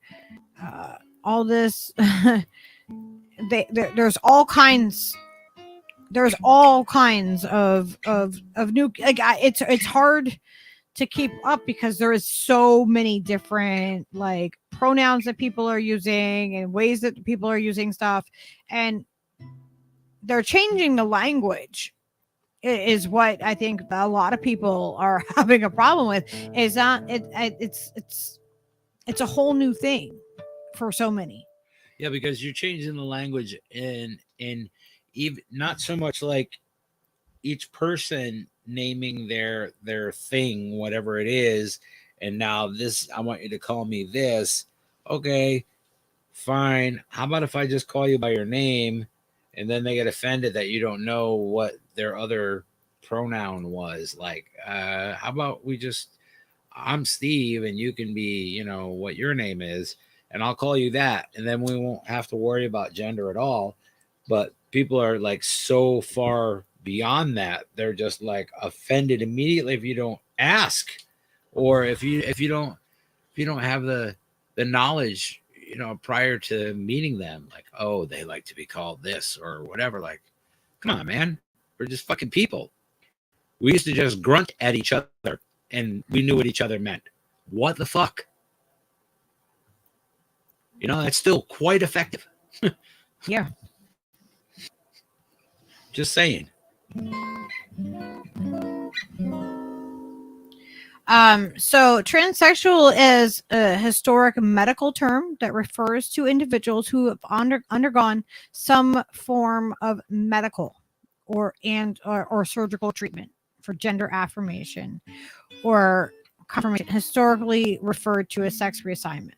all this, there's all kinds of new. Like it's hard to keep up because there is so many different like pronouns that people are using and ways that people are using stuff, and they're changing the language is what I think a lot of people are having a problem with. Is that it's a whole new thing for so many. Yeah, because you're changing the language in even not so much like each person naming their thing, whatever it is, and now this, I want you to call me this. Okay, fine. How about if I just call you by your name, and then they get offended that you don't know what their other pronoun was? Like, how about we just, I'm Steve, and you can be, what your name is, and I'll call you that, and then we won't have to worry about gender at all. But people are like so far beyond that, they're just like offended immediately if you don't ask, or if you don't have the knowledge, prior to meeting them, like, oh, they like to be called this or whatever. Like, come on, man, we're just fucking people. We used to just grunt at each other and we knew what each other meant. What the fuck? That's still quite effective. Yeah. Just saying. So transsexual is a historic medical term that refers to individuals who have undergone some form of medical or surgical treatment for gender affirmation or confirmation, historically referred to as sex reassignment.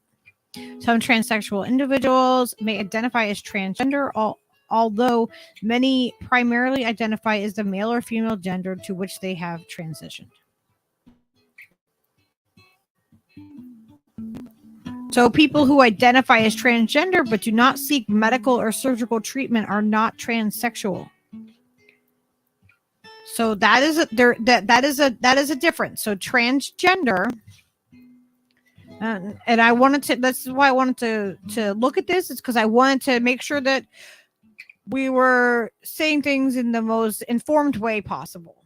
Some transsexual individuals may identify as transgender, although many primarily identify as the male or female gender to which they have transitioned. So people who identify as transgender but do not seek medical or surgical treatment are not transsexual. So that is a difference. So transgender, and I wanted to. That's why I wanted to look at this. It's because I wanted to make sure that we were saying things in the most informed way possible,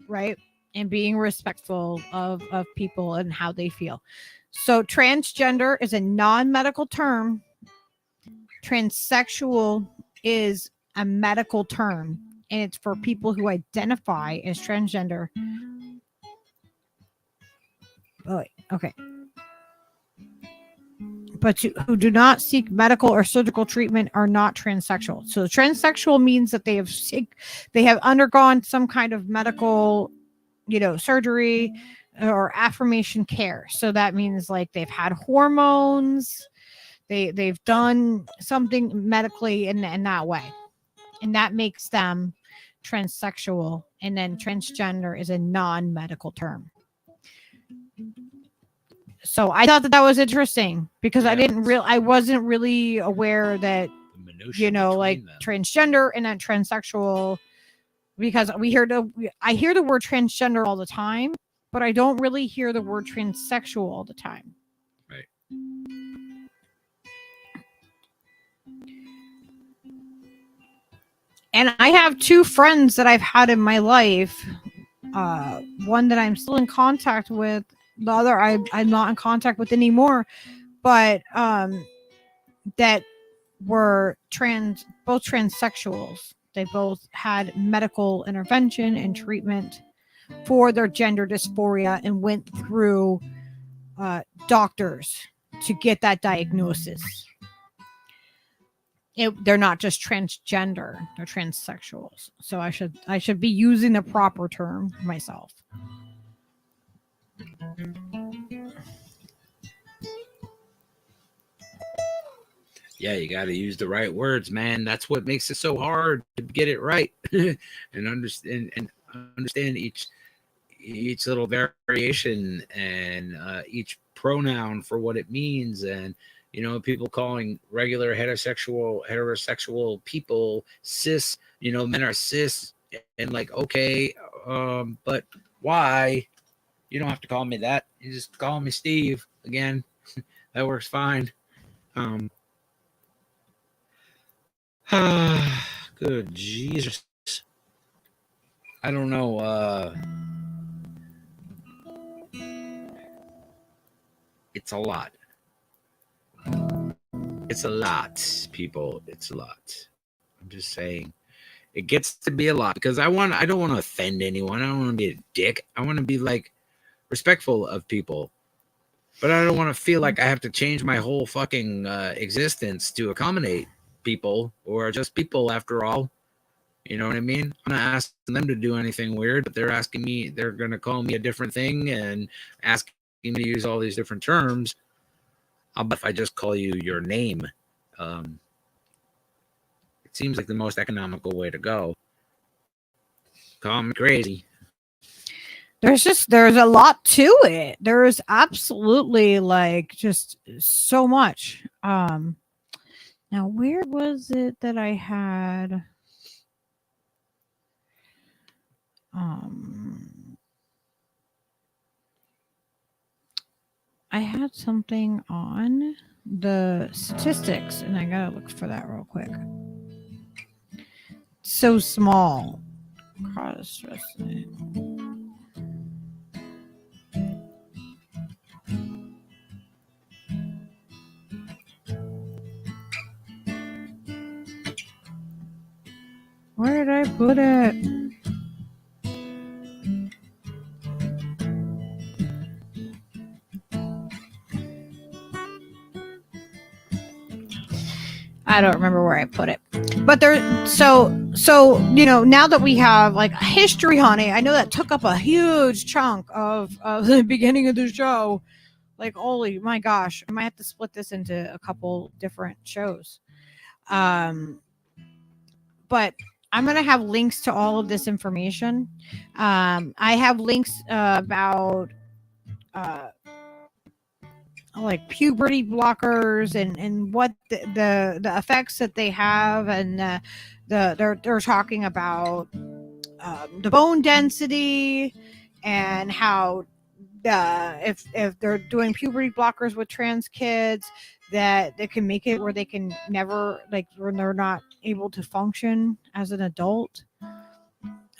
right? And being respectful of people and how they feel. So transgender is a non-medical term. Transsexual is a medical term, and it's for people who identify as transgender. Oh, okay. But who do not seek medical or surgical treatment are not transsexual. So transsexual means that they have undergone some kind of medical, surgery or affirmation care. So that means like they've had hormones, they've done something medically in that way, and that makes them transsexual. And then transgender is a non-medical term. So I thought that was interesting because I wasn't really aware that, like them. Transgender and then transsexual, because I hear the word transgender all the time, but I don't really hear the word transsexual all the time. Right. And I have two friends that I've had in my life. One that I'm still in contact with. The other I'm not in contact with anymore. But that were both transsexuals. They both had medical intervention and treatment for their gender dysphoria and went through doctors to get that diagnosis. They're not just transgender, they're transsexuals. So I should be using the proper term myself. Yeah, you got to use the right words, man. That's what makes it so hard to get it right and understand each little variation and each pronoun for what it means. And people calling regular heterosexual people cis. Men are cis, and like, okay, but why? You don't have to call me that. You just call me Steve again. That works fine. Good Jesus. I don't know. It's a lot. It's a lot, people. It's a lot. I'm just saying. It gets to be a lot because I don't want to offend anyone. I don't want to be a dick. I want to be like respectful of people. But I don't want to feel like I have to change my whole fucking existence to accommodate people who are just people after all. You know what I mean? I'm not asking them to do anything weird, but they're asking me, they're going to call me a different thing and asking me to use all these different terms. How about if I just call you your name? It seems like the most economical way to go. Call me crazy. There's a lot to it. There's absolutely like just so much. Now where was it that I had? I had something on the statistics, and I gotta look for that real quick. So small. Cause stress. Where did I put it? I don't remember where I put it. But there, so now that we have like history, honey, I know that took up a huge chunk of the beginning of the show. Like, holy my gosh, I might have to split this into a couple different shows. But I'm gonna have links to all of this information. I have links about like puberty blockers and what the effects that they have, and they're talking about the bone density and how if they're doing puberty blockers with trans kids, that they can make it where they can never, like, when they're not able to function as an adult.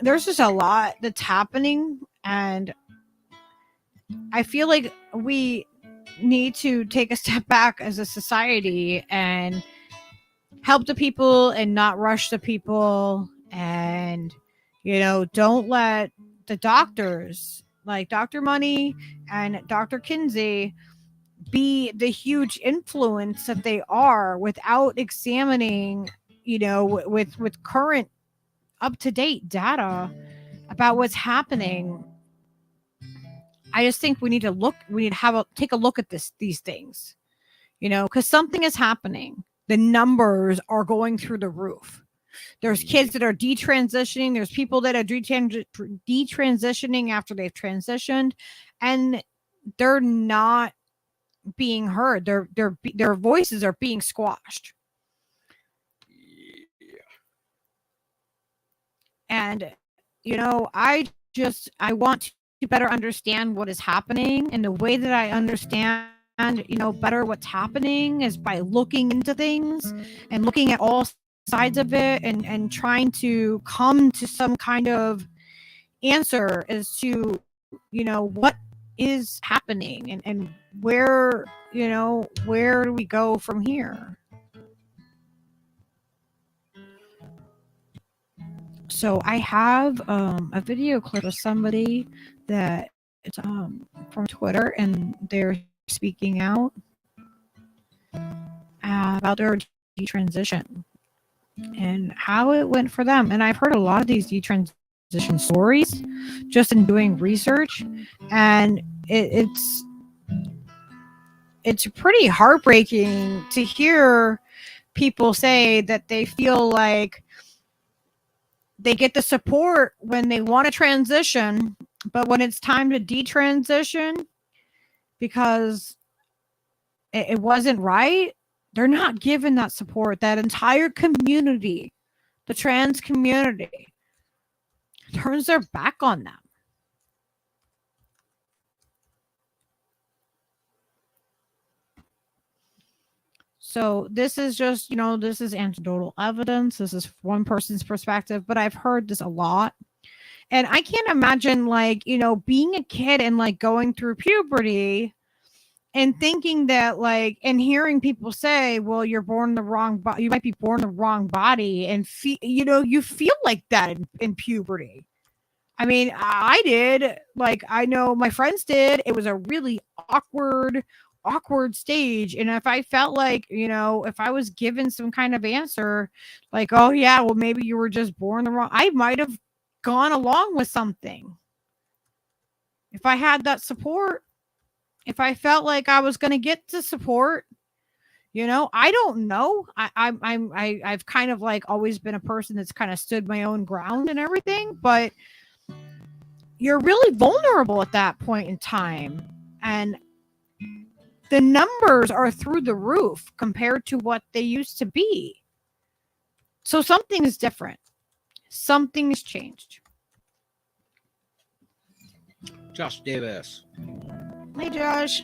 There's just a lot that's happening, and I feel like we need to take a step back as a society and help the people and not rush the people, and don't let the doctors like Dr. Money and Dr. Kinsey be the huge influence that they are without examining with current up-to-date data about what's happening. I just think we need to take a look at these things, because something is happening. The numbers are going through the roof. There's kids that are detransitioning. There's people that are detransitioning after they've transitioned, and they're not being heard. Their voices are being squashed. And I want to better understand what is happening, and the way that I understand better what's happening is by looking into things and looking at all sides of it, and trying to come to some kind of answer as to what is happening, and where where do we go from here. So I have a video clip of somebody that from Twitter, and they're speaking out about their detransition and how it went for them. And I've heard a lot of these detransition stories just in doing research, and it's pretty heartbreaking to hear people say that they feel like they get the support when they want to transition, but when it's time to detransition because it wasn't right, they're not given that support. That entire community, the trans community, turns their back on them. So this is just, this is anecdotal evidence. This is one person's perspective, but I've heard this a lot. And I can't imagine, like, being a kid and like going through puberty and thinking that, like, and hearing people say, well, you're born the wrong body, you might be born the wrong body, and you feel like that in puberty. I mean, I did. Like, I know my friends did. It was a really awkward stage. And if I felt like, if I was given some kind of answer, like, oh yeah, well, maybe you were just born the wrong, I might have gone along with something. If I had that support, if I felt like I was going to get the support, I don't know. I've kind of like always been a person that's kind of stood my own ground and everything, but you're really vulnerable at that point in time. And the numbers are through the roof compared to what they used to be. So something is different. Something's changed. Josh Davis. Hey, Josh.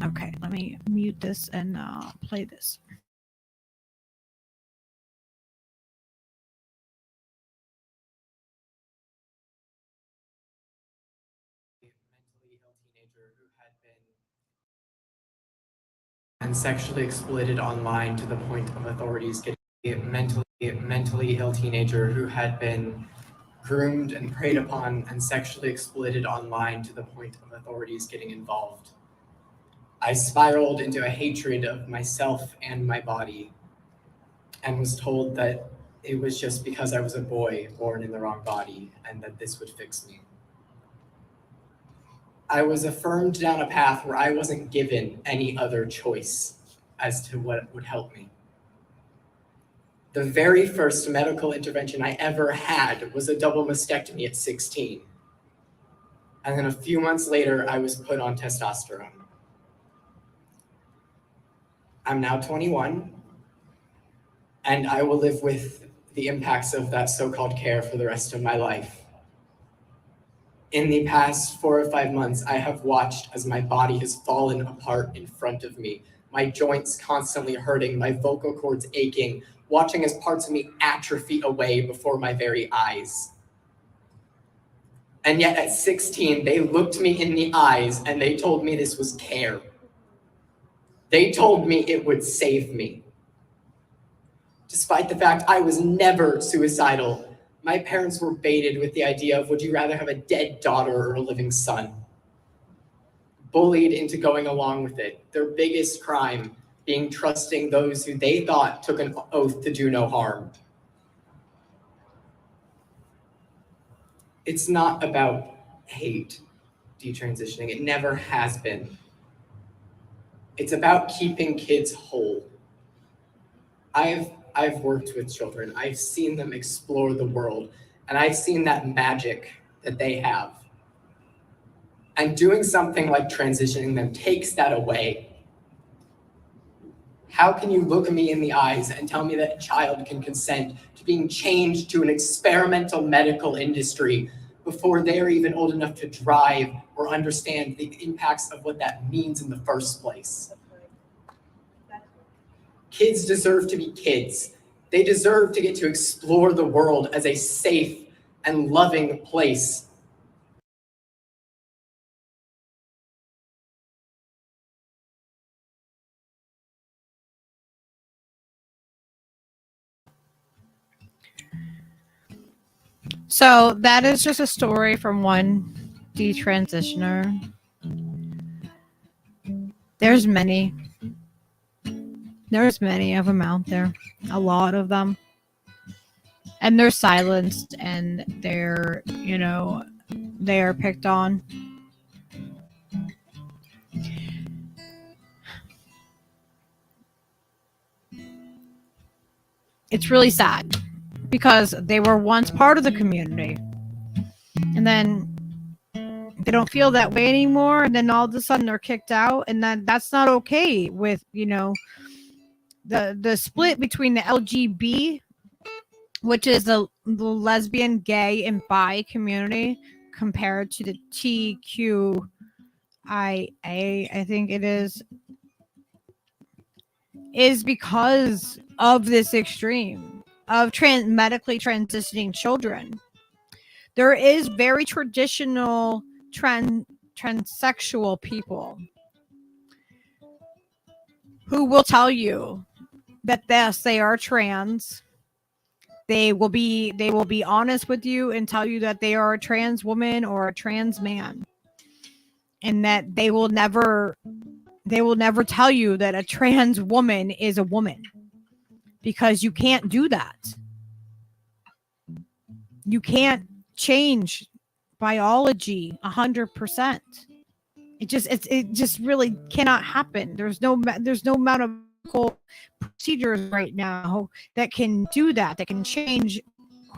Okay, let me mute this and play this. Mentally ill teenager who had been and sexually exploited online to the point of authorities getting a mentally ill teenager who had been groomed and preyed upon and sexually exploited online to the point of authorities getting involved. I spiraled into a hatred of myself and my body and was told that it was just because I was a boy born in the wrong body and that this would fix me. I was affirmed down a path where I wasn't given any other choice as to what would help me. The very first medical intervention I ever had was a double mastectomy at 16. And then a few months later, I was put on testosterone. I'm now 21, and I will live with the impacts of that so-called care for the rest of my life. In the past 4 or 5 months, I have watched as my body has fallen apart in front of me, my joints constantly hurting, my vocal cords aching, watching as parts of me atrophy away before my very eyes. And yet at 16, they looked me in the eyes and they told me this was care. They told me it would save me. Despite the fact I was never suicidal, my parents were baited with the idea of, would you rather have a dead daughter or a living son? Bullied into going along with it. Their biggest crime being trusting those who they thought took an oath to do no harm. It's not about hate, detransitioning. It never has been. It's about keeping kids whole. I've worked with children. I've seen them explore the world, and I've seen that magic that they have. And doing something like transitioning them takes that away. How can you look me in the eyes and tell me that a child can consent to being changed to an experimental medical industry before they're even old enough to drive or understand the impacts of what that means in the first place? Kids deserve to be kids. They deserve to get to explore the world as a safe and loving place. So that is just a story from one detransitioner. There's many. There's many of them out there. A lot of them. And they're silenced and they're, they are picked on. It's really sad because they were once part of the community. And then they don't feel that way anymore, and then all of a sudden they're kicked out, and that's not okay with the split between the LGB, which is the lesbian, gay, and bi community, compared to the TQIA, I think it is because of this extreme of medically transitioning children. There is very traditional transsexual people who will tell you that yes, they are trans. They will be honest with you and tell you that they are a trans woman or a trans man, and that they will never tell you that a trans woman is a woman, because you can't do that. You can't change biology 100%. It just really cannot happen. There's no amount of medical procedures right now that can do that can change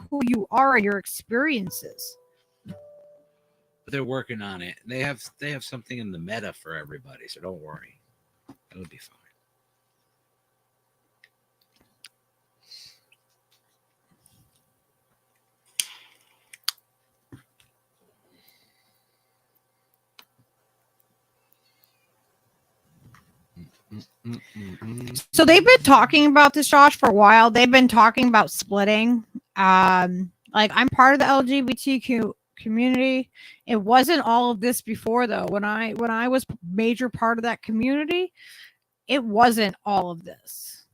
who you are and your experiences. But they're working on it. They have something in the meta for everybody, so don't worry. It'll be fine. So they've been talking about this, Josh, for a while. They've been talking about splitting. Like I'm part of the LGBTQ community. It wasn't all of this before, though. When I was major part of that community, it wasn't all of this.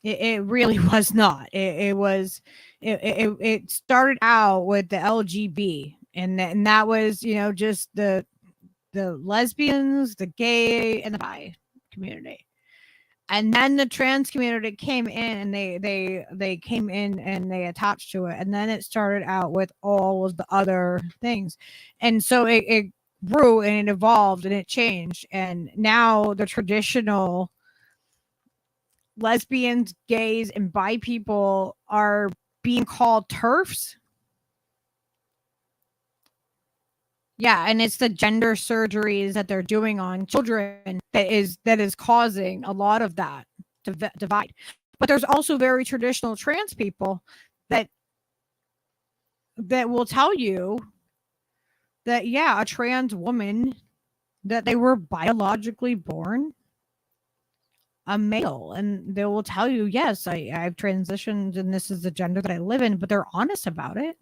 It really was not. It started out with the LGB, and that was just the lesbians, the gay, and the bi community. And then the trans community came in, and they came in and they attached to it. And then it started out with all of the other things. And so it grew and it evolved and it changed. And now the traditional lesbians, gays, and bi people are being called TERFs. Yeah, and it's the gender surgeries that they're doing on children that is causing a lot of that divide. But there's also very traditional trans people that will tell you that a trans woman, that they were biologically born a male, and they will tell you, yes, I've transitioned and this is the gender that I live in, but they're honest about it.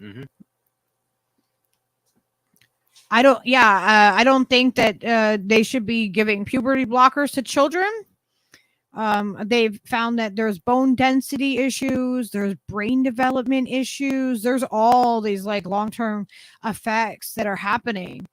Mm-hmm. I don't think that they should be giving puberty blockers to children. They've found that there's bone density issues, there's brain development issues, there's all these like long-term effects that are happening,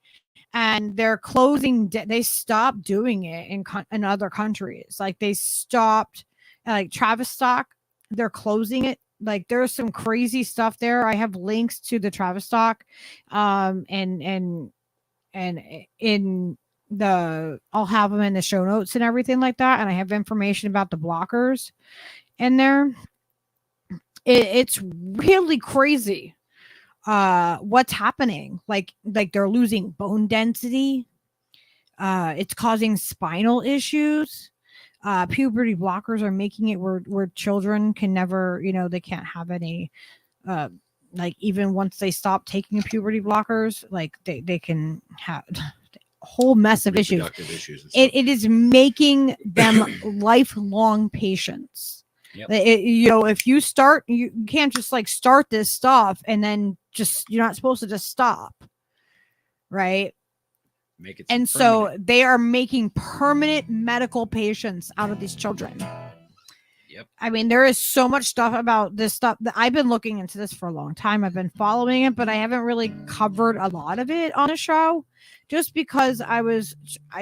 and they're closing. They stopped doing it in other countries. Like they stopped, like Tavistock, they're closing it. Like there's some crazy stuff there. I have links to the Tavistock, and in the, I'll have them in the show notes and everything like that. And I have information about the blockers in there. It's really crazy what's happening. Like they're losing bone density. It's causing spinal issues. Puberty blockers are making it where children can never, they can't have any, like even once they stop taking puberty blockers, like they can have a whole mess of issues. It is making them lifelong patients. Yep. If you start, you can't just like start this stuff and then you're not supposed to just stop, right? Make it and permanent. So they are making permanent medical patients out of these children. Yep. I mean, there is so much stuff about this stuff that I've been looking into this for a long time. I've been following it, but I haven't really covered a lot of it on the show, just because I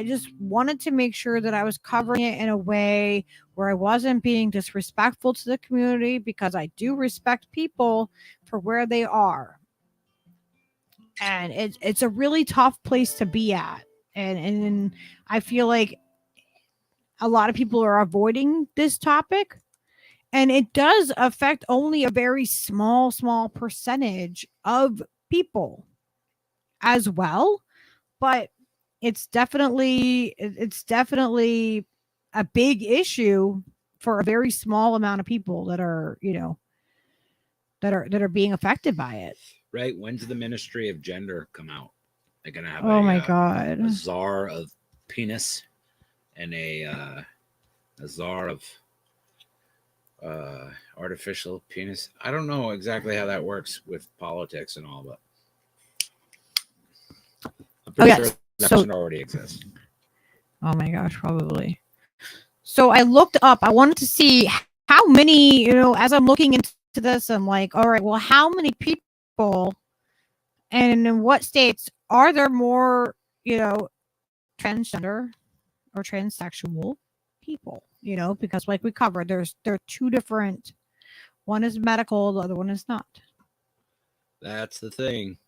just wanted to make sure that I was covering it in a way where I wasn't being disrespectful to the community, because I do respect people for where they are. And it's a really tough place to be at. And I feel like a lot of people are avoiding this topic, and it does affect only a very small percentage of people as well. But it's definitely a big issue for a very small amount of people that are, that are being affected by it. Right. When's the Ministry of Gender come out? They're gonna have my God, a czar of penis and a czar of artificial penis. I don't know exactly how that works with politics and all, but I'm pretty sure that should already exist. Oh my gosh, probably. So I looked up, I wanted to see how many, as I'm looking into this, I'm like, all right, well, how many people and in what states are there more, transgender or transsexual people? Because like we covered, there are two different, one is medical, the other one is not. That's the thing.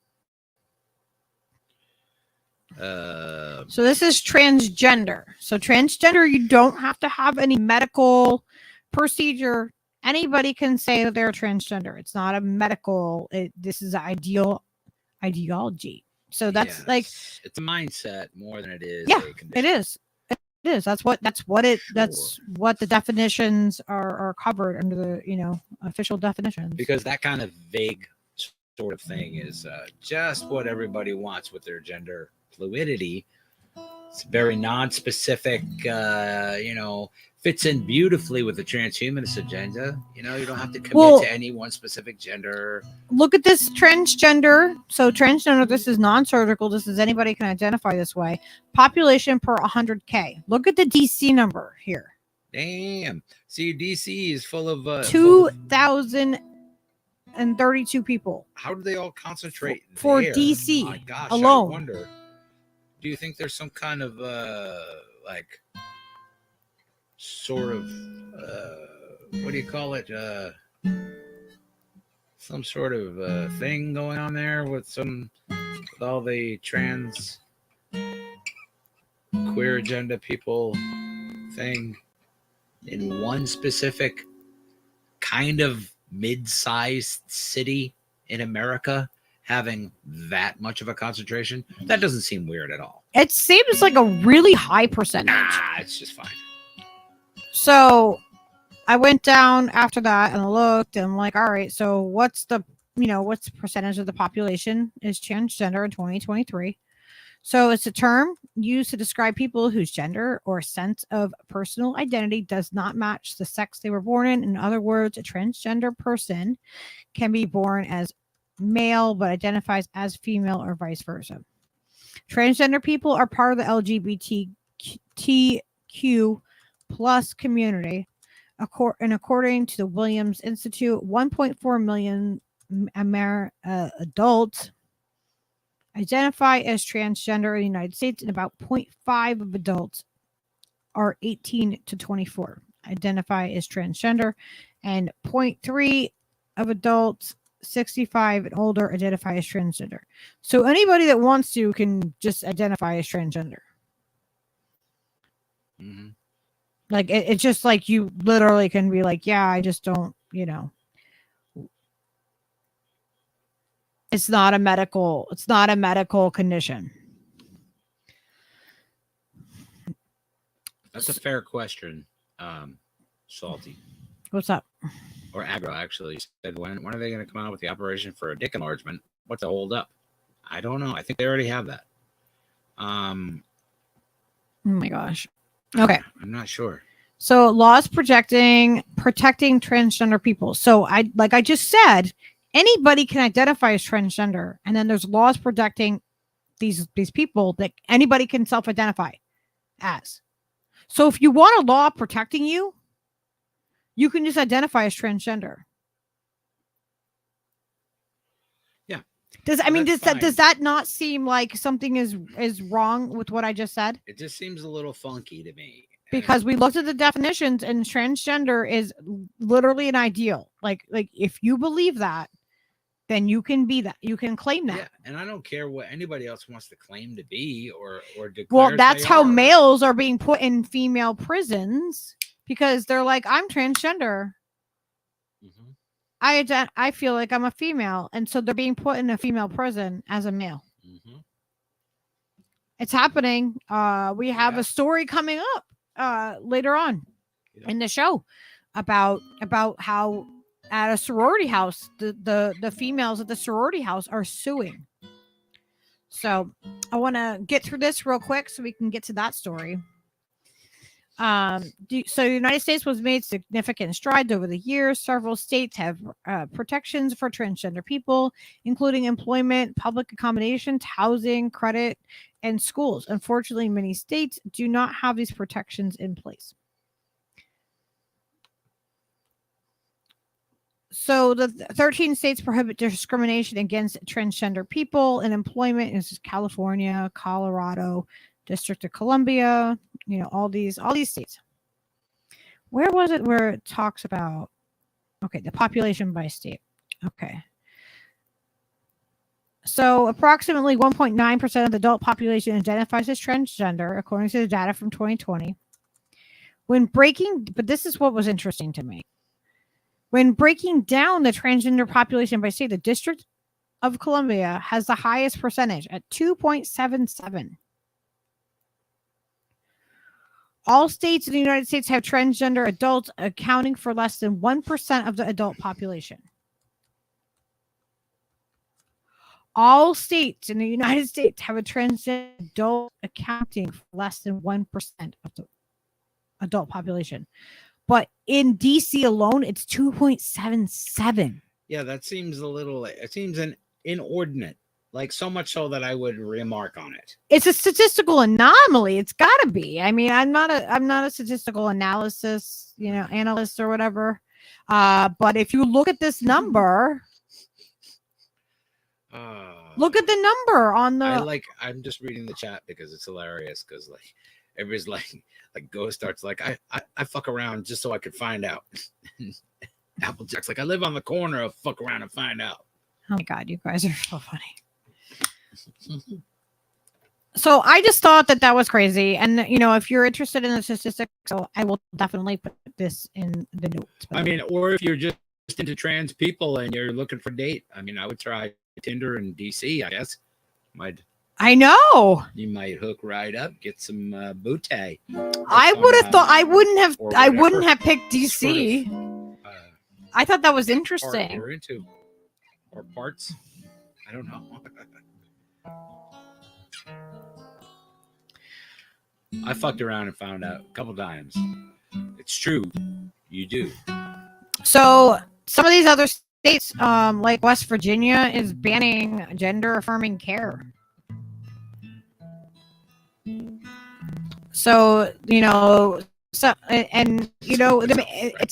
So this is transgender. So transgender, you don't have to have any medical procedure. Anybody can say that they're transgender. It's not a medical. This is ideology. So that's like, it's a mindset more than it is. Yeah, a condition. it is. It is. That's what the definitions are covered under the official definitions. Because that kind of vague sort of thing is just what everybody wants with their gender fluidity. It's very non-specific, fits in beautifully with the transhumanist agenda. You don't have to commit to any one specific gender. Look at this transgender. So transgender, this is non-surgical. This is anybody can identify this way. Population per 100K. Look at the DC number here. Damn. See, DC is full of 2,032 people. How do they all concentrate for there? DC My gosh, alone? I wonder. Do you think there's some kind of sort of what do you call it? Some sort of thing going on there with all the trans queer agenda people thing in one specific kind of mid-sized city in America having that much of a concentration? That doesn't seem weird at all. It seems like a really high percentage. Nah, it's just fine. So I went down after that and looked and I'm like, all right, so what's the percentage of the population is transgender in 2023? So it's a term used to describe people whose gender or sense of personal identity does not match the sex they were born in. In other words, a transgender person can be born as male but identifies as female or vice versa. Transgender people are part of the LGBTQ plus community. According to the Williams Institute, 1.4 million adults identify as transgender in the United States, and about 0.5 of adults are 18 to 24 identify as transgender, and 0.3 of adults 65 and older identify as transgender. So anybody that wants to can just identify as transgender. Mm-hmm. Like it's just like you literally can be like, yeah, I just don't, it's not a medical condition. That's a fair question. Salty. What's up? Or Agro actually said, when are they going to come out with the operation for a dick enlargement? What's the hold up? I don't know. I think they already have that. Oh my gosh. Okay. I'm not sure. So laws protecting transgender people. So I just said, anybody can identify as transgender, and then there's laws protecting these people that anybody can self-identify as. So if you want a law protecting you, you can just identify as transgender. Yeah. Does that not seem like something is wrong with what I just said? It just seems a little funky to me. Because we looked at the definitions, and transgender is literally an ideal. Like if you believe that, then you can be that. You can claim that. Yeah, and I don't care what anybody else wants to claim to be or declare. Well, that's how males are being put in female prisons, because they're like, I'm transgender. Mm-hmm. I feel like I'm a female, and so they're being put in a female prison as a male. Mm-hmm. It's happening. We have a story coming up later on in the show about how at a sorority house the females at the sorority house are suing. So I want to get through this real quick so we can get to that story. So the United States was made significant strides over the years. Several states have protections for transgender people, including employment, public accommodations, housing, credit, and schools. Unfortunately, many states do not have these protections in place. So the 13 states prohibit discrimination against transgender people in employment. This is California, Colorado, District of Columbia, all these states. Where was it where it talks about, the population by state. Okay. So approximately 1.9% of the adult population identifies as transgender, according to the data from 2020. But this is what was interesting to me. When breaking down the transgender population by state, the District of Columbia has the highest percentage at 2.77. All states in the United States have transgender adults, accounting for less than 1% of the adult population. all states in the United States have a transgender adult accounting for less than 1% of the adult population. But in DC alone, it's 2.77. Yeah, that seems a little. It seems inordinate. Like so much so that I would remark on it. It's a statistical anomaly. It's got to be. I mean, I'm not a statistical analysis, analyst or whatever. But if you look at this number, look at the number on the. I'm just reading the chat because it's hilarious. Because like everybody's like Ghost starts like I fuck around just so I could find out. Applejack's like I live on the corner of fuck around and find out. Oh my god, you guys are so funny. So I just thought that was crazy, and if you're interested in the statistics, so I will definitely put this in the notes. I mean, or if you're just into trans people and you're looking for a date, I mean, I would try Tinder in DC. I guess I know you might hook right up, get some bootay. I would have thought I wouldn't have picked DC. Sort of, I thought that was interesting. You're into or parts. I don't know. I fucked around and found out a couple times. It's true. You do. So some of these other states, like West Virginia, is banning gender affirming care. So, it's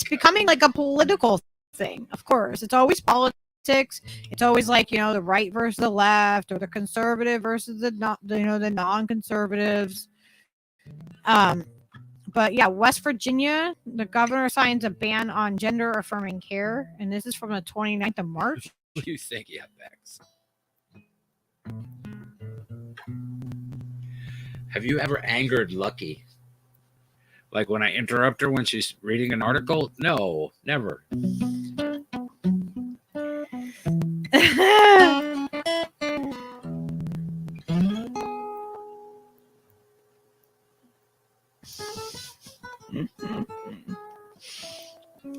becoming like a political thing. Of course, it's always politics. It's always like, the right versus the left, or the conservative versus the non-conservatives. But yeah, West Virginia, the governor signs a ban on gender affirming care, and this is from the 29th of March. What do you think? Yeah, Bex. Have you ever angered Lucky? Like when I interrupt her when she's reading an article? No, never.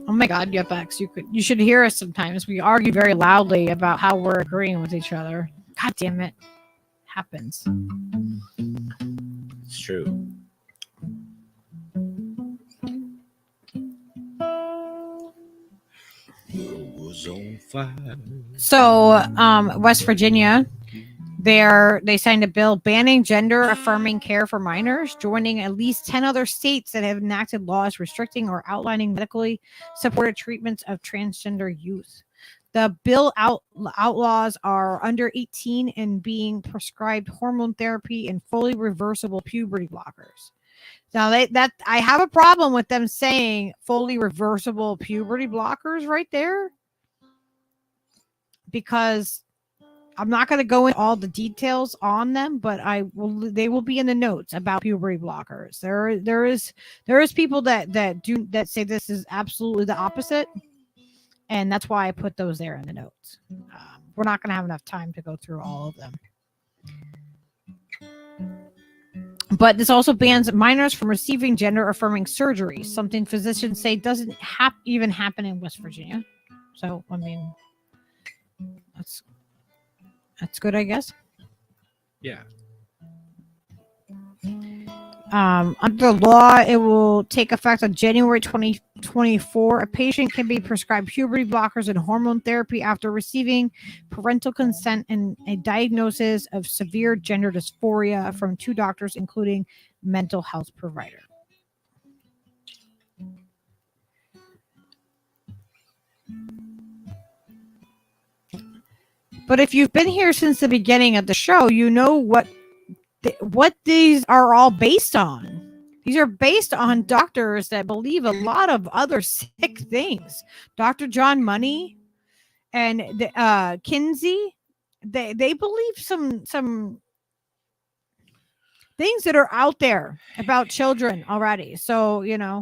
Oh my god, Bex, you should hear us sometimes. We argue very loudly about how we're agreeing with each other. God damn it. Happens. It's true. So, West Virginia, they signed a bill banning gender affirming care for minors, joining at least 10 other states that have enacted laws restricting or outlining medically supported treatments of transgender youth. The bill outlaws are under 18 and being prescribed hormone therapy and fully reversible puberty blockers. Now, I have a problem with them saying fully reversible puberty blockers right there, because I'm not going to go into all the details on them, but they will be in the notes about puberty blockers. There is people that say this is absolutely the opposite, and that's why I put those there in the notes. We're not going to have enough time to go through all of them. But this also bans minors from receiving gender-affirming surgery, something physicians say doesn't even happen in West Virginia. So, I mean, that's good, I guess. Yeah. Under law, it will take effect on January 2024. A patient can be prescribed puberty blockers and hormone therapy after receiving parental consent and a diagnosis of severe gender dysphoria from 2 doctors, including mental health provider. But if you've been here since the beginning of the show, you know what these are all based on. These are based on doctors that believe a lot of other sick things. Dr. John Money and Kinsey, they believe some things that are out there about children already. So, Yeah.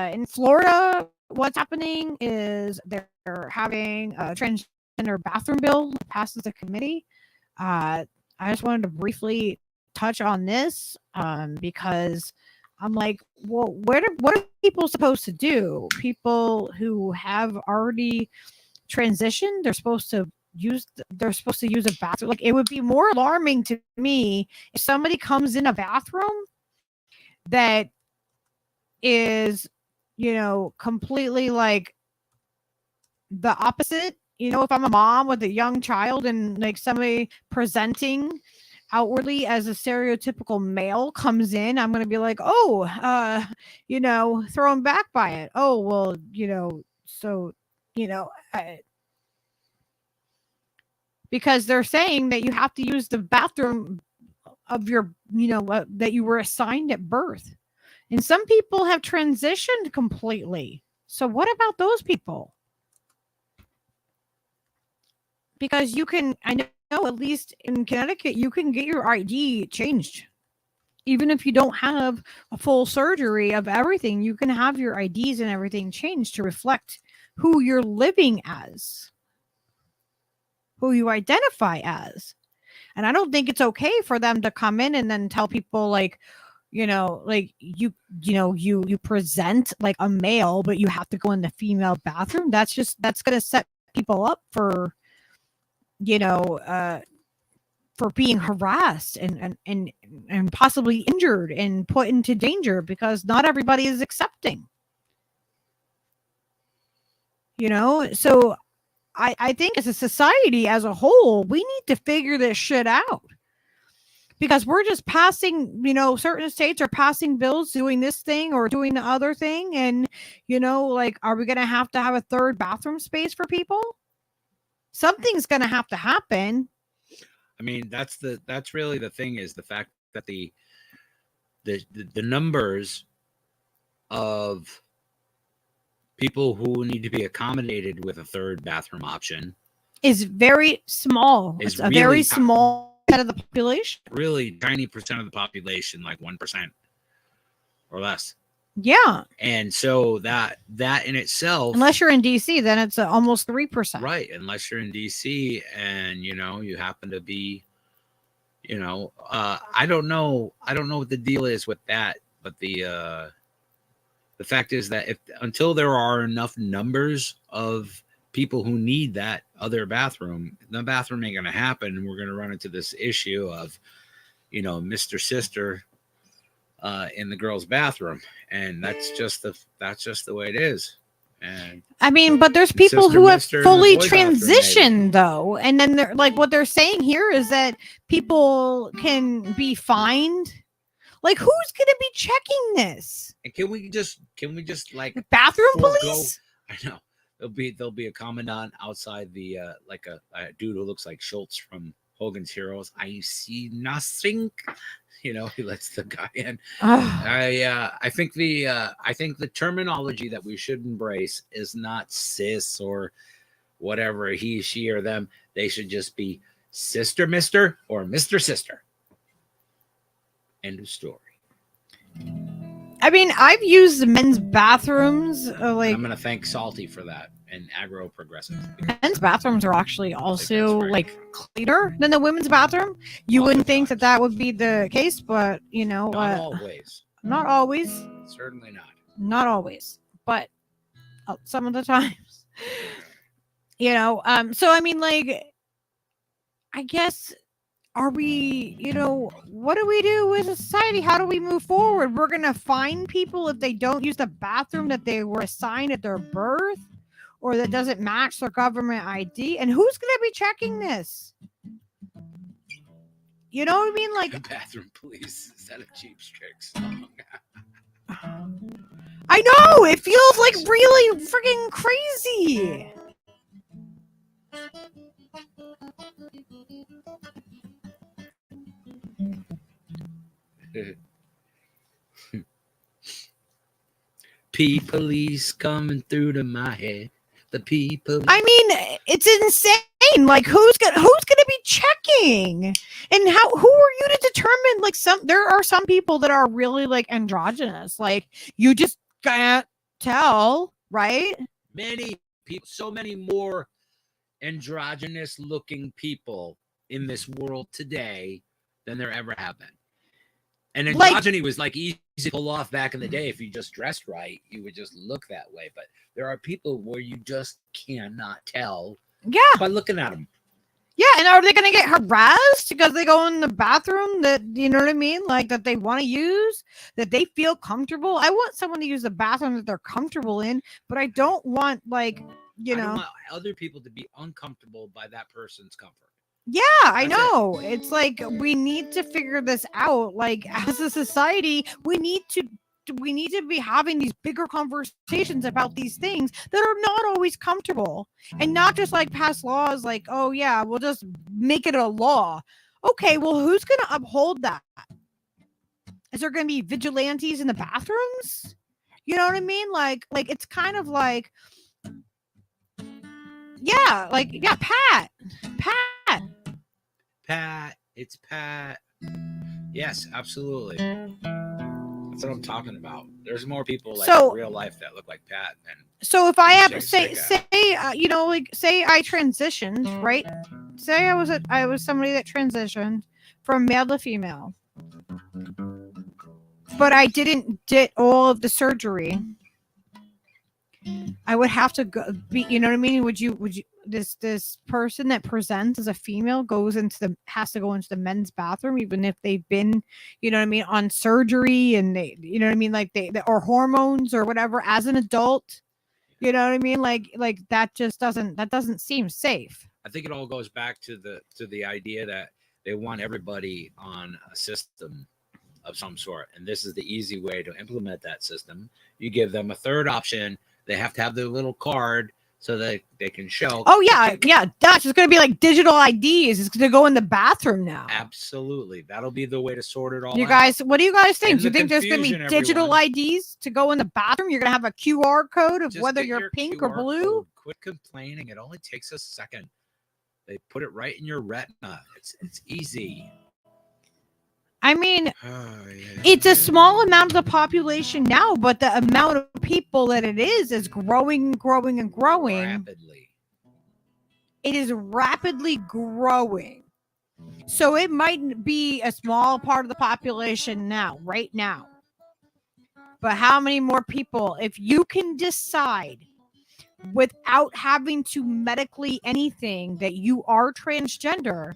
In Florida, what's happening is they're having a transgender bathroom bill passed as a committee. I just wanted to briefly touch on this because I'm like, well, what are people supposed to do? People who have already transitioned, they're supposed to they're supposed to use a bathroom. Like, it would be more alarming to me if somebody comes in a bathroom that is, completely like the opposite. If I'm a mom with a young child and like somebody presenting outwardly as a stereotypical male comes in, I'm going to be like, oh, thrown back by it. Oh, well, so, because they're saying that you have to use the bathroom of your, that you were assigned at birth. And some people have transitioned completely. So what about those people? Because I know at least in Connecticut, you can get your ID changed. Even if you don't have a full surgery of everything, you can have your IDs and everything changed to reflect who you're living as, who you identify as. And I don't think it's okay for them to come in and then tell people like, you present like a male, but you have to go in the female bathroom. That's going to set people up for, for being harassed and possibly injured and put into danger, because not everybody is accepting. So I think as a society as a whole, we need to figure this shit out, because we're just passing, certain states are passing bills doing this thing or doing the other thing. And, like, are we going to have a third bathroom space for people? Something's going to have to happen. I mean, that's really the thing, is the fact that the numbers of people who need to be accommodated with a third bathroom option is very small. It's a very small percent of the population. Really tiny percent of the population, like 1% or less. Yeah. And so that in itself, unless you're in DC, then it's almost 3%. Right. Unless you're in DC and, you happen to be, I don't know what the deal is with that, but the fact is that until there are enough numbers of people who need that other bathroom, the bathroom ain't going to happen. And we're going to run into this issue of, Mr. Sister in the girls' bathroom. And that's just the way it is. And I mean, but there's people who have fully transitioned though. And then they're like, what they're saying here is that people can be fined. Like, who's going to be checking this? And can we just like bathroom police? I know there'll be a commandant outside the like a dude who looks like Schultz from Hogan's Heroes. I see nothing. He lets the guy in. I think the terminology that we should embrace is not cis or whatever, he, she, or them. They should just be sister, mister, or Mr. Sister. End of story. I mean, I've used the men's bathrooms. I'm going to thank Salty for that, and Agro Progressive. Men's bathrooms are actually also like cleaner than the women's bathroom. You wouldn't think that would be the case, but not always. Not always. Certainly not. Not always, but some of the times. So I mean, like, I guess. Are we, what do we do as a society? How do we move forward? We're going to fine people if they don't use the bathroom that they were assigned at their birth, or that doesn't match their government ID. And who's going to be checking this? You know what I mean? Like, bathroom police. Is that a Cheap Trick song? I know. It feels like really freaking crazy. Police coming through to my head. The people. I mean, it's insane. Like, who's gonna be checking? And who are you to determine? Like, there are some people that are really like androgynous. Like, you just can't tell, right? Many people, so many more androgynous looking people in this world today than there ever have been. And androgyny was like easy to pull off back in the day. If you just dressed right, you would just look that way. But there are people where you just cannot tell by looking at them. Yeah, and are they going to get harassed because they go in the bathroom that, you know what I mean? Like that they want to use, that they feel comfortable. I want someone to use the bathroom that they're comfortable in, but I don't want like, you I don't know. want other people to be uncomfortable by that person's comfort. Yeah, I That's it. know. It's like we need to figure this out. Like as a society, we need to be having these bigger conversations about these things that are not always comfortable, and not just like pass laws like, oh yeah, we'll just make it a law. Okay, well, who's going to uphold that? Is there going to be vigilantes in the bathrooms? You know what I mean? Like it's kind of like, yeah, like, yeah, Pat. Pat, it's Pat. Yes, absolutely. That's what I'm talking about. There's more people like So- in real life that look like Pat than So if I Say- have say say you know, like say I transitioned, right? Say I was somebody that transitioned from male to female, but I didn't get all of the surgery. I would have to go be, you know what I mean? Would you this person that presents as a female has to go into the men's bathroom even if they've been, you know what I mean, on surgery, and they, you know what I mean, like they or hormones or whatever as an adult. You know what I mean? Like that just doesn't seem safe. I think it all goes back to the idea that they want everybody on a system of some sort, and this is the easy way to implement that system. You give them a third option. They have to have their little card so that they can show. Oh yeah, that's just gonna be like digital IDs. It's gonna go in the bathroom now. Absolutely, that'll be the way to sort it all. You out. guys, what do you guys think? And Do you the think there's gonna be confusion, digital everyone. IDs to go in the bathroom? You're gonna have a QR code of Just whether get you're your pink or QR blue. code. Quit complaining. It only takes a second. They put it right in your retina. It's easy. I mean, Oh, yeah. it's a small amount of the population now, but the amount of people that it is growing, growing. Rapidly. It is rapidly growing. So it might be a small part of the population now, right now. But how many more people, if you can decide without having to medically anything that you are transgender,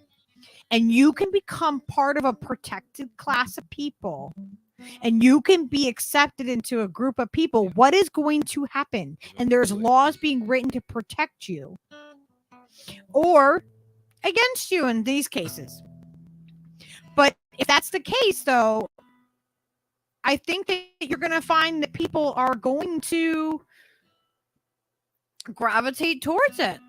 and you can become part of a protected class of people, and you can be accepted into a group of people, what is going to happen? And there's laws being written to protect you or against you in these cases. But if that's the case, though, I think that you're going to find that people are going to gravitate towards it.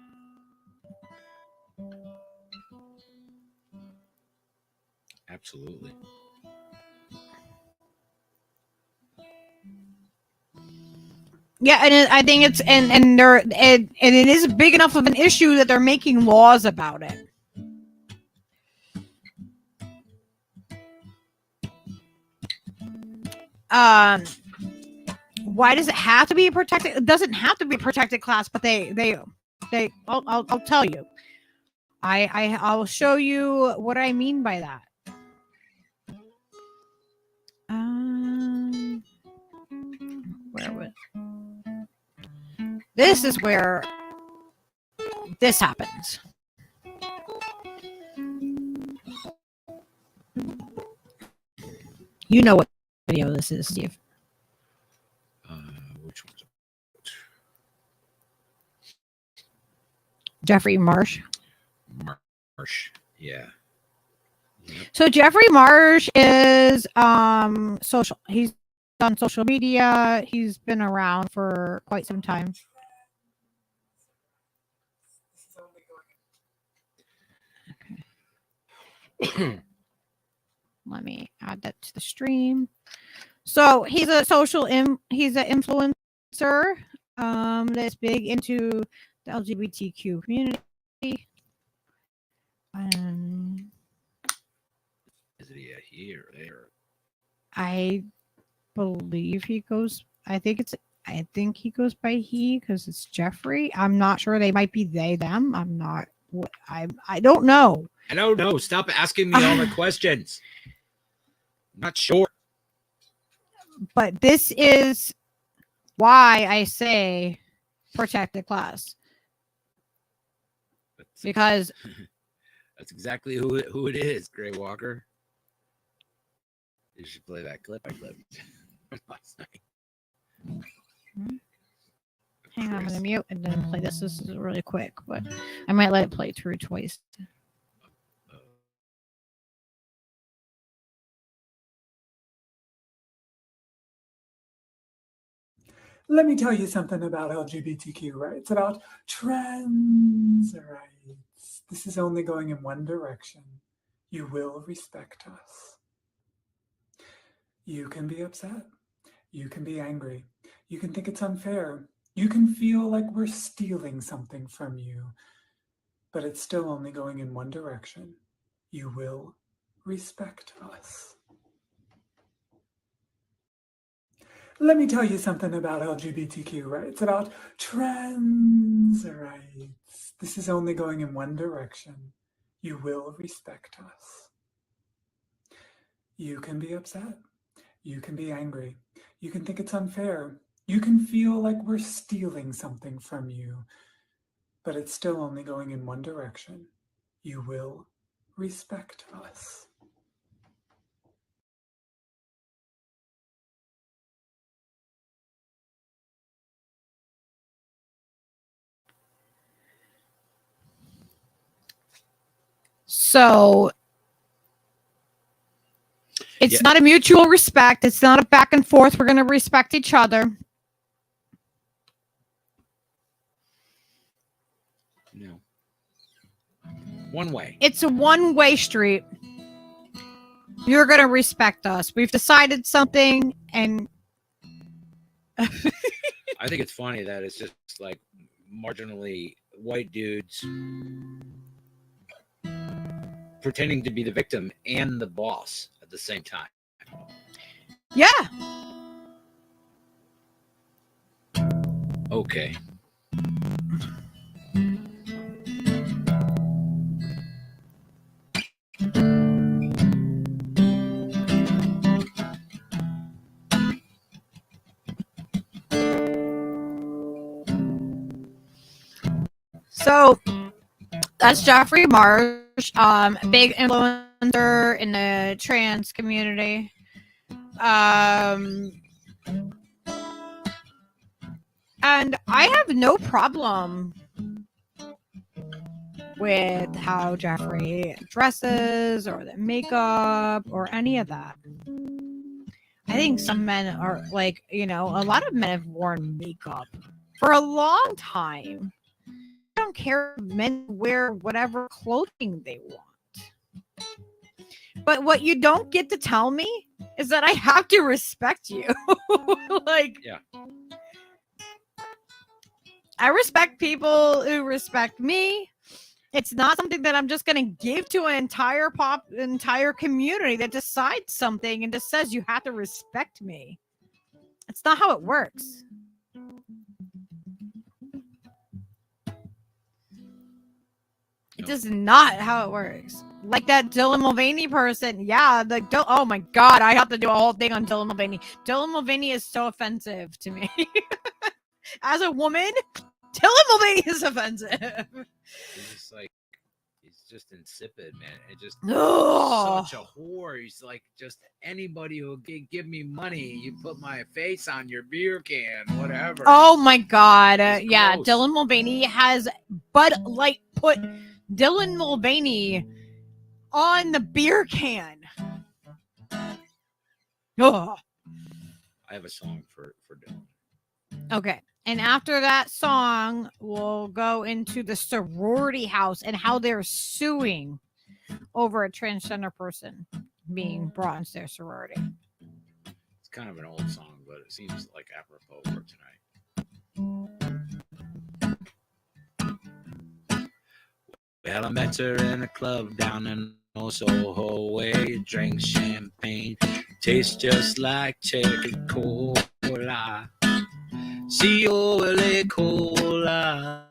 Absolutely. Yeah, and I think it's and it is big enough of an issue that they're making laws about it. Why does it have to be a protected? It doesn't have to be a protected class, but I'll tell you. I'll show you what I mean by that. Where was this? Is where this happens. You know what video this is, Steve. Which one's it? Jeffrey Marsh. Marsh. Yeah. Yep. So Jeffrey Marsh is social. He's on social media. He's been around for quite some time. Okay. Let me add that to the stream. So he's a he's an influencer that's big into the LGBTQ community. Is it here or there? I believe he goes. I think he goes by he because it's Jeffrey. I'm not sure. They might be they them. I'm not. I don't know. I don't know. Stop asking me all the questions. I'm not sure. But this is why I say protected class, because That's exactly who it is, Gray Walker. You should play that clip I clipped from last night. Hang on, I'm gonna mute and then play this. This is really quick, but I might let it play through twice. Let me tell you something about LGBTQ rights, about trans rights. This is only going in one direction. You will respect us. You can be upset. You can be angry. You can think it's unfair. You can feel like we're stealing something from you. But it's still only going in one direction. You will respect us. Let me tell you something about LGBTQ rights, about trans rights. This is only going in one direction. You will respect us. You can be upset. You can be angry. You can think it's unfair. You can feel like we're stealing something from you. But it's still only going in one direction. You will respect us. So it's Yeah. not a mutual respect. It's not a back and forth. We're going to respect each other. No. One way. It's a one-way street. You're going to respect us. We've decided something, and I think it's funny that it's just like marginally white dudes pretending to be the victim and the boss at the same time. yeah. Okay. So that's Jeffrey Marsh, big influencer in the trans community. And I have no problem with how Jeffrey dresses or the makeup or any of that. I think some men are like, a lot of men have worn makeup for a long time. I don't care if men wear whatever clothing they want. But what you don't get to tell me is that I have to respect you. Yeah. I respect people who respect me. It's not something that I'm just going to give to an entire community that decides something and just says you have to respect me. It's not how it works. It is not how it works. Like that Dylan Mulvaney person. Yeah, oh my God, I have to do a whole thing on Dylan Mulvaney. Dylan Mulvaney is so offensive to me. As a woman, Dylan Mulvaney is offensive. He's just insipid, man. It just Ugh. such a whore. He's like, just anybody who'll give me money. You put my face on your beer can, whatever. Oh my God. Yeah, gross. Dylan Mulvaney has Bud Light put Dylan Mulvaney on the beer can. Ugh. I have a song for Dylan. Okay. And after that song, we'll go into the sorority house and how they're suing over a transgender person being brought into their sorority. It's kind of an old song, but it seems like apropos for tonight. Well, I met her in a club down in Soho way. Drink champagne, tastes just like cherry cola. C-O-L-A cola.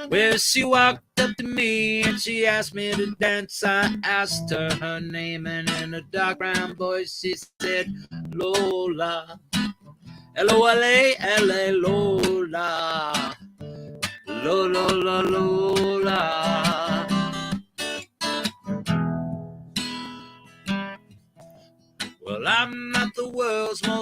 Well, she walked up to me and she asked me to dance. I asked her name, and in a dark brown voice she said Lola. L-O-L-A, Lola. Lola, Lola.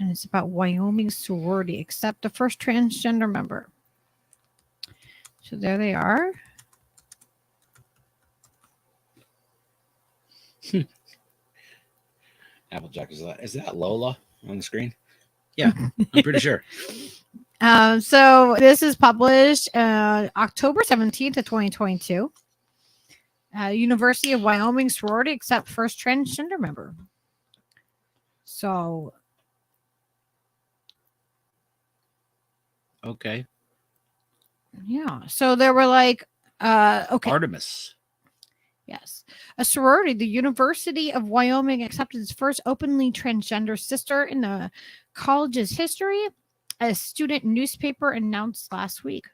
and it's about Wyoming sorority, except the first transgender member. So there they are. Applejack, is that Lola on the screen? Yeah, I'm pretty sure. So this is published October 17th of 2022. University of Wyoming sorority accept first transgender member. So Okay. yeah. So there were like okay. Artemis. Yes. A sorority, the University of Wyoming accepted its first openly transgender sister in the college's history, a student newspaper announced last week.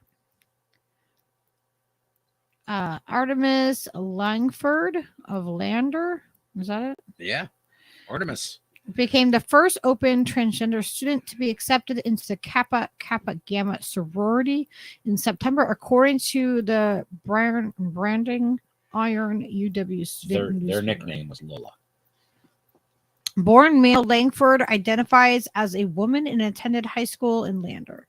Artemis Langford of Lander, is that it? Yeah. Artemis. Became the first open transgender student to be accepted into the Kappa Kappa Gamma sorority in September, according to the branding Iron UW student. Their nickname was Lola. Born male, Langford identifies as a woman and attended high school in Lander.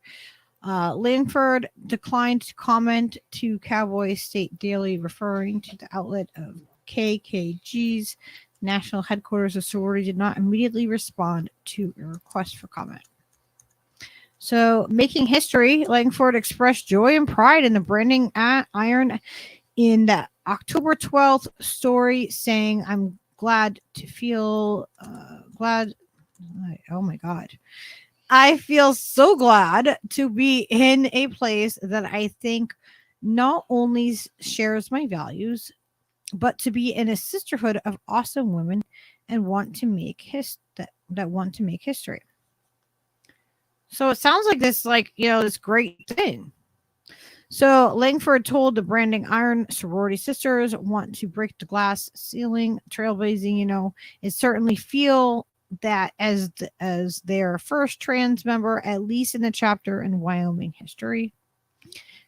Langford declined to comment to Cowboy State Daily, referring to the outlet of KKG's national headquarters. The sorority did not immediately respond to a request for comment. So, making history, Langford expressed joy and pride in the branding at Iron in the October 12th story, saying, "I'm glad to feel glad. Oh my God. I feel so glad to be in a place that I think not only shares my values, but to be in a sisterhood of awesome women and want to make that want to make history." So it sounds like this, this great thing. So Langford told the branding Iron sorority sisters want to break the glass ceiling, trailblazing, it certainly feel that as their first trans member, at least in the chapter in Wyoming history.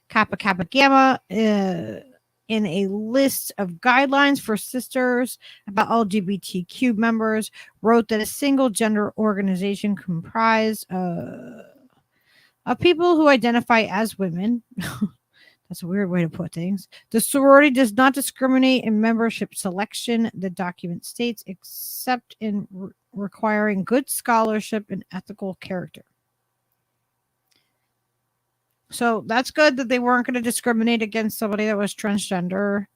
Kappa Kappa Gamma in a list of guidelines for sisters about LGBTQ members wrote that a single gender organization comprised of people who identify as women. That's a weird way to put things. The sorority does not discriminate in membership selection, the document states, except in requiring good scholarship and ethical character. So that's good that they weren't going to discriminate against somebody that was transgender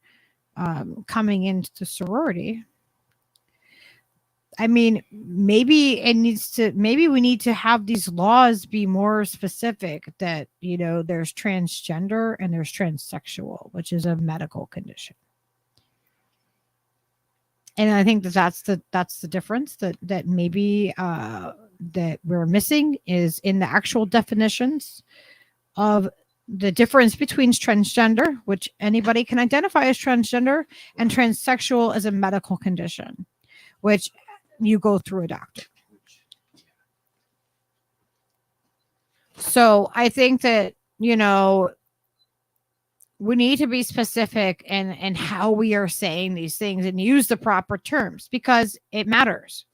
coming into the sorority. I mean, maybe we need to have these laws be more specific that, there's transgender and there's transsexual, which is a medical condition. And I think that's the difference that maybe that we're missing is in the actual definitions of the difference between transgender, which anybody can identify as transgender, and transsexual as a medical condition, which you go through a doctor. So I think that, we need to be specific in how we are saying these things and use the proper terms because it matters.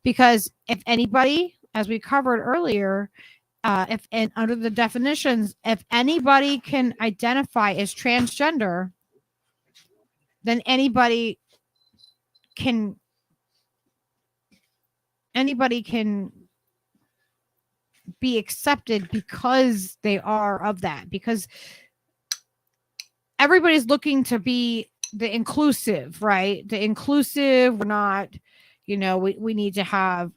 Because if anybody, as we covered earlier, and under the definitions, if anybody can identify as transgender, then anybody can be accepted because they are of that, because everybody's looking to be the inclusive, right? The inclusive, we're not, we need to have,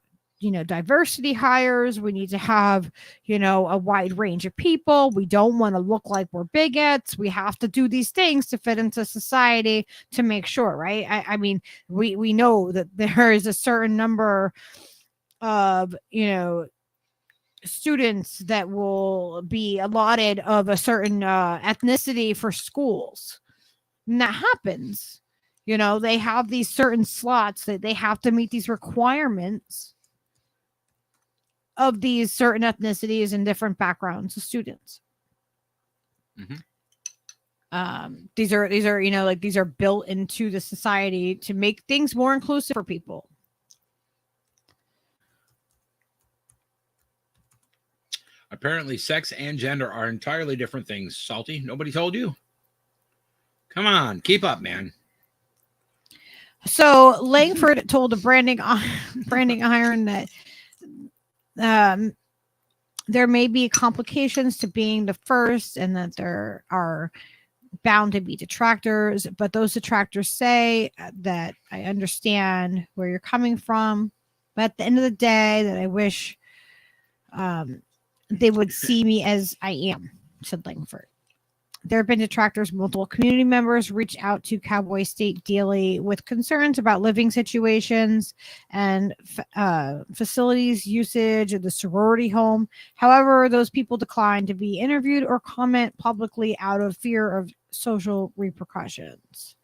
diversity hires. We need to have, a wide range of people. We don't want to look like we're bigots. We have to do these things to fit into society to make sure, right? I mean, we know that there is a certain number of, students that will be allotted of a certain ethnicity for schools. And that happens. They have these certain slots that they have to meet these requirements of these certain ethnicities and different backgrounds of students. Mm-hmm. These are, these are built into the society to make things more inclusive for people. Apparently, sex and gender are entirely different things. Salty, nobody told you. Come on, keep up, man. So Langford told a branding iron that there may be complications to being the first, and that there are bound to be detractors, but those detractors say that I understand where you're coming from, but at the end of the day, that I wish they would see me as I am, said Langford. There have been detractors. Multiple community members reached out to Cowboy State daily with concerns about living situations and facilities usage of the sorority home. However, those people declined to be interviewed or comment publicly out of fear of social repercussions.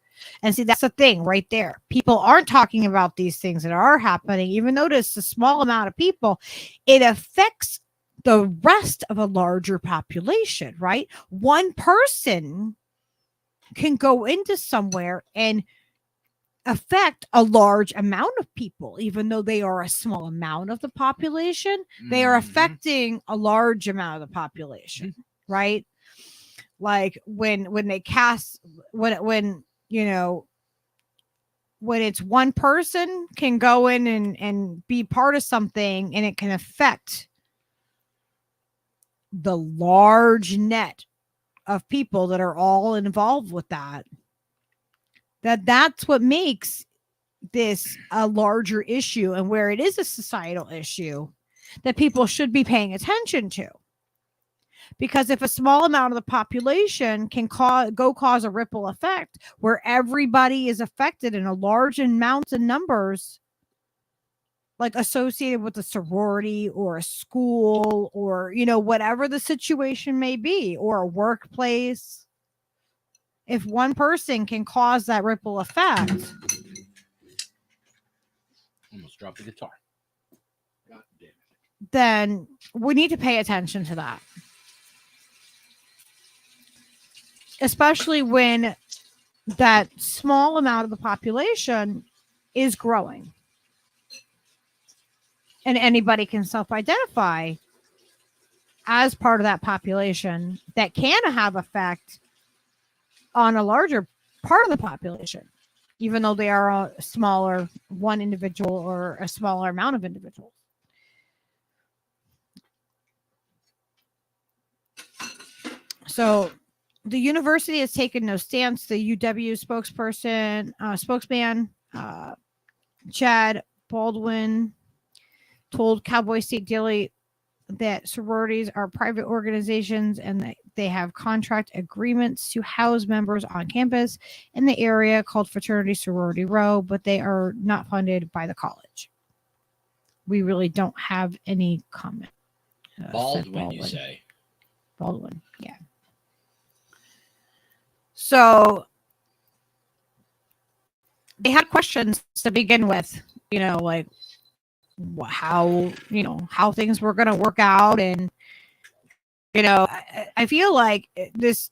And see, that's the thing right there. People aren't talking about these things that are happening. Even though it's a small amount of people, it affects the rest of a larger population, right? One person can go into somewhere and affect a large amount of people, even though they are a small amount of the population. They are affecting a large amount of the population, right? Like when they cast, when you know, when it's one person can go in and be part of something, and it can affect the large net of people that are all involved with that's what makes this a larger issue, and where it is a societal issue that people should be paying attention to. Because if a small amount of the population can cause a ripple effect where everybody is affected in a large amount of numbers, like associated with a sorority or a school or, you know, whatever the situation may be, or a workplace. If one person can cause that ripple effect. Almost dropped the guitar. God damn it. Then we need to pay attention to that. Especially when that small amount of the population is growing. And anybody can self-identify as part of that population that can have effect on a larger part of the population, even though they are a smaller one individual or a smaller amount of individuals. So the university has taken no stance. The UW spokesman, Chad Baldwin, told Cowboy State Daily that sororities are private organizations and that they have contract agreements to house members on campus in the area called Fraternity Sorority Row, but they are not funded by the college. We really don't have any comment. Baldwin, you say? Baldwin, yeah. So they had questions to begin with, you know, like how things were going to work out. And, you know, I feel like this,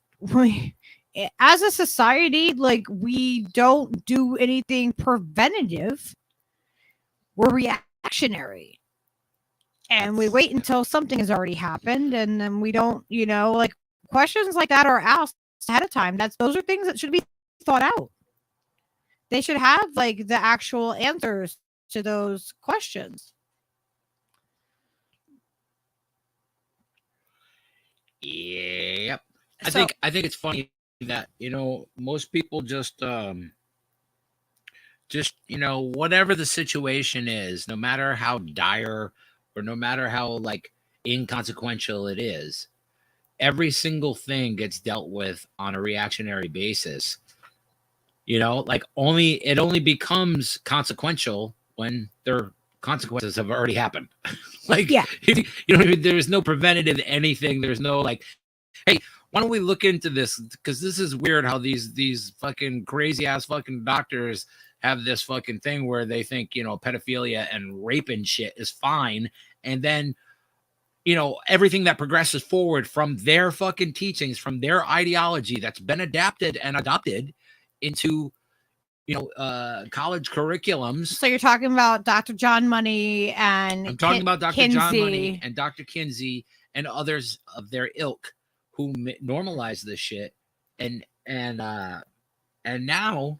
as a society, like we don't do anything preventative. We're reactionary. And we wait until something has already happened. And then we don't, you know, like questions like that are asked ahead of time. Those are things that should be thought out. They should have like the actual answers to those questions. Yep. I think it's funny that, you know, most people just you know, whatever the situation is, no matter how dire or no matter how like inconsequential it is, every single thing gets dealt with on a reactionary basis. You know, like it only becomes consequential when their consequences have already happened. Like, yeah. You know, there's no preventative anything. There's no like, hey, why don't we look into this? Because this is weird how these fucking crazy ass fucking doctors have this fucking thing where they think, you know, pedophilia and rape and shit is fine. And then, you know, everything that progresses forward from their fucking teachings, from their ideology that's been adapted and adopted into, you know, college curriculums. So you're talking about Dr. John Money and I'm talking about Dr. John Money and Dr. Kinsey and others of their ilk who normalize this shit, and now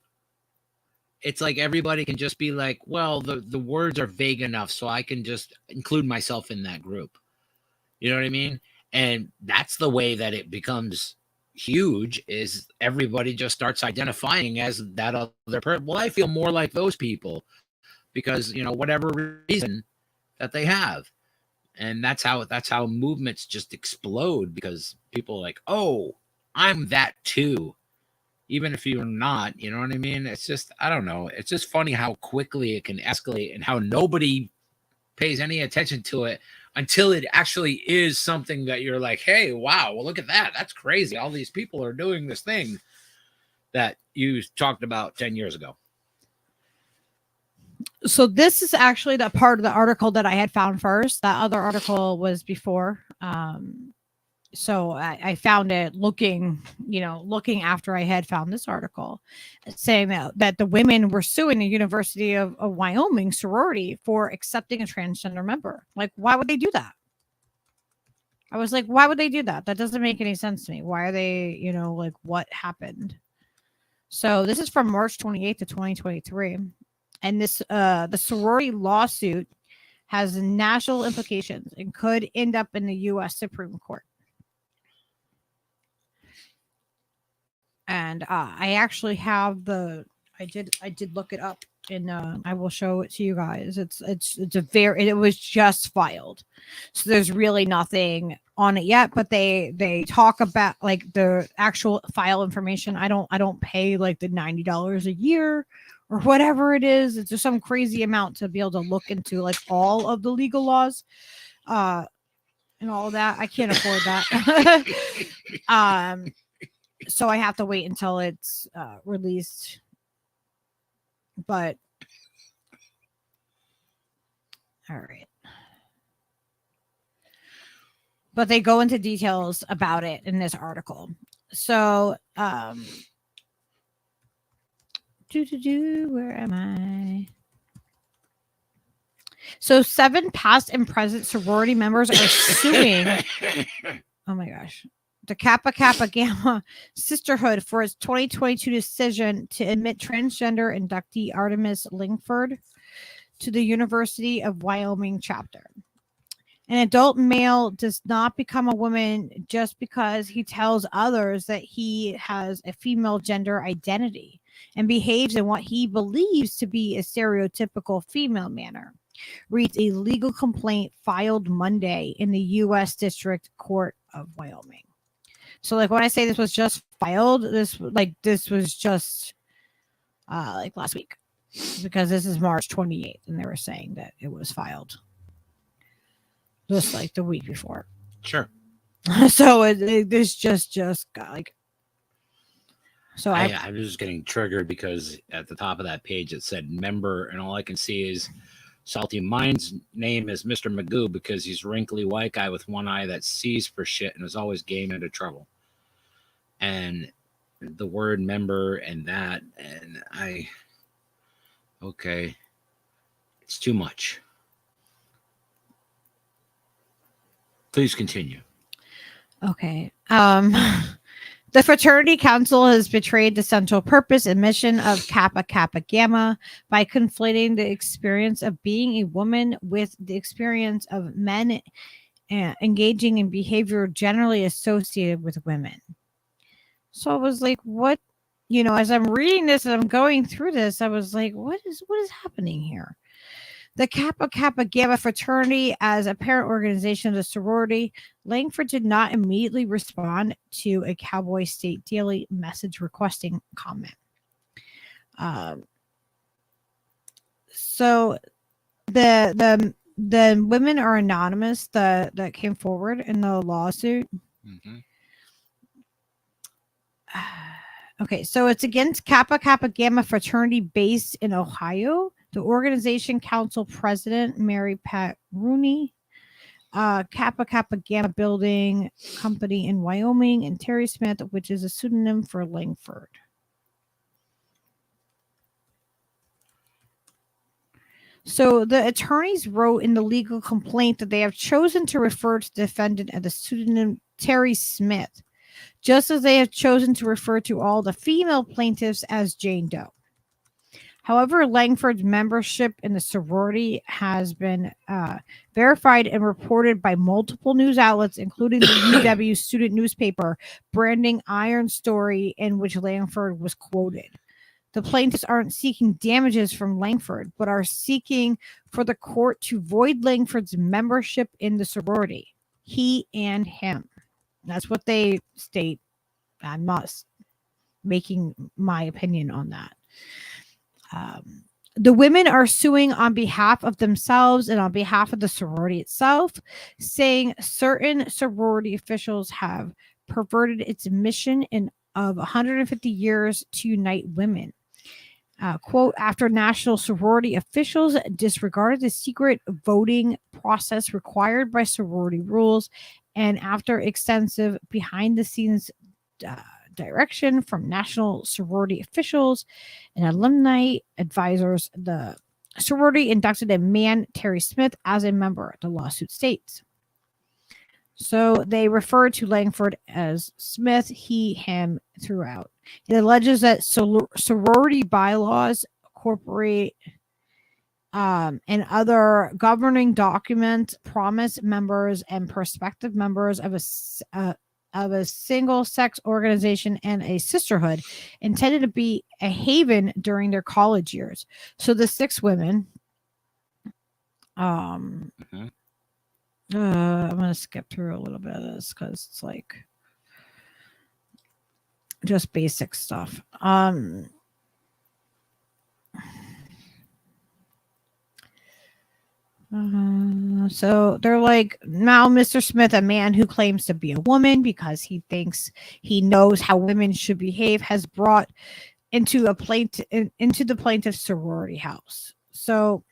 it's like everybody can just be like, well, the words are vague enough, so I can just include myself in that group. You know what I mean? And that's the way that it becomes huge, is everybody just starts identifying as that other person. Well, I feel more like those people because, you know, whatever reason that they have. And that's how movements just explode, because people are like, oh, I'm that too. Even if you're not, you know what I mean? It's just, I don't know. It's just funny how quickly it can escalate and how nobody pays any attention to it until it actually is something that you're like, hey, wow, well, look at that. That's crazy. All these people are doing this thing that you talked about 10 years ago. So this is actually the part of the article that I had found first. That other article was before. So I found it looking after I had found this article, saying that the women were suing the University of Wyoming sorority for accepting a transgender member. Like, why would they do that? I was like, why would they do that? That doesn't make any sense to me. Why are they, like, what happened? So this is from March 28th of 2023. And this, the sorority lawsuit has national implications and could end up in the U.S. Supreme Court. And I actually have I did look it up, and I will show it to you guys. It was just filed, so there's really nothing on it yet. But they talk about like the actual file information. I don't pay like the $90 a year or whatever it is. It's just some crazy amount to be able to look into like all of the legal laws, and all of that. I can't afford that. So I have to wait until it's released. But all right. But they go into details about it in this article. So where am I? So 7 past and present sorority members are suing. Oh my gosh. The Kappa Kappa Gamma Sisterhood for its 2022 decision to admit transgender inductee Artemis Langford to the University of Wyoming chapter. An adult male does not become a woman just because he tells others that he has a female gender identity and behaves in what he believes to be a stereotypical female manner, reads a legal complaint filed Monday in the U.S. District Court of Wyoming. So, like, when I say this was just filed, this was just like last week, because this is March 28th, and they were saying that it was filed just like the week before. Sure. So this just got like. So I'm just getting triggered because at the top of that page it said member, and all I can see is Salty Mind's name is Mr. Magoo because he's a wrinkly white guy with one eye that sees for shit and is always game into trouble. And the word member and that, and okay, it's too much. Please continue. Okay. The fraternity council has betrayed the central purpose and mission of Kappa Kappa Gamma by conflating the experience of being a woman with the experience of men engaging in behavior generally associated with women. So I was like, what? As I'm reading this and I'm going through this, I was like, what is happening here? The Kappa Kappa Gamma fraternity, as a parent organization of the sorority, Langford did not immediately respond to a Cowboy State Daily message requesting comment. So the women are anonymous that came forward in the lawsuit. Mm-hmm. Okay, so it's against Kappa Kappa Gamma fraternity based in Ohio. The organization council president, Mary Pat Rooney, Kappa Kappa Gamma Building Company in Wyoming, and Terry Smith, which is a pseudonym for Langford. So the attorneys wrote in the legal complaint that they have chosen to refer to the defendant as the pseudonym Terry Smith, just as they have chosen to refer to all the female plaintiffs as Jane Doe. However, Langford's membership in the sorority has been verified and reported by multiple news outlets, including the UW student newspaper, Branding Iron Story, in which Langford was quoted. The plaintiffs aren't seeking damages from Langford, but are seeking for the court to void Langford's membership in the sorority. He and him. That's what they state. I'm not making my opinion on that. The women are suing on behalf of themselves and on behalf of the sorority itself, saying certain sorority officials have perverted its mission of 150 years to unite women. Quote, after national sorority officials disregarded the secret voting process required by sorority rules, and after extensive behind-the-scenes direction from national sorority officials and alumni advisors, the sorority inducted a man, Terry Smith, as a member, the lawsuit states. So they refer to Langford as Smith, he, him throughout. It alleges that sorority bylaws, corporate and other governing documents promise members and prospective members of a single-sex organization and a sisterhood intended to be a haven during their college years. So the 6 women, I'm going to skip through a little bit of this because it's like just basic stuff. So they're like, now Mr. Smith, a man who claims to be a woman because he thinks he knows how women should behave, has brought into the plaintiff's sorority house. So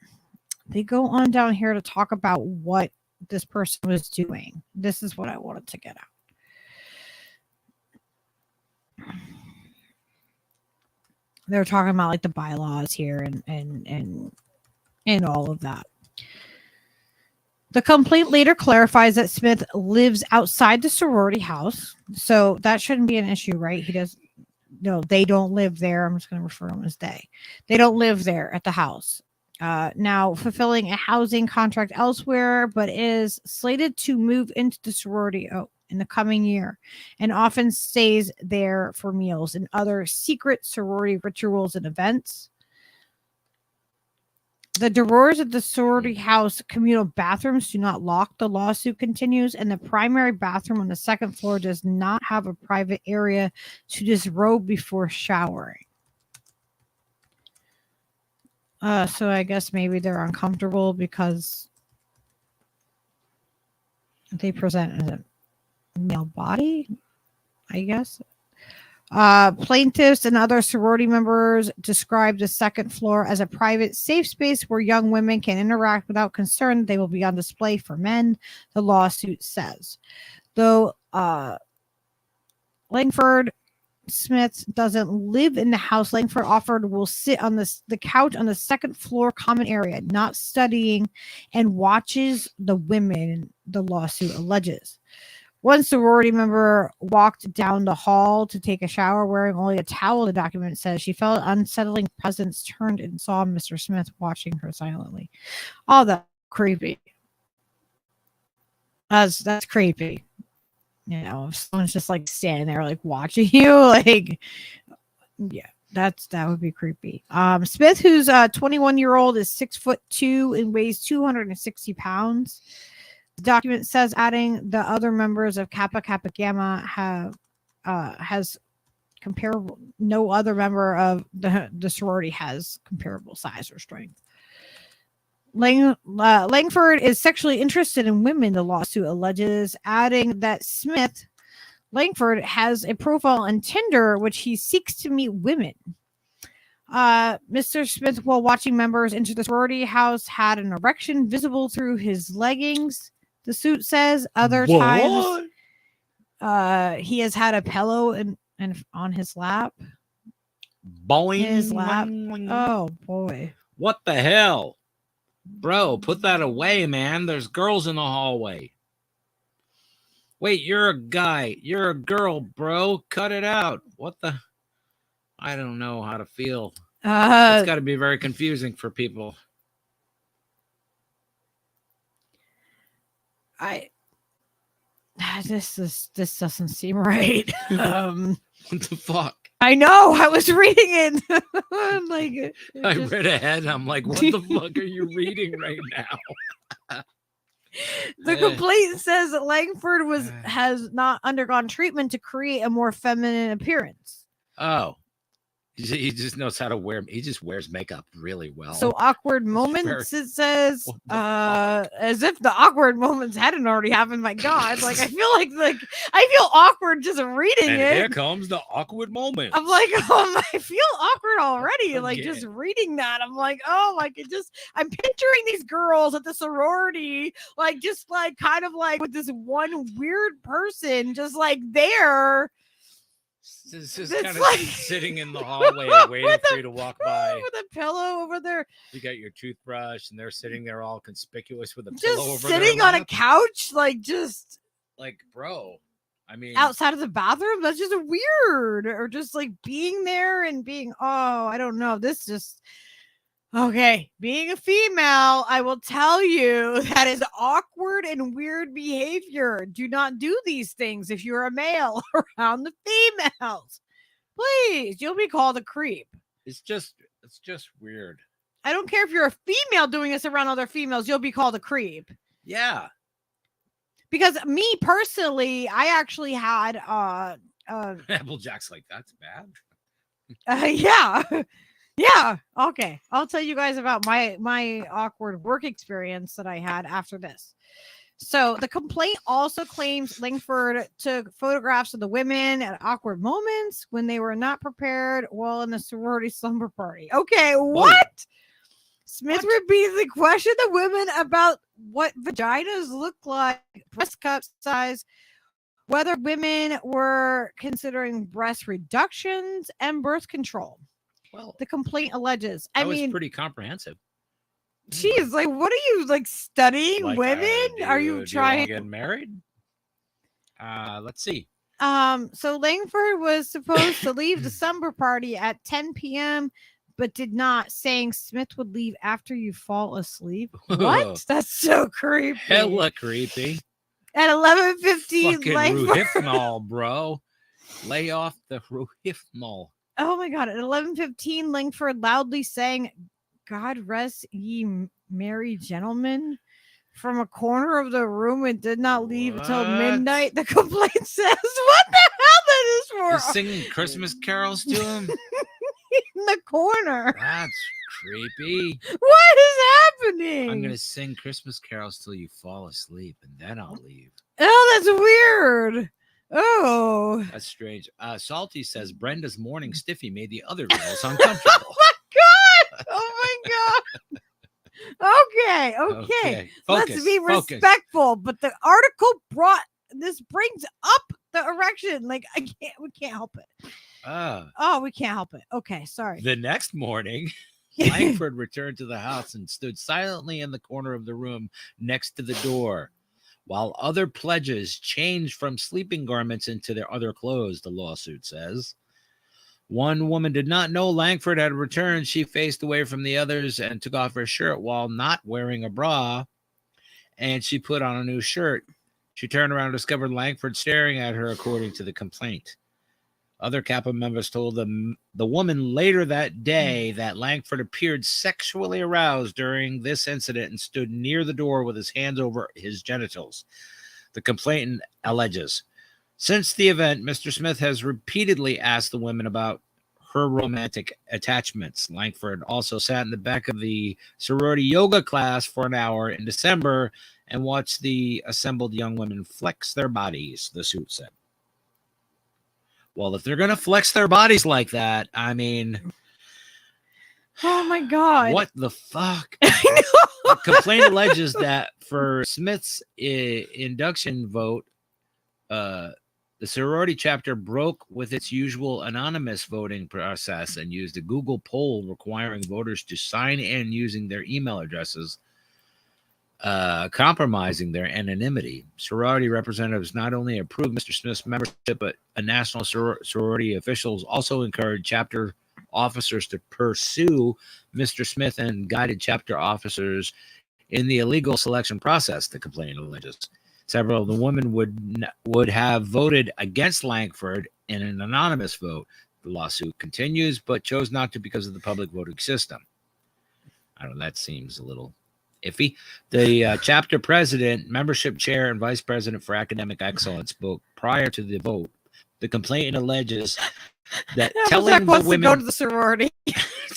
they go on down here to talk about what this person was doing. This is what I wanted to get at. They're talking about like the bylaws here and all of that. The complaint later clarifies that Smith lives outside the sorority house, so that shouldn't be an issue, right? No, they don't live there. I'm just going to refer to them as they. They don't live there at the house. Now fulfilling a housing contract elsewhere, but is slated to move into the sorority in the coming year, and often stays there for meals and other secret sorority rituals and events. The drawers of the sorority house communal bathrooms do not lock, the lawsuit continues, and the primary bathroom on the second floor does not have a private area to disrobe before showering. So I guess maybe they're uncomfortable because they present as a male body, I guess. Plaintiffs and other sorority members describe the second floor as a private, safe space where young women can interact without concern that they will be on display for men, the lawsuit says. Though Langford Smith doesn't live in the house, Langford offered will sit on the couch on the second floor common area, not studying, and watches the women, the lawsuit alleges. One sorority member walked down the hall to take a shower wearing only a towel, the document says. She felt unsettling presence, turned and saw Mr. Smith watching her silently. Oh, that's creepy. That's creepy. You know, if someone's just like standing there like watching you, like, yeah, that would be creepy. Smith, who's 21-year-old, is 6'2" and weighs 260 pounds. The document says, adding the other members of Kappa Kappa Gamma has comparable. No other member of the sorority has comparable size or strength. Langford is sexually interested in women, the lawsuit alleges, adding that Langford has a profile on Tinder which he seeks to meet women. Mr. Smith, while watching members into the sorority house, had an erection visible through his leggings. The suit says other times he has had a pillow and on his lap. Boing. In his lap. Oh boy. What the hell? Bro, put that away, man. There's girls in the hallway. Wait, you're a guy. You're a girl, bro. Cut it out. What the? I don't know how to feel. It's got to be very confusing for people. This doesn't seem right. What the fuck? I know. I was reading it. I read ahead. I'm like, what the fuck are you reading right now? The complaint says that Langford has not undergone treatment to create a more feminine appearance. Oh. He just knows how to wear. He just wears makeup really well. So awkward moments, it says, as if the awkward moments hadn't already happened. My God, I feel like I feel awkward just reading and it. Here comes the awkward moment. I'm like, I feel awkward already. Just reading that, I'm like, I'm picturing these girls at the sorority, kind of with this one weird person, just there. It's just kind of sitting in the hallway waiting for you to walk by with a pillow over there. You got your toothbrush, and they're sitting there all conspicuous with a just pillow over sitting their on lap. a couch, bro. I mean, outside of the bathroom. That's just weird, or just being there and being. Oh, I don't know. This just. Okay, being a female, I will tell you that is awkward and weird behavior. Do not do these things if you're a male around the females. Please, you'll be called a creep. It's just weird. I don't care if you're a female doing this around other females, you'll be called a creep. Yeah. Because me personally, I actually had Applejack's like, that's bad. Yeah. Yeah. Okay. I'll tell you guys about my awkward work experience that I had after this. So the complaint also claims Langford took photographs of the women at awkward moments when they were not prepared while in the sorority slumber party. Okay. What? Smith repeatedly questioned the women about what vaginas look like, breast cup size, whether women were considering breast reductions and birth control. Well, the complaint alleges. I mean, pretty comprehensive. Geez, what are you studying women? Are you trying to get married? Let's see. So Langford was supposed to leave the slumber party at 10 p.m., but did not, saying Smith would leave after you fall asleep. What? That's so creepy. Hella creepy. At 11:15, Langford. Rohypnol, bro. Lay off the Rohypnol. Oh my God. At 11:15, Langford loudly sang, God rest ye merry gentlemen, from a corner of the room and did not leave until midnight. The complaint says, what the hell that is for? You're singing Christmas carols to him? In the corner. That's creepy. What is happening? I'm going to sing Christmas carols till you fall asleep, and then I'll leave. Oh, that's weird. Oh, that's strange. Salty says Brenda's morning stiffy made the other girls uncomfortable. Oh my God. Okay. Let's be respectful. But the article brings up the erection. We can't help it. We can't help it. Okay, sorry. The next morning, Langford returned to the house and stood silently in the corner of the room next to the door, while other pledges changed from sleeping garments into their other clothes, the lawsuit says. One woman did not know Langford had returned. She faced away from the others and took off her shirt while not wearing a bra, and she put on a new shirt. She turned around and discovered Langford staring at her, according to the complaint. Other Kappa members told the woman later that day that Langford appeared sexually aroused during this incident and stood near the door with his hands over his genitals. The complainant alleges. Since the event, Mr. Smith has repeatedly asked the women about her romantic attachments. Langford also sat in the back of the sorority yoga class for an hour in December and watched the assembled young women flex their bodies, the suit said. Well, if they're going to flex their bodies like that, I mean... Oh, my God. What the fuck? I know. The complaint alleges that for Smith's induction vote, the sorority chapter broke with its usual anonymous voting process and used a Google poll requiring voters to sign in using their email addresses compromising their anonymity. Sorority representatives not only approved Mr. Smith's membership, but a national sorority officials also encouraged chapter officers to pursue Mr. Smith and guided chapter officers in the illegal selection process, the complaint alleges. Several of the women would have voted against Langford in an anonymous vote. The lawsuit continues, but chose not to because of the public voting system. I don't know, that seems a little iffy. The chapter president, membership chair, and vice president for academic excellence spoke prior to the vote. The complaint alleges that telling the women to go to the sorority.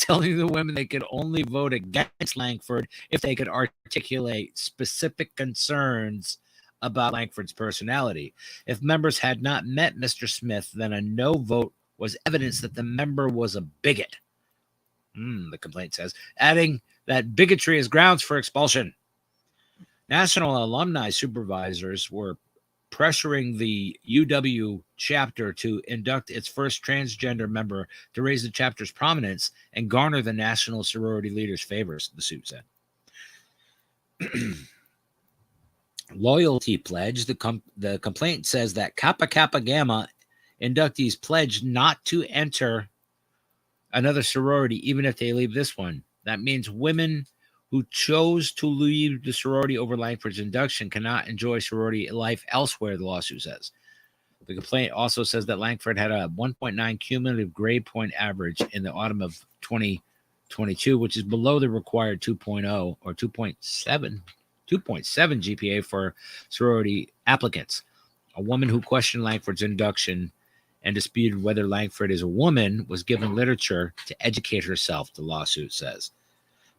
telling the women they could only vote against Langford if they could articulate specific concerns about Langford's personality. If members had not met Mr. Smith, then a no vote was evidence that the member was a bigot. The complaint says, adding that bigotry is grounds for expulsion. National alumni supervisors were pressuring the UW chapter to induct its first transgender member to raise the chapter's prominence and garner the national sorority leaders' favors, the suit said. Loyalty pledge. The complaint says that Kappa Kappa Gamma inductees pledged not to enter another sorority even if they leave this one. That means women who chose to leave the sorority over Langford's induction cannot enjoy sorority life elsewhere, the lawsuit says. The complaint also says that Langford had a 1.9 cumulative grade point average in the autumn of 2022, which is below the required 2.0 or 2.7 GPA for sorority applicants. A woman who questioned Langford's induction and disputed whether Langford is a woman was given literature to educate herself, the lawsuit says.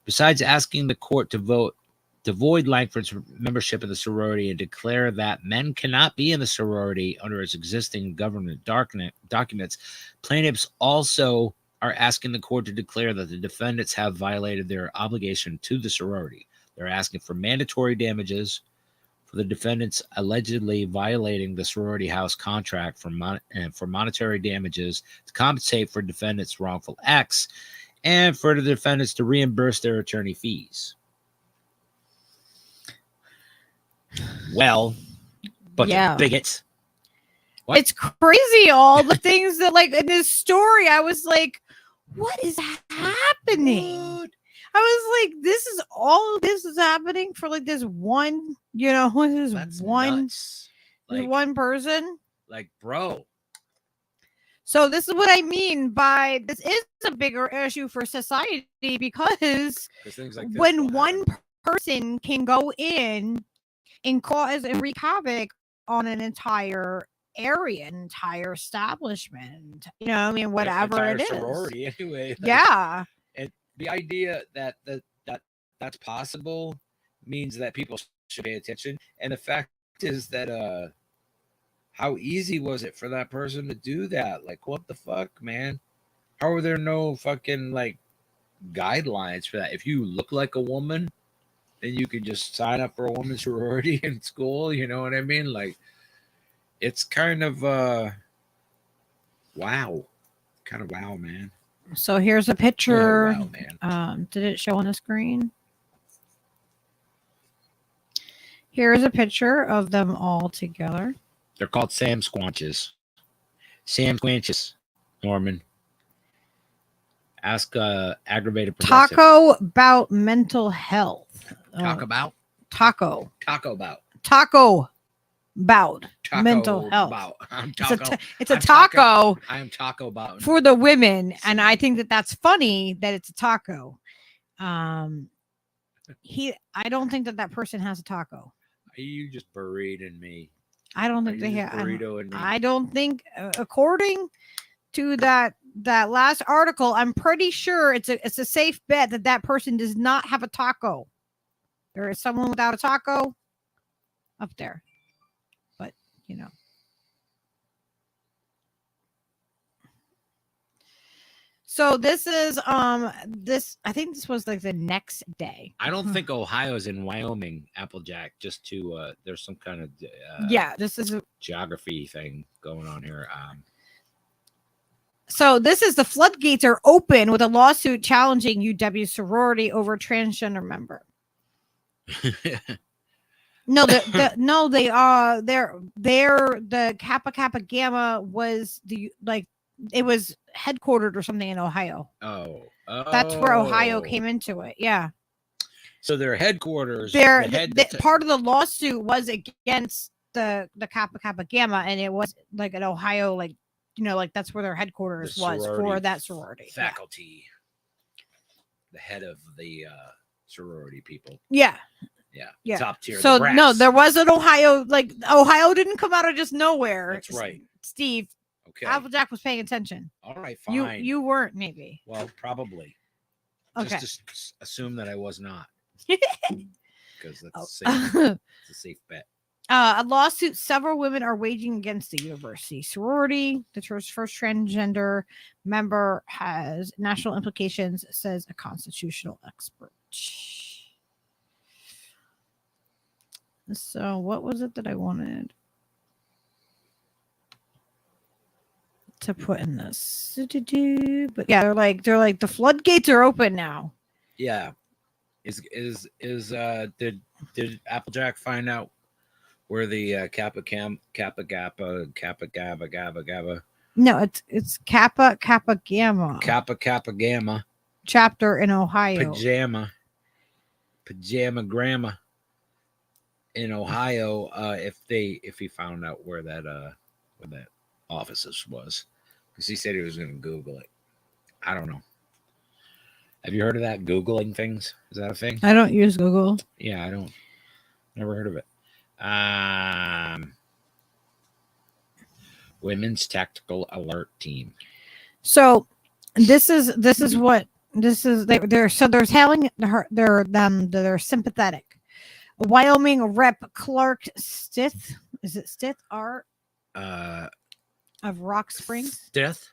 Besides asking the court to void Langford's membership in the sorority and declare that men cannot be in the sorority under its existing government documents, plaintiffs also are asking the court to declare that the defendants have violated their obligation to the sorority. They're asking for mandatory damages for the defendants allegedly violating the sorority house contract for monetary damages to compensate for defendants' wrongful acts and for the defendants to reimburse their attorney fees. Well, bunch of bigots. What? It's crazy, all the things that, like, in this story, I was like, what is happening? What? I was like, this is happening for like this one, That's one nuts. Like, one person. Like, bro. So this is what I mean by this is a bigger issue for society because Things like this when will one happen. person can go in and cause and wreak havoc on an entire area, an entire establishment, whatever it is. Sorority, anyway. Yeah. And the idea that that's possible means that people should pay attention. And the fact is that how easy was it for that person to do that? Like, what the fuck, man? How are there no fucking like guidelines for that? If you look like a woman, then you can just sign up for a women's sorority in school. You know what I mean? Like, it's kind of wow. Kind of wow, man. So here's a picture. Yeah, wow, man. Did it show on the screen? Here's a picture of them all together. They're called Sam Squanches. Sam Squanches, Norman. Ask aggravated progressive. Taco about mental health. Talk about? Taco. Taco about. Taco about Taco mental health. About. I'm taco. It's a taco. I am taco about. For the women. And I think that that's funny that it's a taco. I don't think that person has a taco. You just berating me. I don't think they have. I don't think, according to that last article, I'm pretty sure it's a safe bet that person does not have a taco. There is someone without a taco up there, but So this is this. I think this was like the next day. I don't think Ohio's in Wyoming, Applejack. Just to there's some kind of this is a geography thing going on here. So this is the floodgates are open with a lawsuit challenging UW sorority over transgender member. No, they are they're the Kappa Gamma was it was headquartered or something in Ohio. Oh, That's where Ohio came into it. Yeah. So their headquarters, Part of the lawsuit was against the Kappa Gamma, and it was like an Ohio, like that's where their headquarters was for that sorority faculty. The head of the sorority people. Yeah. Top tier. So no, there was an Ohio. Like Ohio didn't come out of just nowhere. That's right, Steve. Okay. Applejack was paying attention. All right, fine. You weren't, maybe. Well, probably. Okay. Just assume that I was not. Because that's a safe bet. A lawsuit several women are waging against the university sorority. The church's first transgender member has national implications, says a constitutional expert. So what was it that I wanted to put in this? But yeah, they're like the floodgates are open now. Yeah. Did Applejack find out where the Kappa Gabba? No, it's Kappa Gamma. Kappa Gamma Chapter in Ohio. Pajama Grandma in Ohio. If he found out where that office was, because he said he was going to Google it. I don't know. Have you heard of that? Googling things? Is that a thing? I don't use Google. Yeah, I don't. Never heard of it. Women's Tactical Alert Team. So this is they're telling her they're sympathetic. Wyoming Rep Clark Stith, is it Stith Art of Rock Springs? Stith.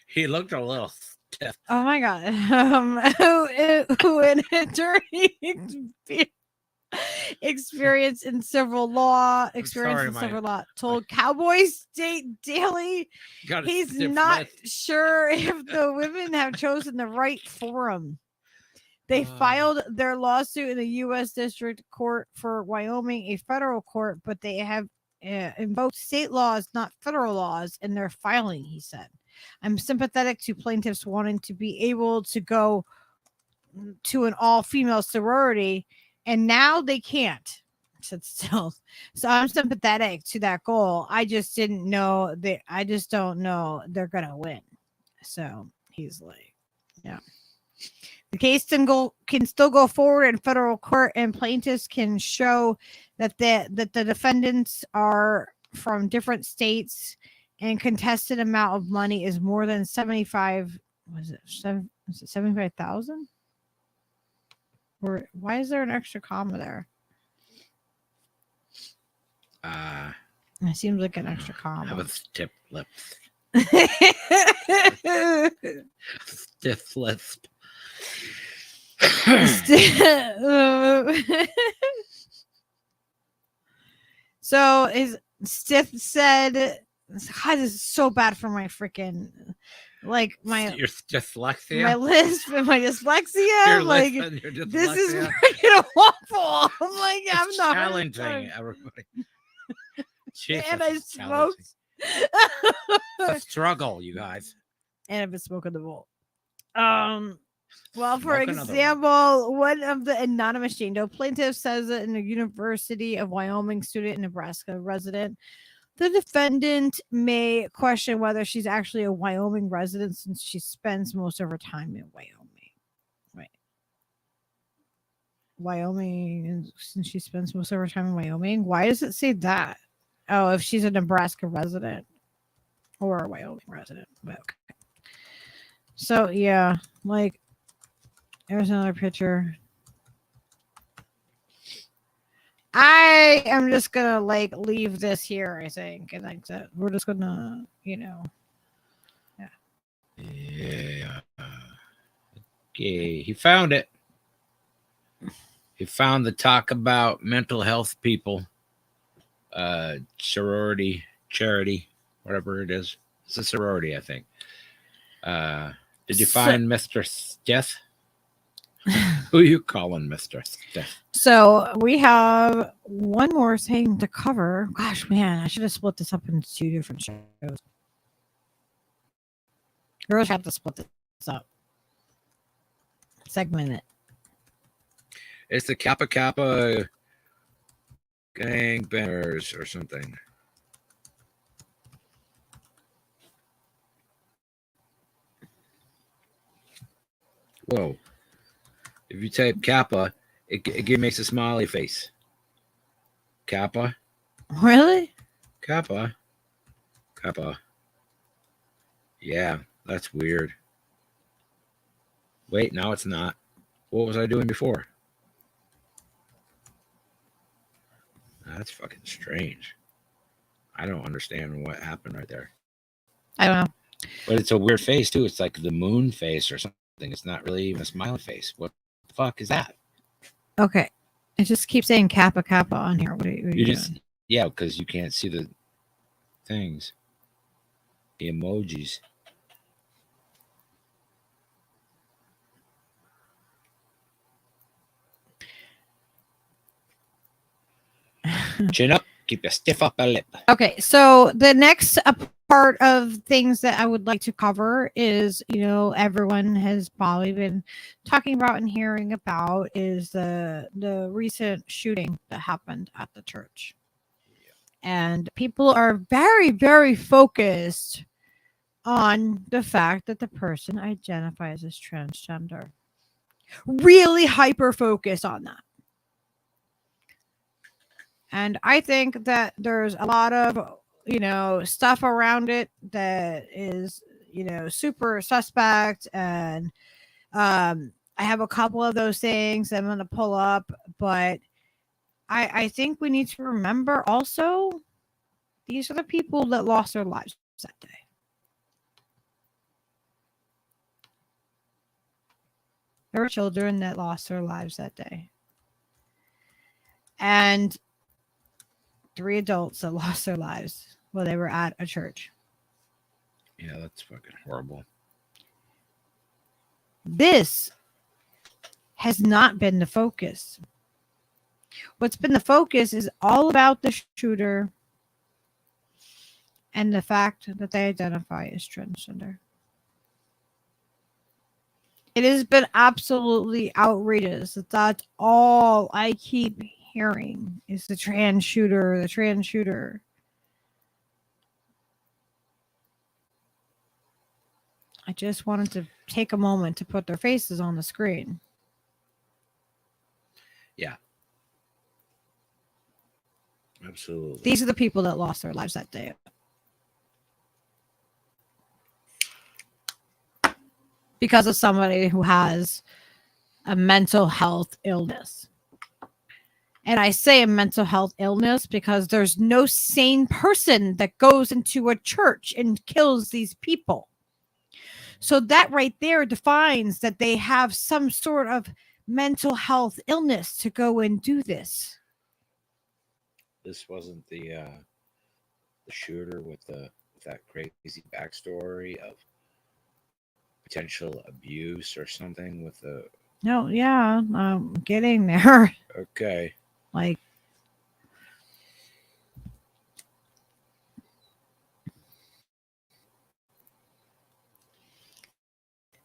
He looked a little stiff. Oh my god. Who an attorney experience in civil law told Cowboy State Daily he's not sure if the women have chosen the right forum. They filed their lawsuit in the U.S. District Court for Wyoming, a federal court, but they have invoked state laws, not federal laws, in their filing, he said. I'm sympathetic to plaintiffs wanting to be able to go to an all-female sorority, and now they can't. Said still. So I'm sympathetic to that goal. I just don't know they're gonna win. So he's like, yeah. The case can still go forward in federal court, and plaintiffs can show that the defendants are from different states and contested amount of money is more than 75. Was it 75,000? Or why is there an extra comma there? It seems like an extra comma. Have a stiff lip. Stiff lip. So is Stiff said, God, this is so bad for my freaking your dyslexia, my lisp and my dyslexia. This is freaking awful. I'm like, I'm not challenging, everybody. Jesus, and I smoked. A struggle, you guys. And I've been smoking the bowl. Well, for example, one of the anonymous Jane Doe plaintiffs says that in the University of Wyoming student and Nebraska resident, the defendant may question whether she's actually a Wyoming resident since she spends most of her time in Wyoming. Right. Wyoming, since she spends most of her time in Wyoming. Why does it say that? Oh, if she's a Nebraska resident or a Wyoming resident. Okay. So, yeah, there's another picture. I am just gonna leave this here, I think, and we're just gonna, yeah. Yeah. Okay, he found it. He found the talk about mental health people, sorority, charity, whatever it is. It's a sorority, I think. Did you find Mr. Stith? Who you calling, Mister? So we have one more thing to cover. Gosh, man, I should have split this up into 2 different shows. Girls have to split this up. Segment it. It's the Kappa Kappa gang bangers or something. Whoa. If you type Kappa, it makes a smiley face. Kappa, Really? Kappa, Kappa. Yeah, that's weird. Wait, now it's not. What was I doing before? That's fucking strange. I don't understand what happened right there. I don't know. But it's a weird face too. It's like the moon face or something. It's not really even a smiley face. What the fuck is that? Okay. It just keeps saying Kappa Kappa on here. What are you just doing? Yeah, because you can't see the things. The emojis. Chin up, keep your stiff upper lip. Okay, so the next part of things that I would like to cover is, everyone has probably been talking about and hearing about is the recent shooting that happened at the church. And people are very, very focused on the fact that the person identifies as transgender. Really hyper focused on that. And I think that there's a lot of, stuff around it that is, super suspect. And I have a couple of those things I'm going to pull up. But I think we need to remember also, these are the people that lost their lives that day. There were children that lost their lives that day. And 3 adults that lost their lives while they were at a church. Yeah, that's fucking horrible. This has not been the focus. What's been the focus is all about the shooter and the fact that they identify as transgender. It has been absolutely outrageous. That's all I keep hearing is the trans shooter, the trans shooter. I just wanted to take a moment to put their faces on the screen. Yeah. Absolutely. These are the people that lost their lives that day. Because of somebody who has a mental health illness. And I say a mental health illness because there's no sane person that goes into a church and kills these people. So that right there defines that they have some sort of mental health illness to go and do this. This wasn't the shooter with that crazy backstory of potential abuse or something with the. No, yeah, I'm getting there. Okay. Like,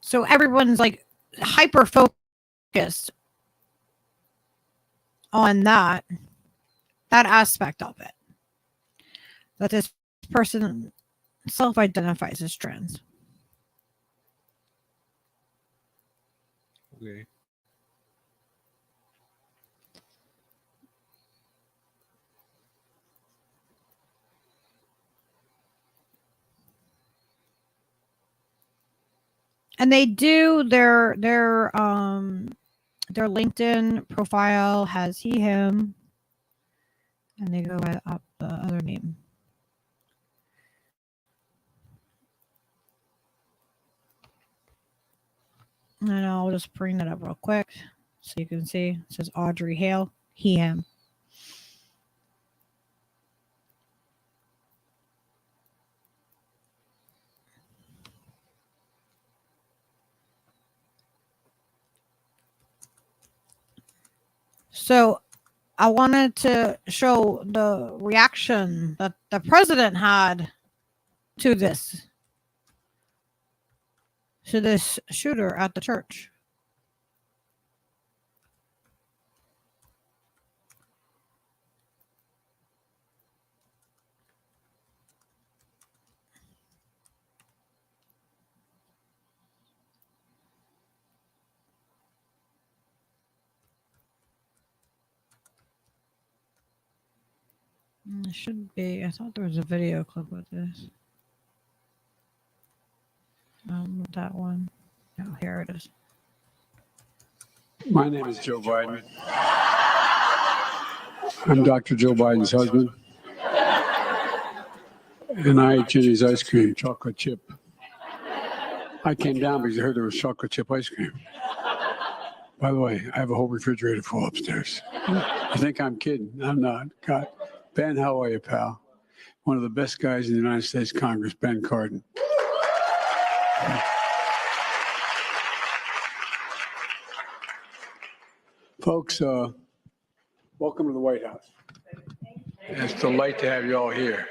so everyone's like hyper focused on that aspect of it. That this person self-identifies as trans. Okay. And they do their LinkedIn profile has he, him, and they go up the other name. And I'll just bring that up real quick so you can see. It says Audrey Hale, he, him. So I wanted to show the reaction that the president had to this shooter at the church. It should be. I thought there was a video clip with this. That one. Oh, here it is. My name is Joe Biden. I'm Dr. Joe Biden's husband. And I ate Jenny's ice cream, chocolate chip. I came down because I heard there was chocolate chip ice cream. By the way, I have a whole refrigerator full upstairs. You think I'm kidding? I'm not. God. Ben, how are you, pal? One of the best guys in the United States Congress, Ben Cardin. Folks, welcome to the White House. It's a delight to have you all here.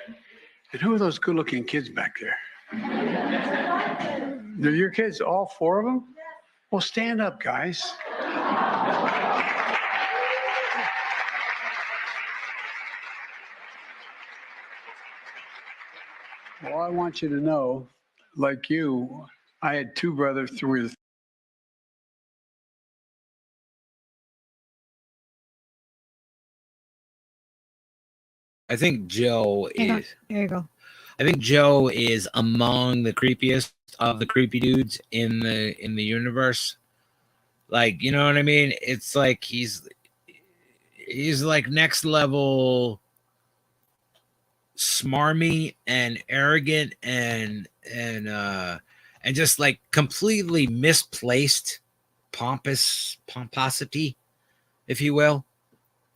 And who are those good-looking kids back there? They're your kids, all four of them? Well, stand up, guys. Well, I want you to know, like you, I had two brothers, three. I think Joe Hang on. is. There you go. I think Joe is among the creepiest of the creepy dudes in the universe. Like, you know what I mean? It's like he's like next level smarmy and arrogant and just like completely misplaced pomposity, if you will.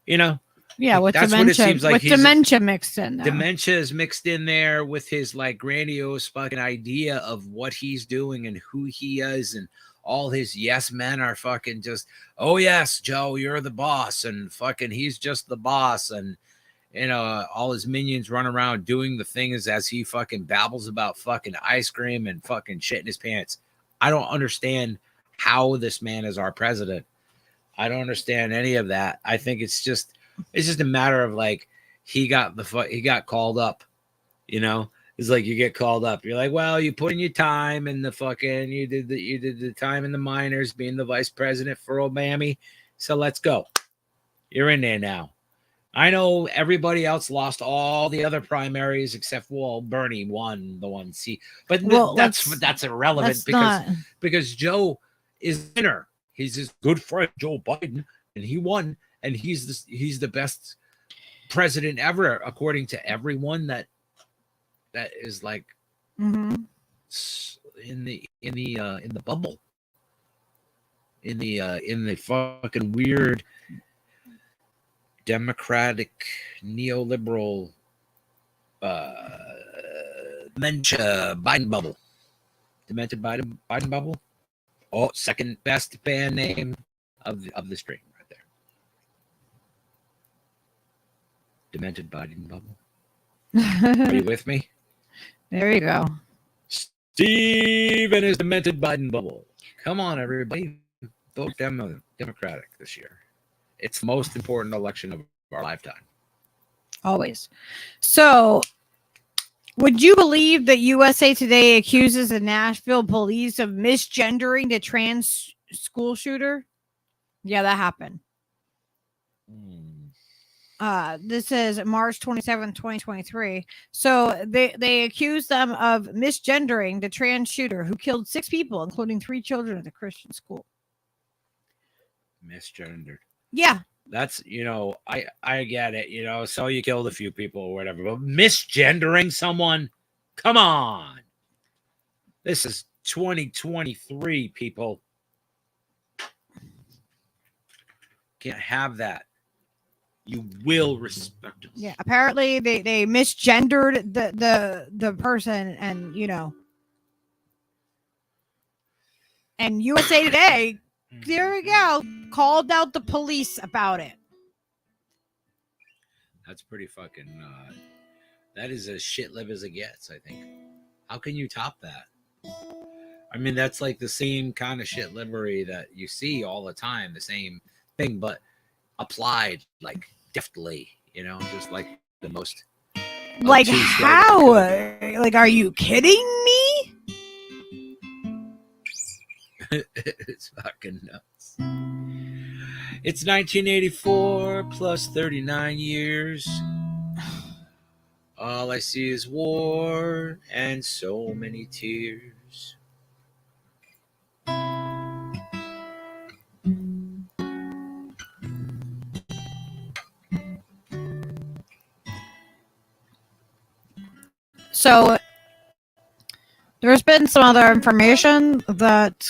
You know? Yeah, with That's dementia. what it seems like. With dementia mixed in there. Dementia is mixed in there with his like grandiose fucking idea of what he's doing and who he is, and all his yes men are fucking just, oh yes, Joe, you're the boss, and fucking he's just the boss, and you know, all his minions run around doing the things as he fucking babbles about fucking ice cream and fucking shit in his pants. I don't understand how this man is our president. I don't understand any of that. I think it's just a matter of like he got called up, you know. It's like you get called up. You're like, well, you put in your time and the fucking you did the time in the minors being the vice president for Obama. So let's go. You're in there now. I know everybody else lost all the other primaries except Bernie won the one seat. But that's irrelevant because Joe is winner. He's his good friend Joe Biden, and he won. And he's the best president ever, according to everyone that is like in the bubble, in the fucking weird democratic neoliberal dementia Biden bubble, demented Biden bubble. Oh, second best band name of the stream. Demented Biden bubble. Are you with me? There you go. Steve and his demented Biden bubble. Come on, everybody. Vote Democratic this year. It's the most important election of our lifetime. Always. So, would you believe that USA Today accuses the Nashville police of misgendering the trans school shooter? Yeah, that happened. This is March 27, 2023. So they accused them of misgendering the trans shooter who killed 6 people, including 3 children at a Christian school. Misgendered. Yeah. That's, you know, I get it, you know, so you killed a few people or whatever, but misgendering someone? Come on. This is 2023, people. Can't have that. You will respect us. Yeah, apparently they misgendered the person, and you know, and USA Today, there we go, called out the police about it. That's pretty fucking. That is as shit live as it gets. I think. How can you top that? I mean, that's like the same kind of shit livery that you see all the time. The same thing, but applied like deftly. You know, just like the most. Like obtuse way that how? you could. Like, are you kidding me? It's fucking nuts. It's 1984 plus 39 years. All I see is war and so many tears. So there's been some other information that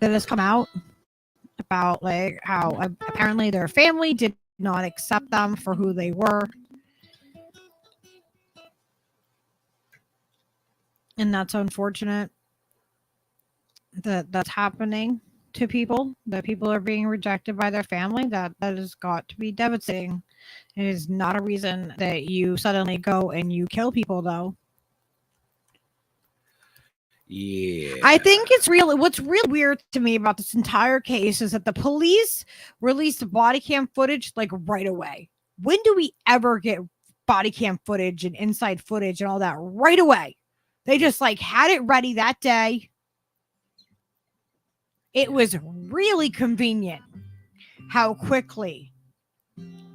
has come out about like how apparently their family did not accept them for who they were, and that's unfortunate that that's happening to people, that people are being rejected by their family. That has got to be devastating. It is not a reason that you suddenly go and you kill people, though. Yeah. I think it's real. What's real weird to me about this entire case is that the police released body cam footage like right away. When do we ever get body cam footage and inside footage and all that right away? They just like had it ready that day. It was really convenient how quickly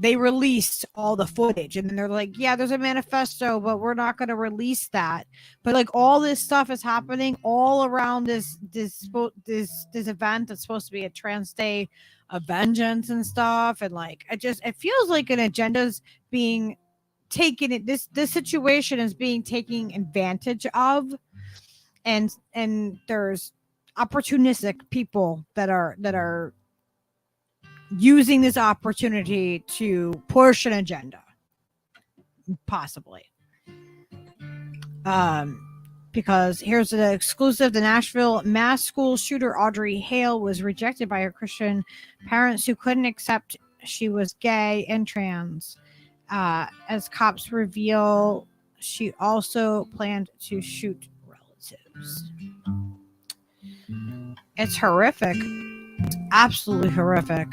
they released all the footage, and then they're like, yeah, there's a manifesto, but we're not going to release that. But like all this stuff is happening all around this event that's supposed to be a trans day of vengeance and stuff, and like it feels like an agenda's being taken. This situation is being taken advantage of, and there's opportunistic people that are using this opportunity to push an agenda, possibly. Because here's the exclusive: the Nashville mass school shooter Audrey Hale was rejected by her Christian parents who couldn't accept she was gay and trans. As cops reveal, she also planned to shoot relatives. It's horrific. It's absolutely horrific.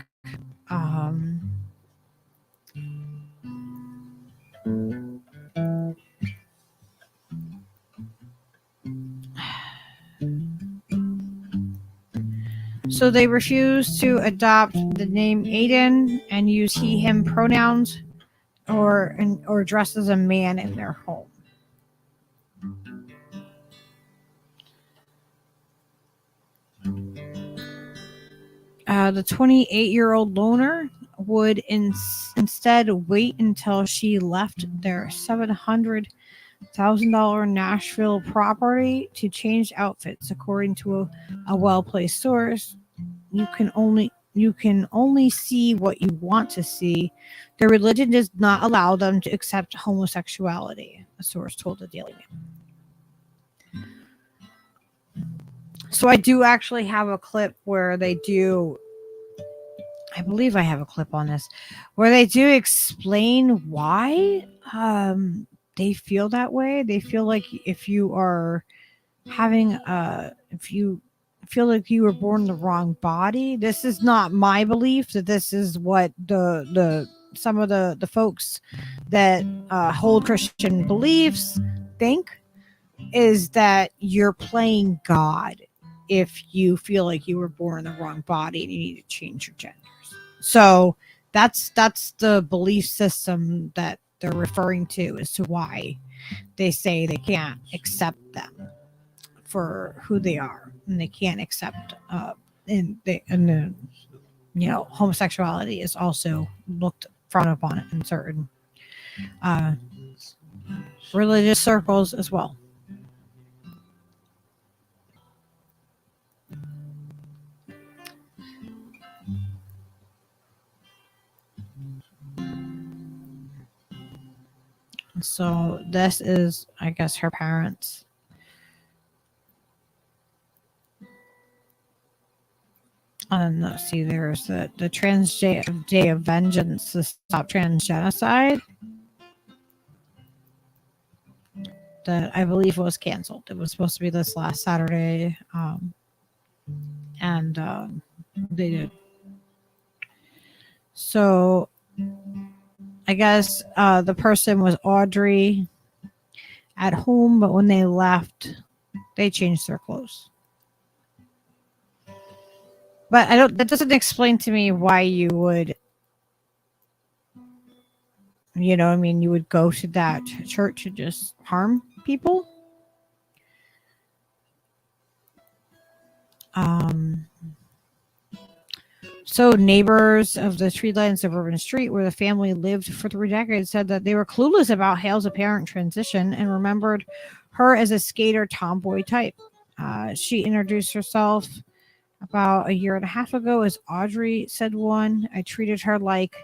So they refuse to adopt the name Aiden and use he/him pronouns, or dress as a man in their home. The 28-year-old loner would instead wait until she left their $700,000 Nashville property to change outfits, according to a well-placed source. You can only see what you want to see. Their religion does not allow them to accept homosexuality, a source told the Daily Mail. So I do actually have a clip where they do, I believe I have a clip on this, where they do explain why they feel that way. They feel like if you are having if you feel like you were born in the wrong body. This is not my belief, that this is what the some of the folks that hold Christian beliefs think, is that you're playing God if you feel like you were born in the wrong body and you need to change your genders. So that's the belief system that they're referring to as to why they say they can't accept them for who they are, and they can't accept homosexuality is also looked frowned upon in certain religious circles as well. So this is, I guess, her parents. And let's see, there's the Trans Day of Vengeance to Stop Trans Genocide that I believe was canceled. It was supposed to be this last Saturday, and they did. So I guess the person was Audrey at home, but when they left, they changed their clothes. But that doesn't explain to me why you would, you would go to that church to just harm people. So neighbors of the tree-lined suburban street where the family lived for 3 decades said that they were clueless about Hale's apparent transition and remembered her as a skater tomboy type. She introduced herself about a year and a half ago as Audrey, said one. I treated her like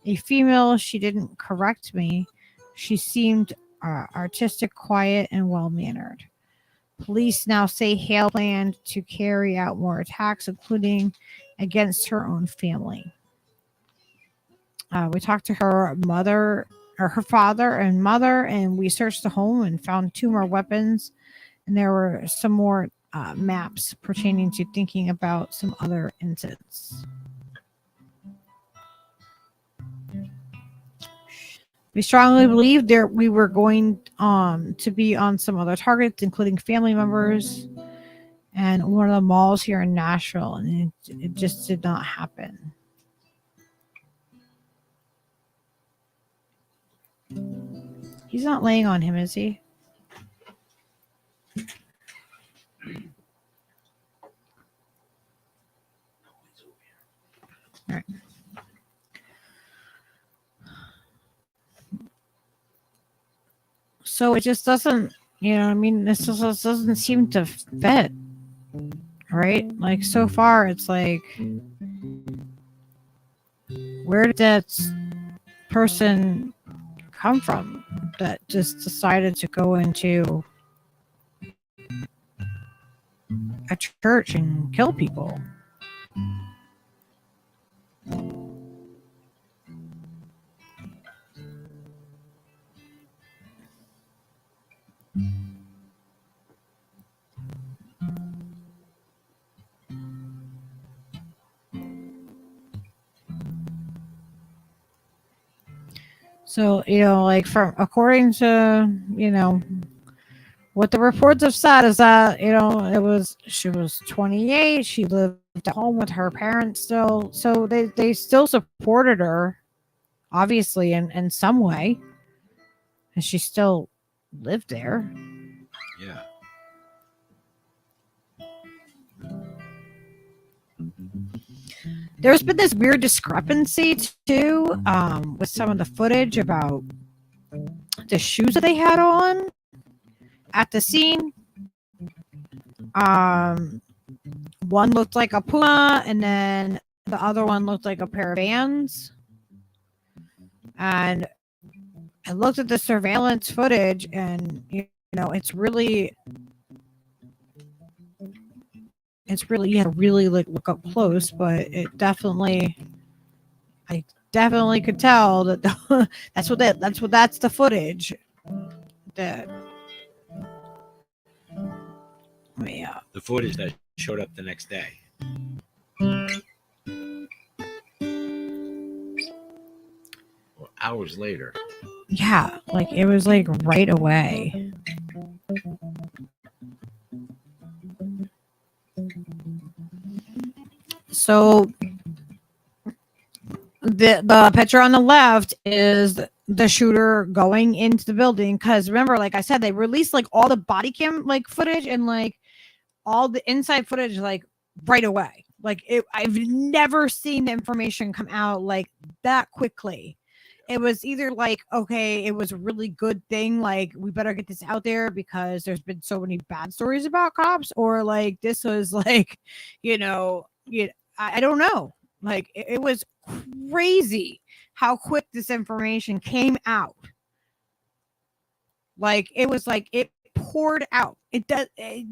a female. She didn't correct me. She seemed artistic, quiet, and well-mannered. Police now say Hale planned to carry out more attacks, including against her own family. We talked to her mother, or her father and mother, and we searched the home and found 2 more weapons. And there were some more maps pertaining to thinking about some other incidents. We strongly believed we were going to be on some other targets, including family members and one of the malls here in Nashville, and it just did not happen. He's not laying on him, is he? All right. So it just doesn't, this just doesn't seem to fit, right? Like, so far, it's like, where did that person come from that just decided to go into a church and kill people? So, like, according to, what the reports have said is that, she was 28. She lived at home with her parents still. So they still supported her, obviously, in some way. And she still lived there. Yeah. There's been this weird discrepancy too, with some of the footage about the shoes that they had on at the scene. One looked like a Puma, and then the other one looked like a pair of Vans. And I looked at the surveillance footage, and it's really you have to really look up close, but I definitely could tell that that's the footage that The footage that showed up the next day. Or hours later. Yeah, like it was like right away. So the picture on the left is the shooter going into the building, because remember, like I said, they released like all the body cam footage and like all the inside footage like right away. Like I've never seen the information come out like that quickly. It was either like, okay, it was a really good thing, like we better get this out there because there's been so many bad stories about cops, or like this was like, I don't know. Like it was crazy how quick this information came out. Like it was like it poured out. It does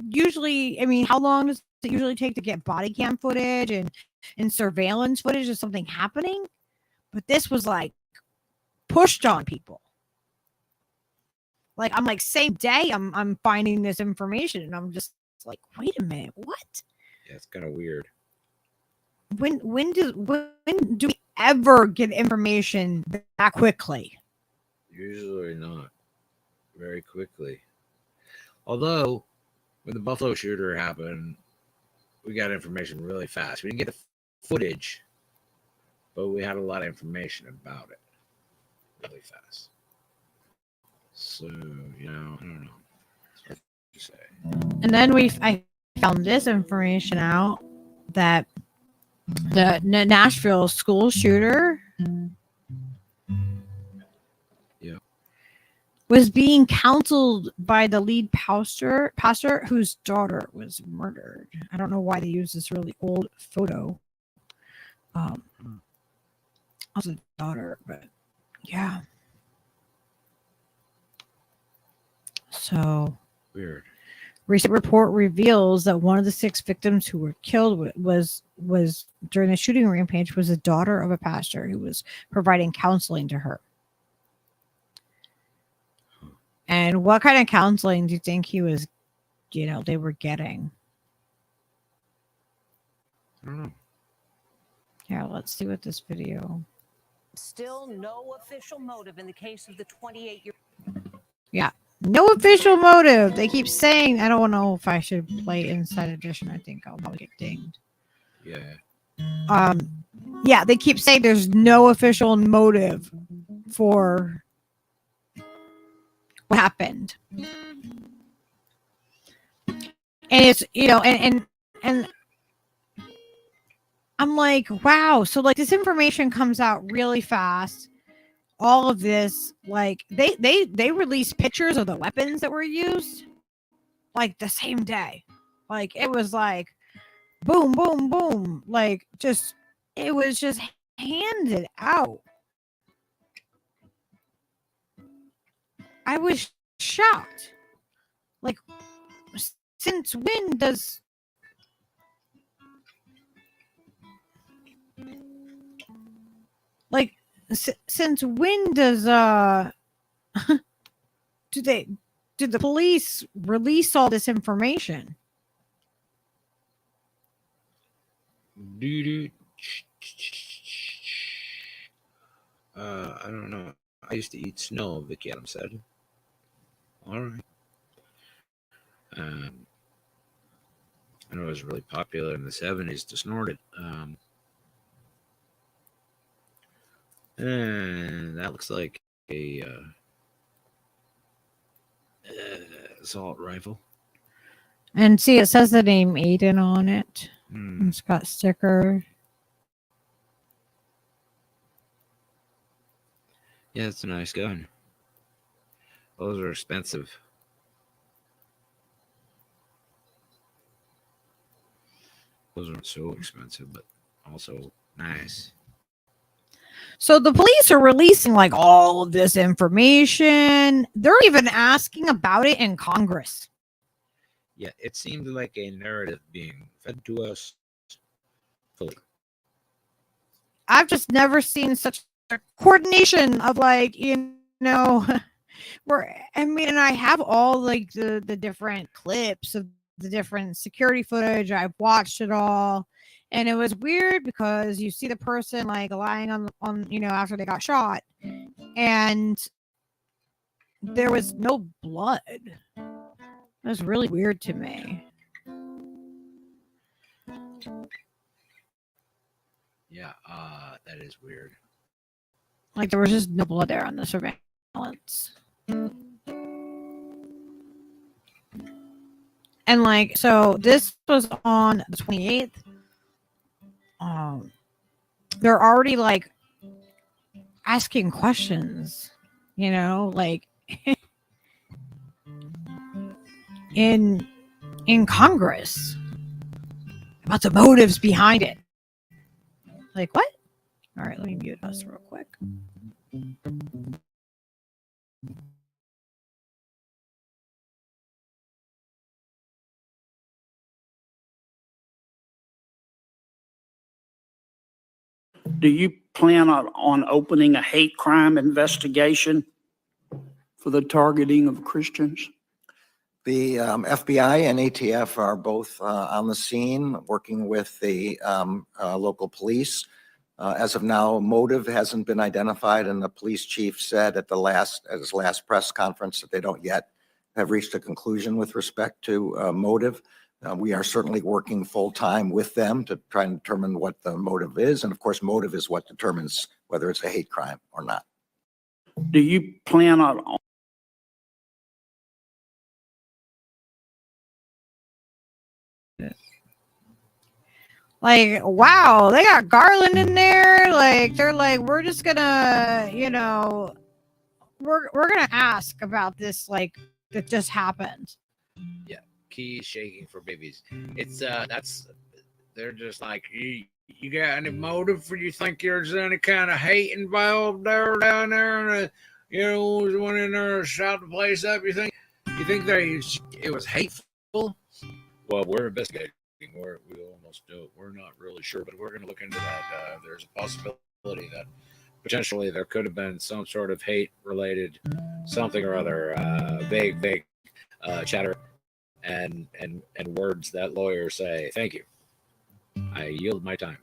usually. I mean, how long does it usually take to get body cam footage and in surveillance footage of something happening, but this was like pushed on people. Like I'm like same day I'm finding this information and I'm just like, wait a minute, what? Yeah, it's kind of weird. When do we ever get information that quickly? Usually not very quickly. Although, when the Buffalo shooter happened, we got information really fast. We didn't get the footage, but we had a lot of information about it really fast. So, I don't know. It's hard to say. And then I found this information out that the Nashville school shooter was being counseled by the lead pastor whose daughter was murdered. I don't know why they use this really old photo of the daughter, but yeah. So Weird. recent report reveals that one of the 6 victims who were killed was during the shooting rampage was a daughter of a pastor who was providing counseling to her. And what kind of counseling do you think he was, they were getting? I don't know. Yeah, let's see what this video. Still no official motive in the case of the 28-year. Yeah, no official motive. They keep saying, I don't know if I should play Inside Edition. I think I'll probably get dinged. Yeah. Yeah, they keep saying there's no official motive for what happened. And it's, and I'm like, wow. So like this information comes out really fast. All of this, like they released pictures of the weapons that were used like the same day. Like it was like boom, boom, boom. Like it was just handed out. I was shocked. Like, since when does since when does did the police release all this information? I don't know. I used to eat snow, Vicky Adams said. All right. I know it was really popular in the 70s to snort it. And that looks like a assault rifle. And see, it says the name Aiden on it. It's got sticker. Yeah, it's a nice gun. Those are expensive. Those aren't so expensive, but also nice. So the police are releasing like all of this information. They're even asking about it in Congress. Yeah, it seemed like a narrative being fed to us fully. I've just never seen such a coordination of like, where and I have all like the different clips of the different security footage. I've watched it all. And it was weird because you see the person like lying on after they got shot, and there was no blood. It was really weird to me. Yeah, that is weird. Like there was just no blood there on the surveillance. And like, so this was on the 28th. They're already like asking questions, like in Congress about the motives behind it. Like what? All right, let me mute us real quick. Do you plan on opening a hate crime investigation for the targeting of Christians? The FBI and ATF are both on the scene working with the local police. As of now, motive hasn't been identified, and the police chief said at his last press conference that they don't yet have reached a conclusion with respect to motive. We are certainly working full time with them to try and determine what the motive is, and of course, motive is what determines whether it's a hate crime or not. Do you plan on Like, wow, they got Garland in there. Like, they're like, we're just gonna, we're gonna ask about this, like, that just happened. Yeah, keys shaking for babies. It's they're just like, you got any motive for you think there's any kind of hate involved there down there? And went in there and shot the place up. You think it was hateful? Well, we're investigating. We almost do it. We're not really sure, but we're going to look into that. There's a possibility that potentially there could have been some sort of hate-related something or other, vague chatter and words that lawyers say. Thank you. I yield my time.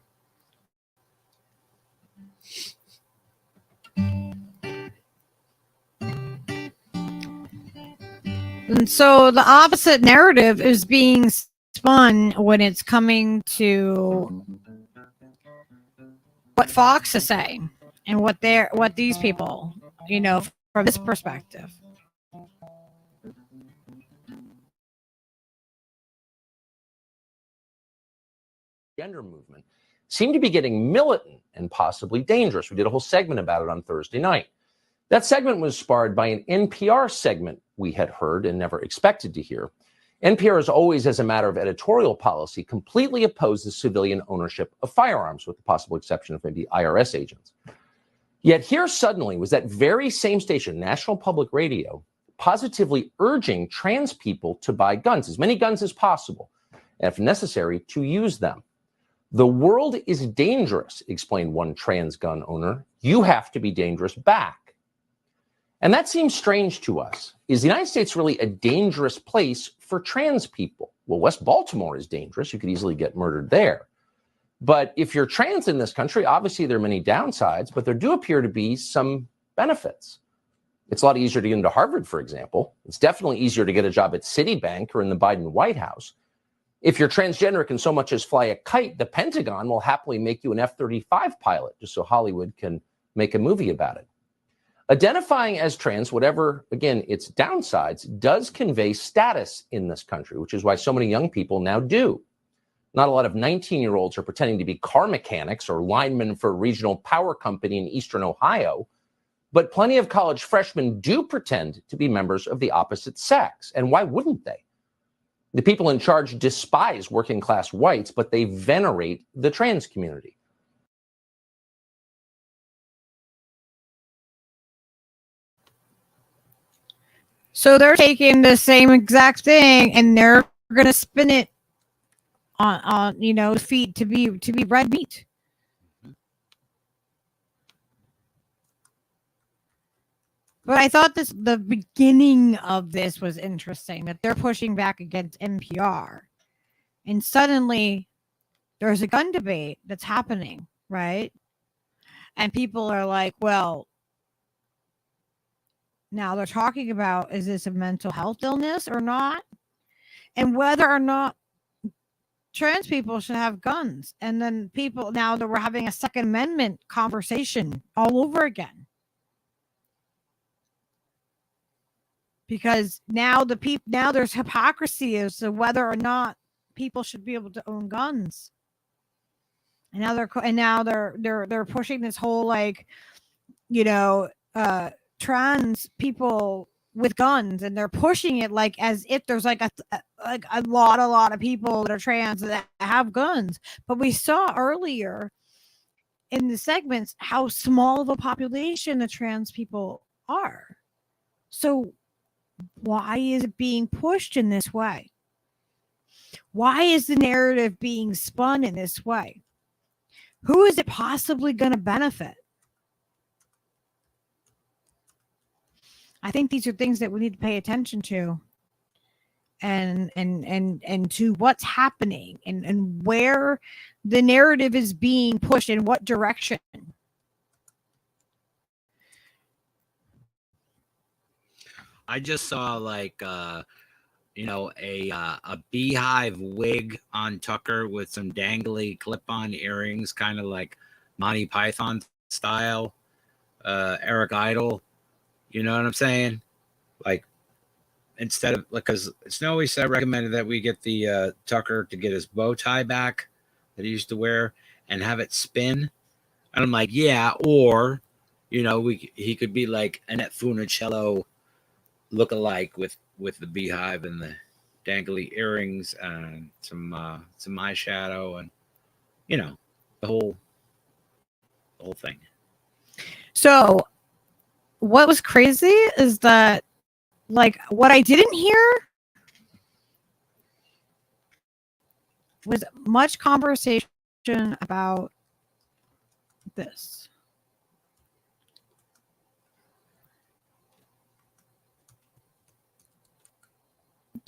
And so the opposite narrative is being spun when it's coming to what Fox is saying and what these people, from this perspective. Gender movement seemed to be getting militant and possibly dangerous. We did a whole segment about it on Thursday night. That segment was sparred by an NPR segment we had heard and never expected to hear. NPR is always, as a matter of editorial policy, completely opposed to civilian ownership of firearms, with the possible exception of maybe IRS agents. Yet here suddenly was that very same station, National Public Radio, positively urging trans people to buy guns, as many guns as possible, and if necessary, to use them. The world is dangerous, explained one trans gun owner. You have to be dangerous back. And that seems strange to us. Is the United States really a dangerous place for trans people? Well, West Baltimore is dangerous. You could easily get murdered there. But if you're trans in this country, obviously there are many downsides, but there do appear to be some benefits. It's a lot easier to get into Harvard, for example. It's definitely easier to get a job at Citibank or in the Biden White House. If you're transgender and can so much as fly a kite, the Pentagon will happily make you an F-35 pilot, just so Hollywood can make a movie about it. Identifying as trans, whatever, again, its downsides, does convey status in this country, which is why so many young people now do. Not a lot of 19-year-olds are pretending to be car mechanics or linemen for a regional power company in Eastern Ohio, but plenty of college freshmen do pretend to be members of the opposite sex. And why wouldn't they? The people in charge despise working-class whites, but they venerate the trans community. So they're taking the same exact thing and they're going to spin it on feed to be red meat. But I thought the beginning of this was interesting, that they're pushing back against NPR. And suddenly there's a gun debate that's happening, right? And people are like, well, now they're talking about, is this a mental health illness or not? And whether or not trans people should have guns. And then now that we're having a Second Amendment conversation all over again. Because now there's hypocrisy as to whether or not people should be able to own guns. And now they're pushing this whole trans people with guns, and they're pushing it like as if there's a lot of people that are trans that have guns. But we saw earlier in the segments how small of a population the trans people are. So why is it being pushed in this way? Why is the narrative being spun in this way? Who is it possibly going to benefit? I think these are things that we need to pay attention to, and to what's happening, and where the narrative is being pushed, in what direction. I just saw like a beehive wig on Tucker with some dangly clip-on earrings, kind of like Monty Python style, Eric Idle. You know what I'm saying? Like, instead of, because Snowy said recommended that we get the Tucker to get his bow tie back that he used to wear and have it spin. And I'm like, yeah, or he could be like Annette Funicello look-alike with the beehive and the dangly earrings and some eyeshadow and the whole thing. So what was crazy is that, like, what I didn't hear was much conversation about this.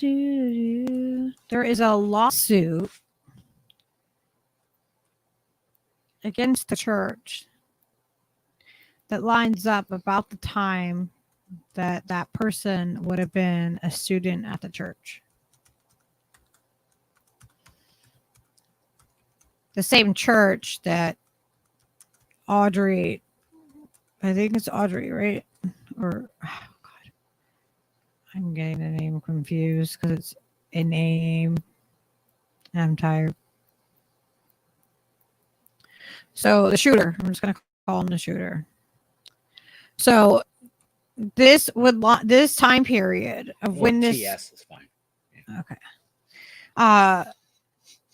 There is a lawsuit against the church that lines up about the time that that person would have been a student at the church. The same church that Audrey, I think it's Audrey, right? Or, oh God, I'm getting the name confused because it's a name. I'm tired. So the shooter, I'm just going to call him the shooter. So this time period of when this TS is fine. Yeah. Okay.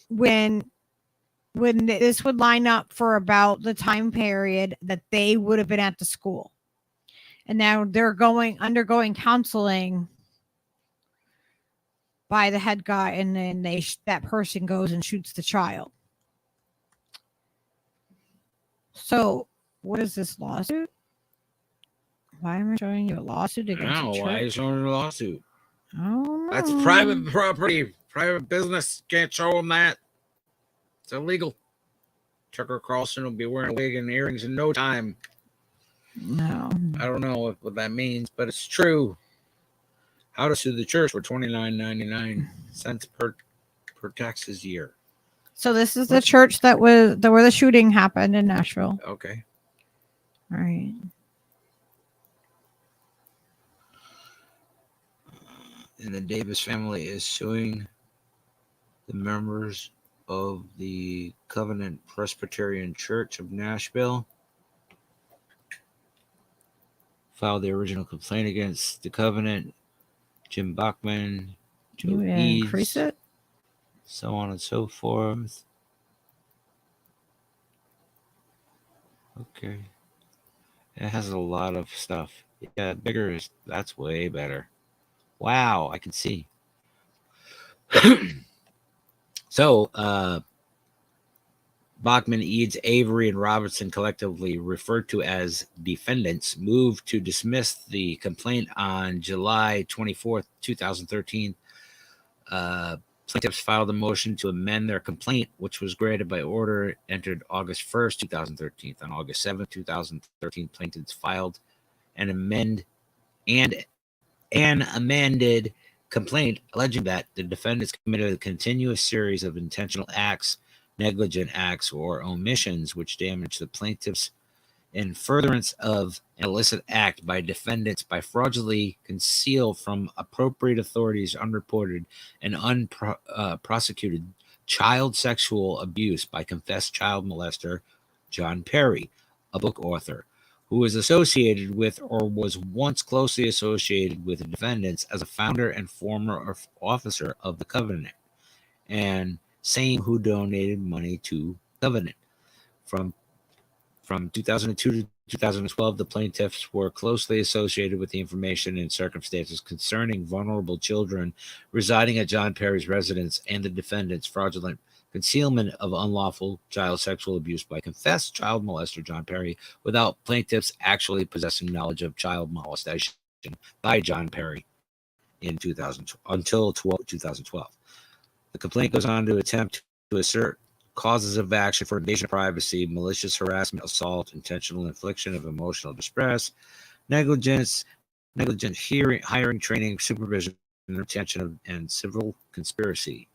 When this would line up for about the time period that they would have been at the school. And now they're undergoing counseling by the head guy, and then that person goes and shoots the child. So what is this lawsuit? Why am I showing you a lawsuit against I don't know. Why are you showing a lawsuit? Oh, that's private property, private business. Can't show them that. It's illegal. Tucker Carlson will be wearing a wig and earrings in no time. No. I don't know what that means, but it's true. How to sue the church for $29.99 per taxes year. So this is the church where the shooting happened in Nashville. Okay. All right. And the Davis family is suing the members of the Covenant Presbyterian Church of Nashville. Filed the original complaint against the Covenant, Jim Bachman, Joe Eads, increase it? So on and so forth. Okay. It has a lot of stuff. Yeah, bigger that's way better. Wow, I can see. So, Bachman, Eads, Avery, and Robertson, collectively referred to as defendants, moved to dismiss the complaint on July 24th, 2013. Plaintiffs filed a motion to amend their complaint, which was granted by order entered August 1st, 2013. On August 7th, 2013, plaintiffs filed an amended complaint alleging that the defendants committed a continuous series of intentional acts, negligent acts, or omissions which damage the plaintiffs in furtherance of an illicit act by defendants by fraudulently conceal from appropriate authorities unreported and unprosecuted child sexual abuse by confessed child molester John Perry, a book author, who is associated with or was once closely associated with the defendants as a founder and former officer of the Covenant, and same who donated money to Covenant. From 2002 to 2012, the plaintiffs were closely associated with the information and circumstances concerning vulnerable children residing at John Perry's residence and the defendants' fraudulent concealment of unlawful child sexual abuse by confessed child molester John Perry without plaintiffs actually possessing knowledge of child molestation by John Perry in 2012. The complaint goes on to attempt to assert causes of action for invasion of privacy, malicious harassment, assault, intentional infliction of emotional distress, negligent hiring, training, supervision, retention, and civil conspiracy.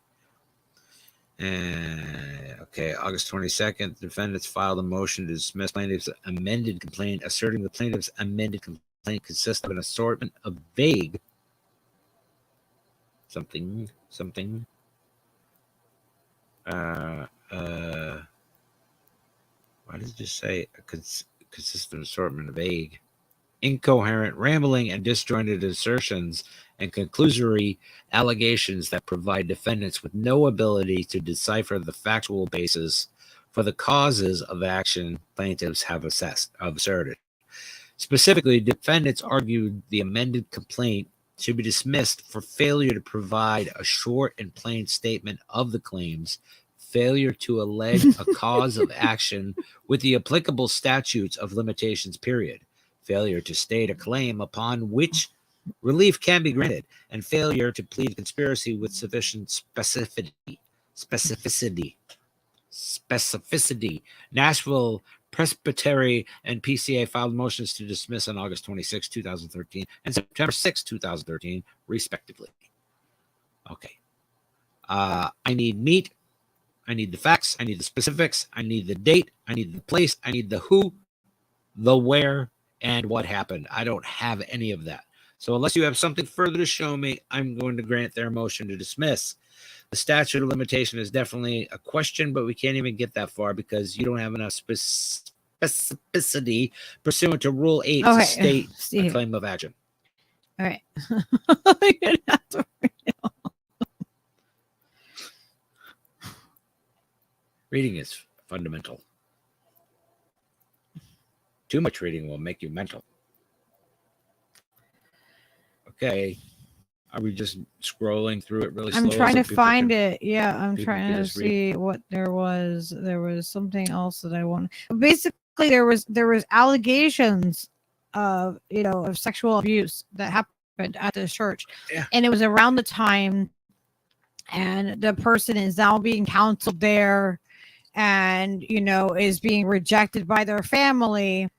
Okay, August 22nd, the defendants filed a motion to dismiss plaintiff's amended complaint, asserting the plaintiff's amended complaint consists of an assortment of vague something. Why does it just say a consistent assortment of vague, incoherent, rambling, and disjointed assertions and conclusory allegations that provide defendants with no ability to decipher the factual basis for the causes of action plaintiffs have asserted. Specifically, defendants argued the amended complaint should be dismissed for failure to provide a short and plain statement of the claims, failure to allege a cause of action with the applicable statutes of limitations period, failure to state a claim upon which relief can be granted, and failure to plead conspiracy with sufficient specificity. Nashville Presbytery and PCA filed motions to dismiss on August 26, 2013 and September 6, 2013, respectively. Okay. I need meat. I need the facts. I need the specifics. I need the date. I need the place. I need the who, the where, and what happened. I don't have any of that. So unless you have something further to show me, I'm going to grant their motion to dismiss. The statute of limitation is definitely a question, but we can't even get that far because you don't have enough specificity pursuant to Rule 8 to state a claim of action. All right. Reading is fundamental. Too much reading will make you mental. Okay. Are we just scrolling through it really slow? I'm trying to find it. Yeah, I'm trying to see what there was. There was something else that I wanted. Basically, there was allegations of of sexual abuse that happened at the church, and it was around the time, and the person is now being counseled there, and is being rejected by their family,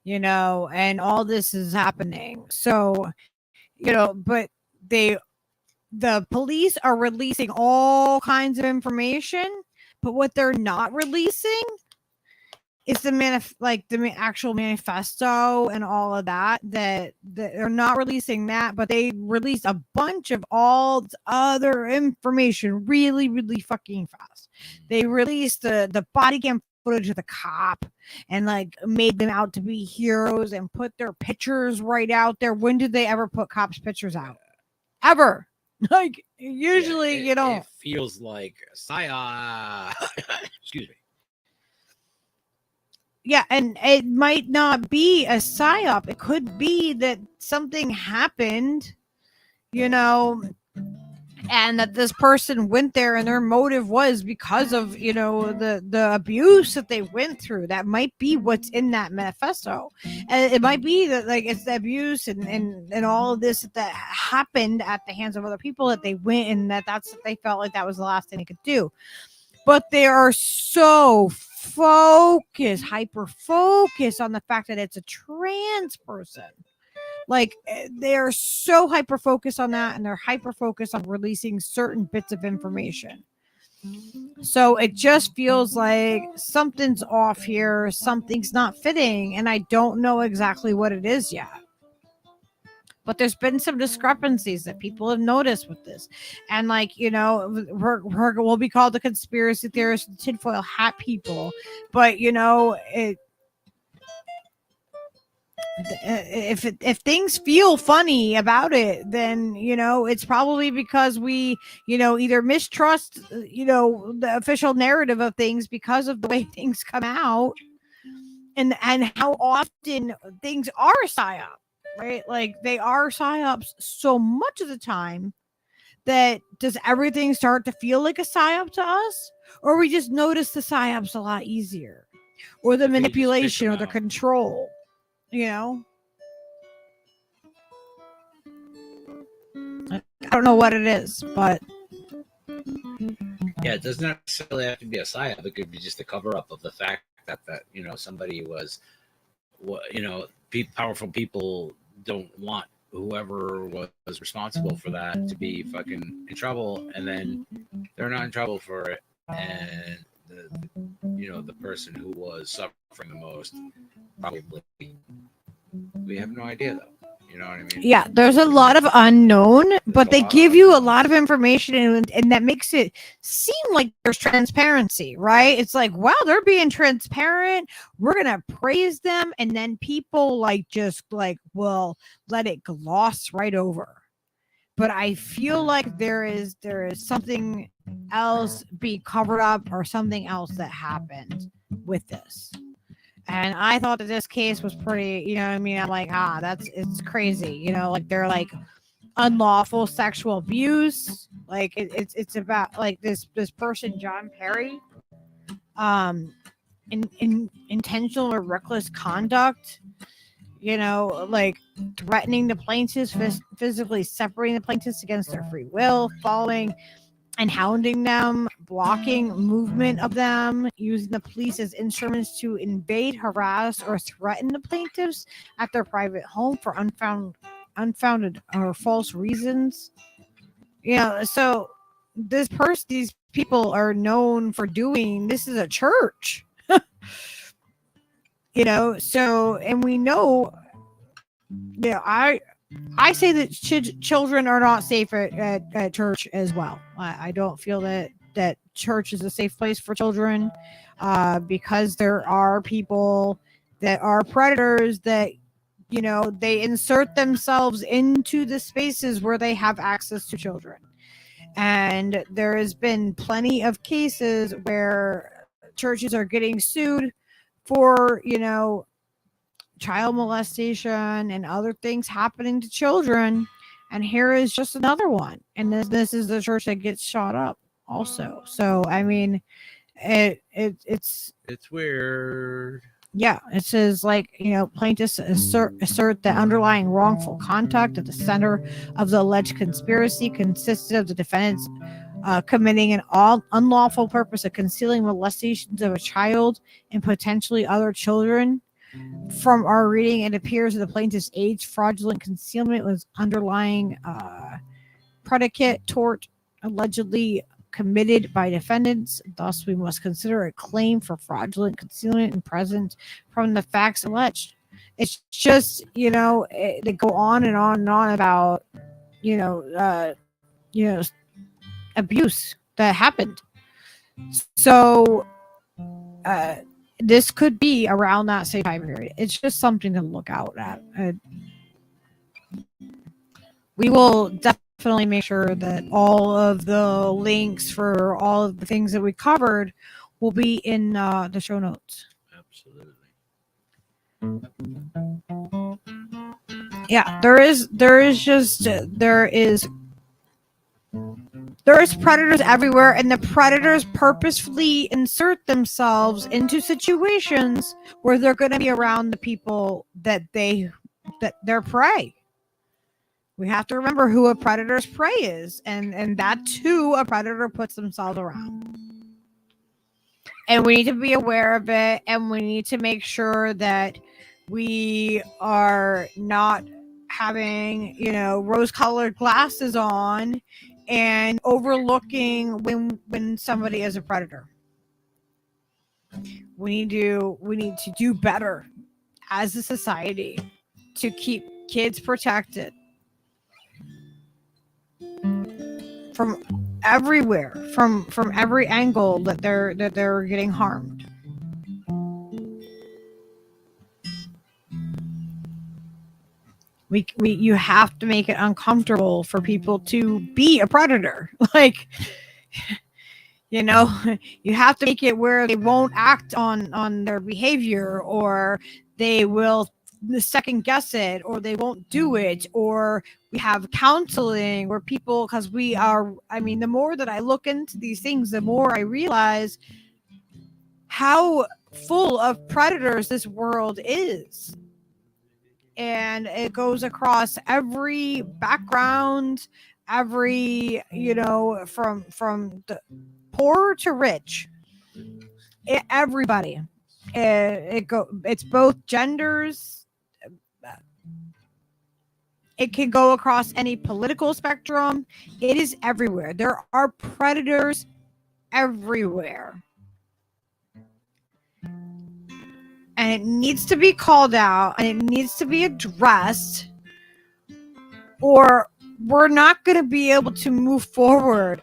and all this is happening. So. But the police are releasing all kinds of information, but what they're not releasing is the actual manifesto and all of that. That they're not releasing that, but they released a bunch of all other information really, really fucking fast. They released the body cam footage of the cop and made them out to be heroes and put their pictures right out there. When did they ever put cops' pictures out? Ever? Usually you don't. It feels like excuse me. Yeah, and it might not be a psyop. It could be that something happened, and that this person went there and their motive was because of the abuse that they went through. That might be what's in that manifesto, and it might be that it's the abuse and all of this that happened at the hands of other people, that they went and that's they felt like that was the last thing they could do. But they are so hyper focused on the fact that it's a trans person. They're so hyper focused on that, and they're hyper focused on releasing certain bits of information. So it just feels like something's off here, something's not fitting, and I don't know exactly what it is yet. But there's been some discrepancies that people have noticed with this, and we'll be called the conspiracy theorists, the tinfoil hat people, but if things feel funny about it, then it's probably because we either mistrust the official narrative of things because of the way things come out, and how often things are psyop, right? They are psyops so much of the time that does everything start to feel like a psyop to us, or we just notice the psyops a lot easier, or the manipulation or the control, you know? I don't know what it is, but Yeah, it doesn't necessarily have to be a psyop. It could be just a cover up of the fact that somebody was, powerful people don't want whoever was responsible for that to be fucking in trouble, and then they're not in trouble for it, and the person who was suffering the most probably, we have no idea though. You know what I mean? yeah, there's a lot of unknown, but they give you a lot of information, and that makes it seem like there's transparency, right? It's like, wow, they're being transparent. We're gonna praise them, and then people will let it gloss right over. But I feel like there is something else be covered up, or something else that happened with this. And I thought that this case was pretty, you know what I mean? I'm like, it's crazy. You know, like they're like unlawful sexual abuse. Like it's about like this person, John Perry, in intentional or reckless conduct, like threatening the plaintiffs, physically separating the plaintiffs against their free will, following and hounding them, blocking movement of them, using the police as instruments to invade, harass, or threaten the plaintiffs at their private home for unfounded or false reasons. So these people are known for doing this. Is a church, So, and we know, I say that children are not safe at church as well. I don't feel that church is a safe place for children, because there are people that are predators that, they insert themselves into the spaces where they have access to children. And there has been plenty of cases where churches are getting sued for, child molestation and other things happening to children. And here is just another one. And this is the church that gets shot up also. So I mean, it's weird. Yeah, it says plaintiffs assert that underlying wrongful conduct at the center of the alleged conspiracy consisted of the defendants committing an unlawful purpose of concealing molestations of a child and potentially other children. From our reading, it appears that the plaintiff's age fraudulent concealment was underlying predicate tort allegedly committed by defendants. Thus, we must consider a claim for fraudulent concealment and present from the facts alleged. It's just, they go on and on and on about, abuse that happened. So, this could be around that same time period. It's just something to look out at. We will definitely make sure that all of the links for all of the things that we covered will be in the show notes. Absolutely. Yeah, there is predators everywhere, and the predators purposefully insert themselves into situations where they're going to be around the people that they're prey. We have to remember who a predator's prey is, and that's who a predator puts themselves around. And we need to be aware of it, and we need to make sure that we are not having, rose-colored glasses on and overlooking when somebody is a predator. We need to do better as a society to keep kids protected from everywhere, from every angle that they're getting harmed. You have to make it uncomfortable for people to be a predator. You have to make it where they won't act on their behavior, or they will second guess it, or they won't do it, or we have counseling where people, because we are, I mean, the more that I look into these things, the more I realize how full of predators this world is. And it goes across every background, every, from the poor to rich, everybody. It's both genders. It can go across any political spectrum. It is everywhere. There are predators everywhere. And it needs to be called out, and it needs to be addressed, or we're not going to be able to move forward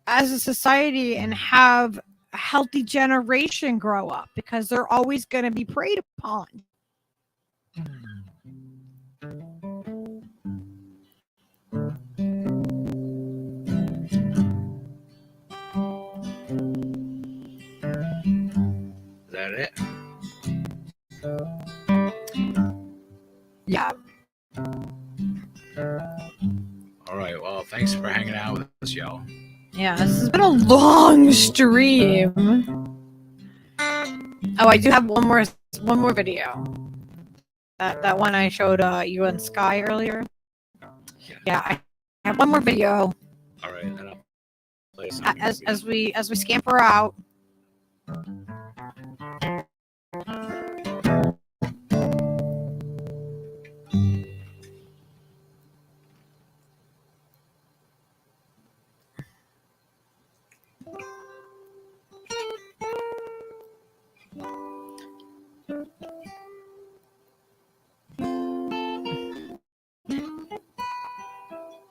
as a society and have a healthy generation grow up, because they're always going to be preyed upon. Is that it? Yeah. All right. Well, thanks for hanging out with us, y'all. Yeah, this has been a long stream. Oh, I do have one more video. That one I showed you and Sky earlier. Yeah, I have one more video. All right. Then I'll play some As we scamper out.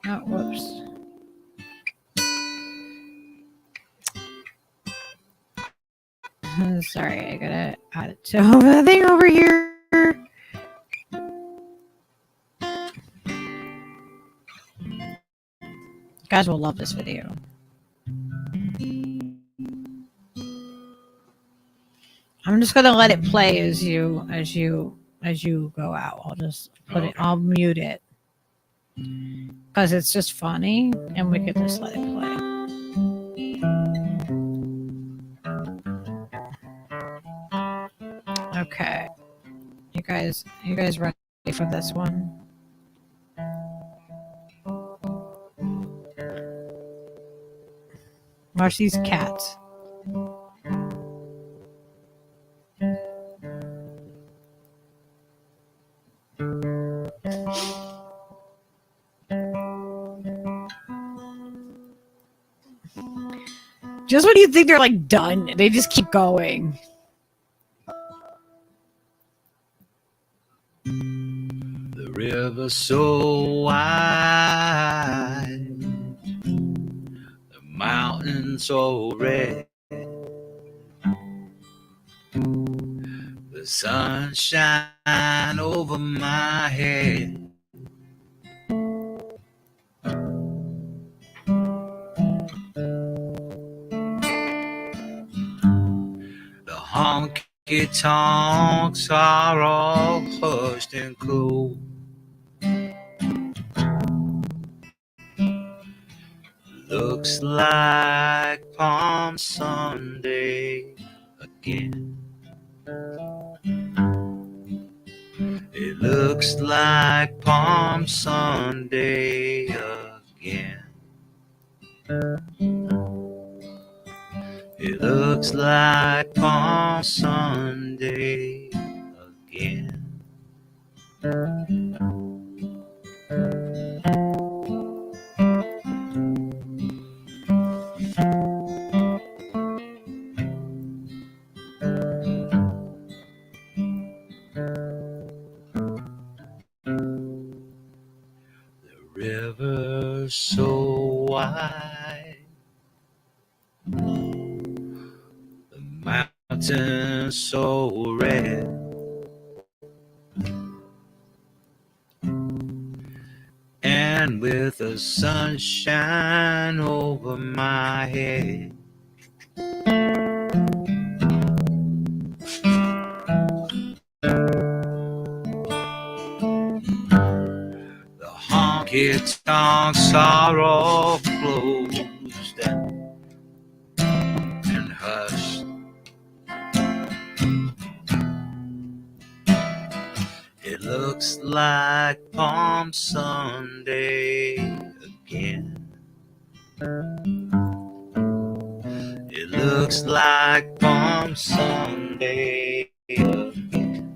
Oh, whoops. Sorry, I gotta add it to the thing over here. You guys will love this video. I'm just gonna let it play as you go out. I'll just I'll mute it because it's just funny, and we could just let it play. Okay, you guys ready for this one? Watch these cats. Just when you think they're like done, they just keep going. The river so wide, the mountain so red, the sunshine over my head. The honky tonks are all hushed and cold. Looks like Palm Sunday again. It looks like Palm Sunday again. It looks like Palm Sunday again. The river's so wide, the mountain's so red, and with the sunshine over my head. Its on sorrow flows down and hushed. It looks like Palm Sunday again. It looks like Palm Sunday again.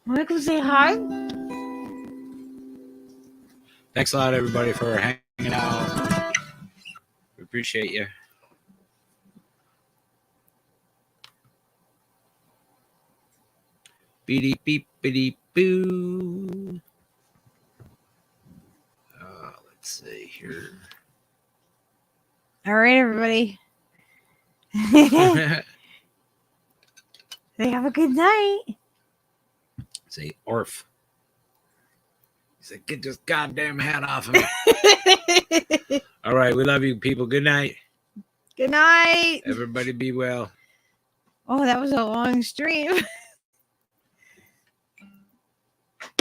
Want to go say hi? Thanks a lot, everybody, for hanging out. We appreciate you. Beady beep beady boo. Let's see here. All right, everybody. They have a good night. Say Orf. He said, "Get this goddamn hat off of me." All right, we love you, people. Good night. Good night. Everybody be well. Oh, that was a long stream.